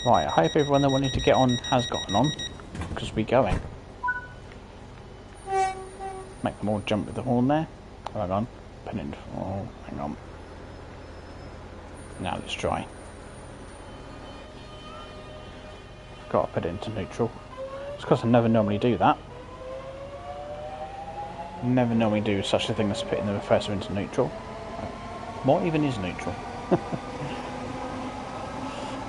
Right, I hope everyone that wanted to get on has gotten on, because we're going. Make them all jump with the horn there. Oh, hang on. Pin it. Oh, hang on. Now let's try. Got to put it into neutral. It's because I never normally do that. Never normally do such a thing as putting the reverser into neutral. What even is neutral?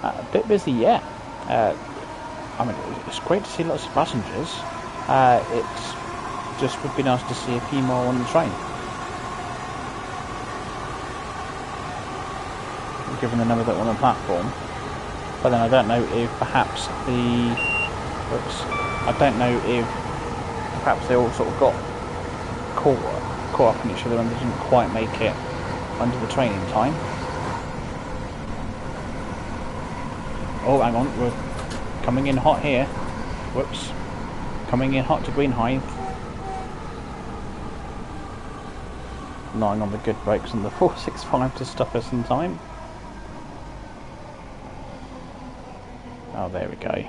A bit busy, yeah. I mean, it's great to see lots of passengers. It's just would be nice to see a few more on the train. Given the number that are on the platform. But then I don't know if perhaps I don't know if perhaps they all sort of got caught up in each other and they didn't quite make it under the train in time. Oh, hang on, we're coming in hot here. Whoops. Coming in hot to Greenhive. Relying on the good brakes on the 465 to stop us in time. Oh, there we go.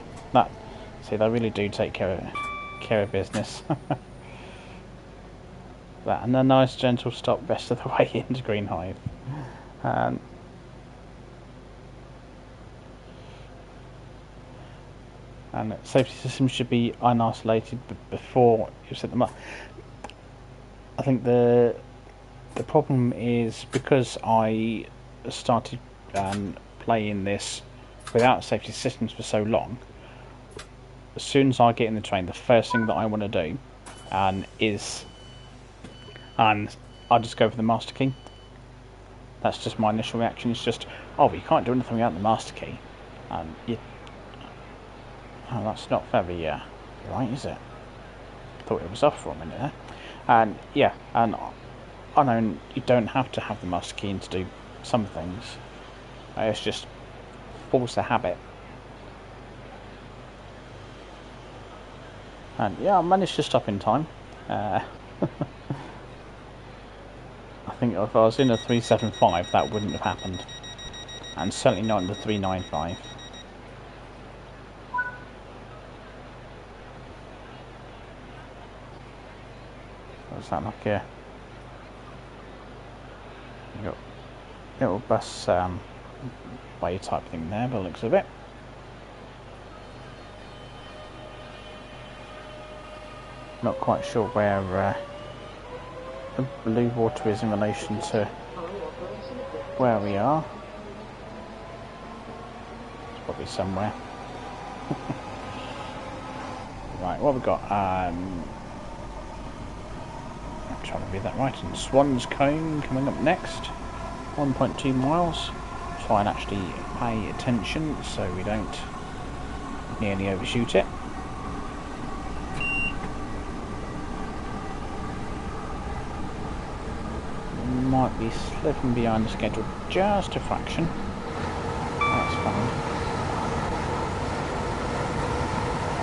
See, they really do take care of business. That and a nice gentle stop rest of the way into Greenhive. And safety systems should be unisolated before you set them up. I think the problem is because I started playing this without safety systems for so long. As soon as I get in the train, the first thing that I want to do is I'll just go for the master key. That's just my initial reaction. It's just, oh, you can't do anything without the master key. Oh, that's not very right, is it? Thought it was off for a minute there. And yeah, and I know you don't have to have the master key to do some things. It's just force a habit. And yeah, I managed to stop in time. I think if I was in a 375, that wouldn't have happened, and certainly not in the 395. What's that like a little bus bay type thing there, by the looks of it. Not quite sure where the blue water is in relation to where we are. It's probably somewhere. Right, what have we got? I'm trying to read that right. And Swan's Cone coming up next. 1.2 miles. Try and actually pay attention so we don't nearly overshoot it. Might be slipping behind the schedule just a fraction. That's fine.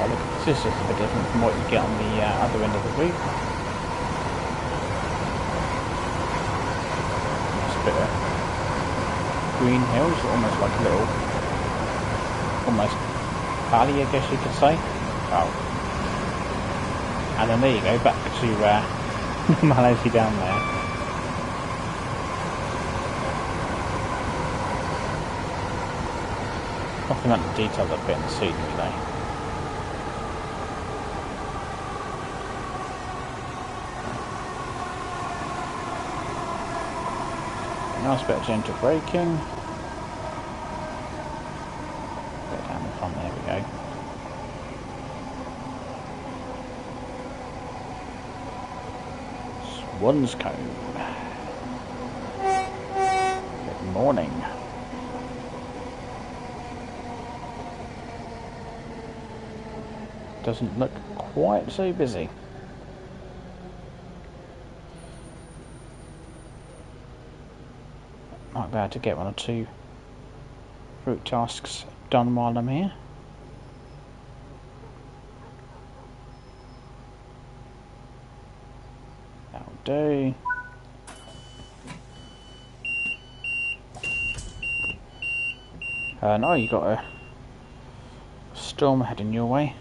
Oh, look, this is just a bit different from what you get on the other end of the route. It's a bit of green hills, almost like a little, almost valley, I guess you could say. Oh. And then there you go, back to normality down there. Nothing about the detail that bit in the scenery though. Nice bit of gentle braking. Bit down the front, there we go. Swan's Cove. Good morning. Doesn't look quite so busy. Might be able to get one or two route tasks done while I'm here. That'll do. No, you got a storm heading your way.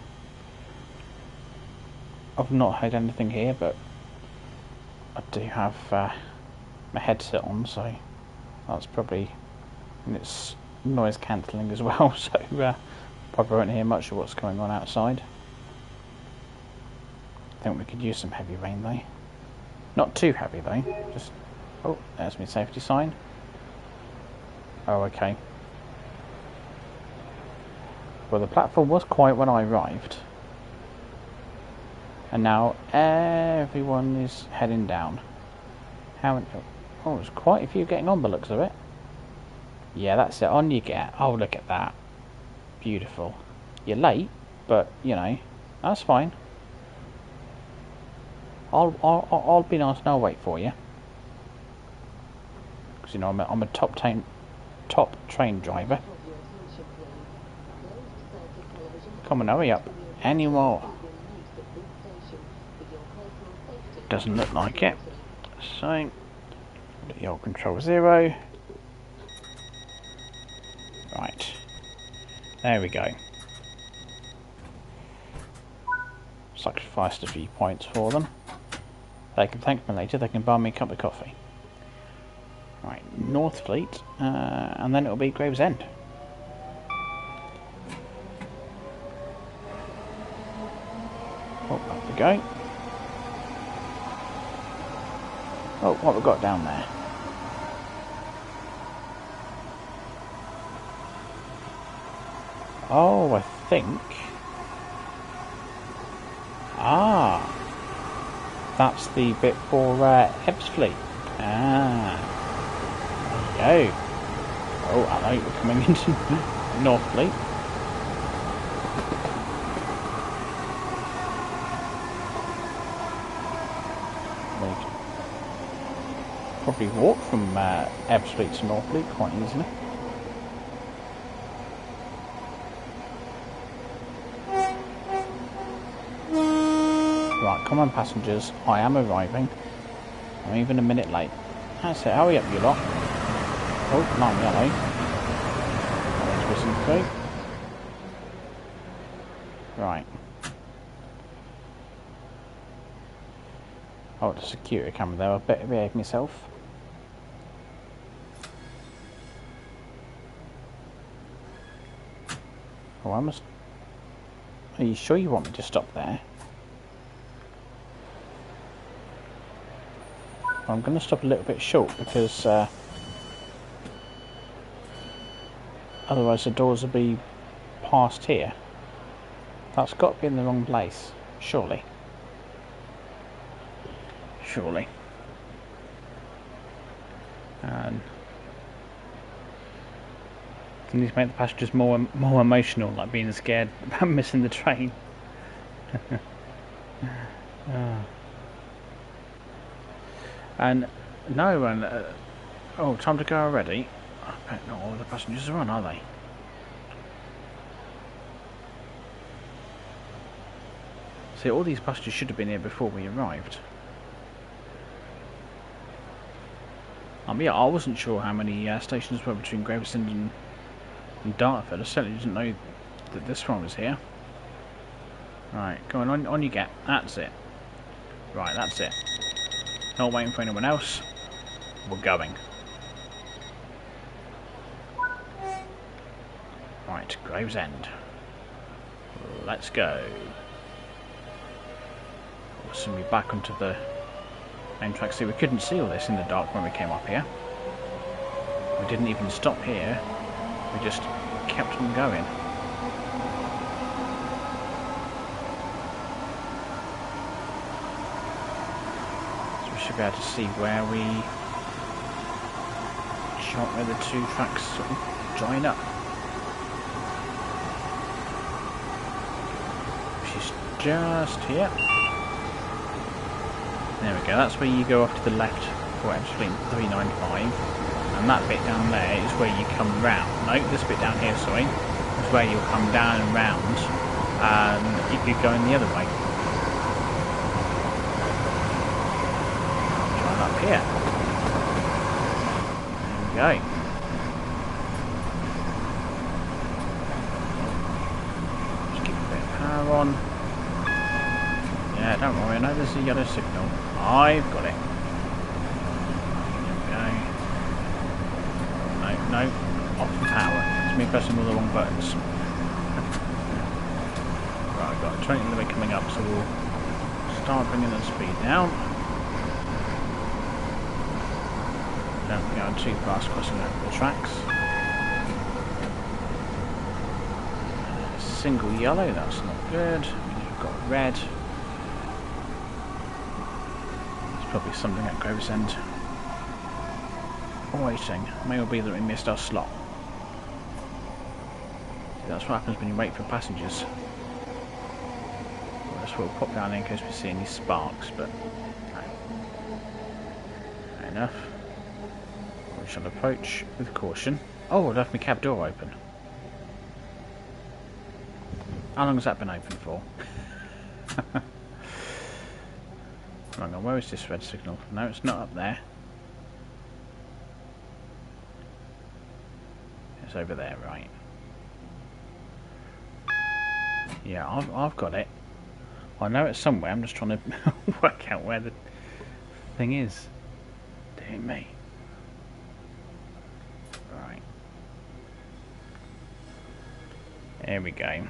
I've not heard anything here, but do have my headset on, so that's probably, and it's noise cancelling as well, so probably won't hear much of what's going on outside. I think we could use some heavy rain though. Not too heavy though, just, oh, there's my safety sign. Oh, okay. Well, the platform was quiet when I arrived. And now everyone is heading down. Oh, there's quite a few getting on by the looks of it. Yeah, that's it, on you get. Oh, look at that. Beautiful. You're late, but, you know, that's fine. I'll be nice and I'll wait for you. Because, you know, I'm a top train driver. Come on, hurry up. Any more? Doesn't look like it. So, the old control 0. Right. There we go. Sacrificed a few points for them. They can thank me later, they can buy me a cup of coffee. Right, Northfleet, and then it'll be Gravesend. Oh, up we go. Oh, what have we got down there? Oh, I think... Ah! That's the bit for Ebbsfleet. Ah. There you go. Oh, hello, we're coming into Northfleet. Probably walk from Ebbsfleet to Northfleet quite easily. Right, come on passengers, I am arriving. I'm even a minute late. That's it, hurry up you lot. Oh, no, yellow. Let's listen through. Right. Oh, the security camera there, I better behave myself. Oh, I must... Are you sure you want me to stop there? I'm going to stop a little bit short because otherwise the doors will be past here. That's got to be in the wrong place, surely. Surely. And can these make the passengers more emotional, like being scared about missing the train? And no, and oh, time to go already. I bet not all the passengers are on, are they? See, all these passengers should have been here before we arrived. Yeah, I wasn't sure how many stations were between Gravesend and Dartford. I certainly didn't know that this one was here. Right, go on you get. That's it. Right, that's it. Not waiting for anyone else. We're going. Right, Gravesend. Let's go. We'll soon be back onto the main track. See, we couldn't see all this in the dark when we came up here. We didn't even stop here. We just kept on going. Should be able to see where the two tracks sort of join up. She's just here. There we go, that's where you go off to the left for Ashford 395, and that bit down there is where you come round. No, this bit down here, sorry, is where you'll come down and round, and you could go in the other way. Here. There we go. Just keep a bit of power on. Yeah, don't worry, I know there's a yellow signal. I've got it. No, off the tower. It's me pressing all the wrong buttons. Right, I've got a train delivery coming up, so we'll start bringing the speed down. Don't go too fast crossing over the tracks. Single yellow, that's not good. We've got red. There's probably something at Gravesend. Waiting. May well be that we missed our slot. See, that's what happens when you wait for passengers. Well, that's what we'll pop down in case we see any sparks, but no. Fair enough. We shall approach with caution. Oh, I left my cab door open. How long has that been open for? Hang on, where is this red signal? No, it's not up there. It's over there, right? Yeah, I've got it. I know it's somewhere. I'm just trying to work out where the thing is. Dear me. Right. There we go.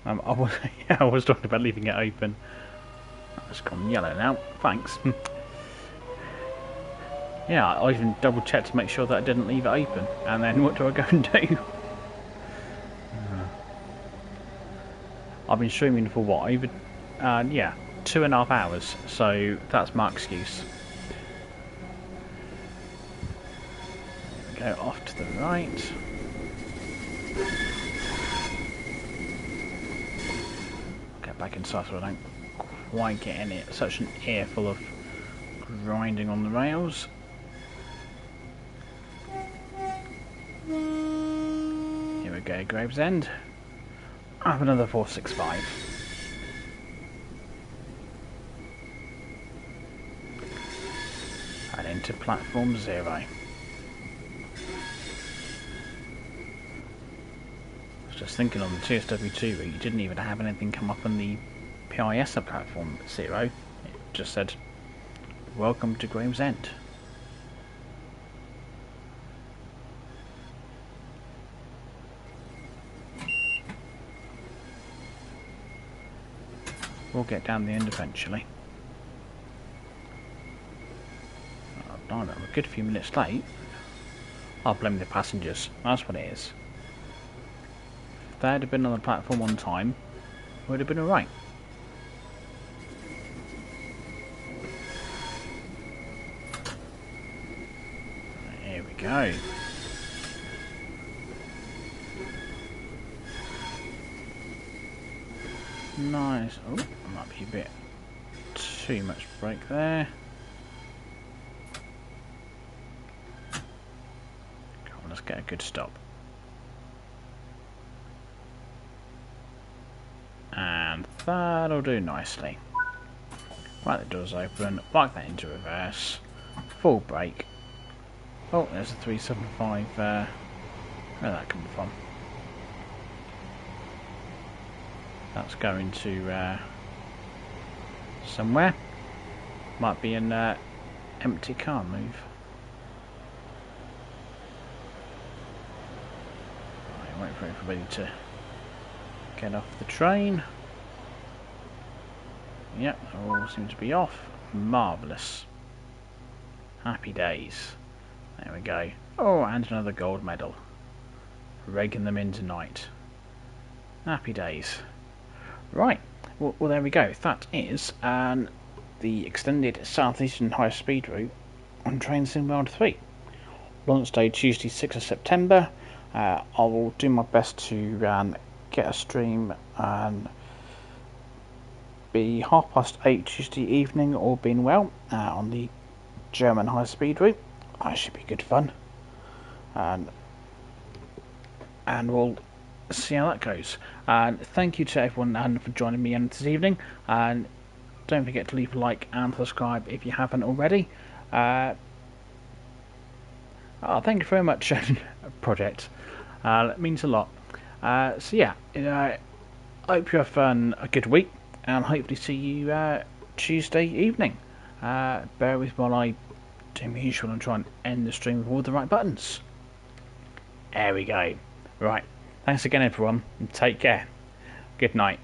I was talking about leaving it open. It's gone yellow now. Thanks. Yeah, I even double checked to make sure that I didn't leave it open. And then what do I go and do? I've been streaming for what? Over, yeah, 2.5 hours. So that's my excuse. Go off to the right. Get back inside so I don't quite get in it. Such an earful of grinding on the rails. Here we go, Gravesend. I have another 465. And into platform 0. I was just thinking on the TSW2 route, you didn't even have anything come up on the PIS platform 0. It just said, welcome to Gravesend. We'll get down the end eventually. Oh, darn it, I'm a good few minutes late. I'll blame the passengers. That's what it is. If they had been on the platform on time, it would have been alright. Here we go. Nice. Oh, might be a bit too much brake there. Come on, let's get a good stop. And that'll do nicely. Right, the door's open. Like that into reverse. Full brake. Oh, there's a 375. Where'd that come from? That's going to somewhere. Might be an empty car move. Right, wait for everybody to get off the train. Yep, they all seem to be off. Marvellous. Happy days. There we go. Oh, and another gold medal. Raking them in tonight. Happy days. Right, well there we go. That is the extended Southeastern High Speed route on Train Sim World 3. Launch day Tuesday 6th of September. I will do my best to get a stream and be 8:30 Tuesday evening, all being well, on the German high speed route. That should be good fun. And we'll see how that goes. And thank you to everyone for joining me this evening, and don't forget to leave a like and subscribe if you haven't already. Thank you very much, Project. It means a lot. So yeah, I hope you have a good week, and hopefully see you Tuesday evening. Bear with while I do my usual and try and end the stream with all the right buttons. There we go. Right. Thanks again, everyone, and take care. Good night.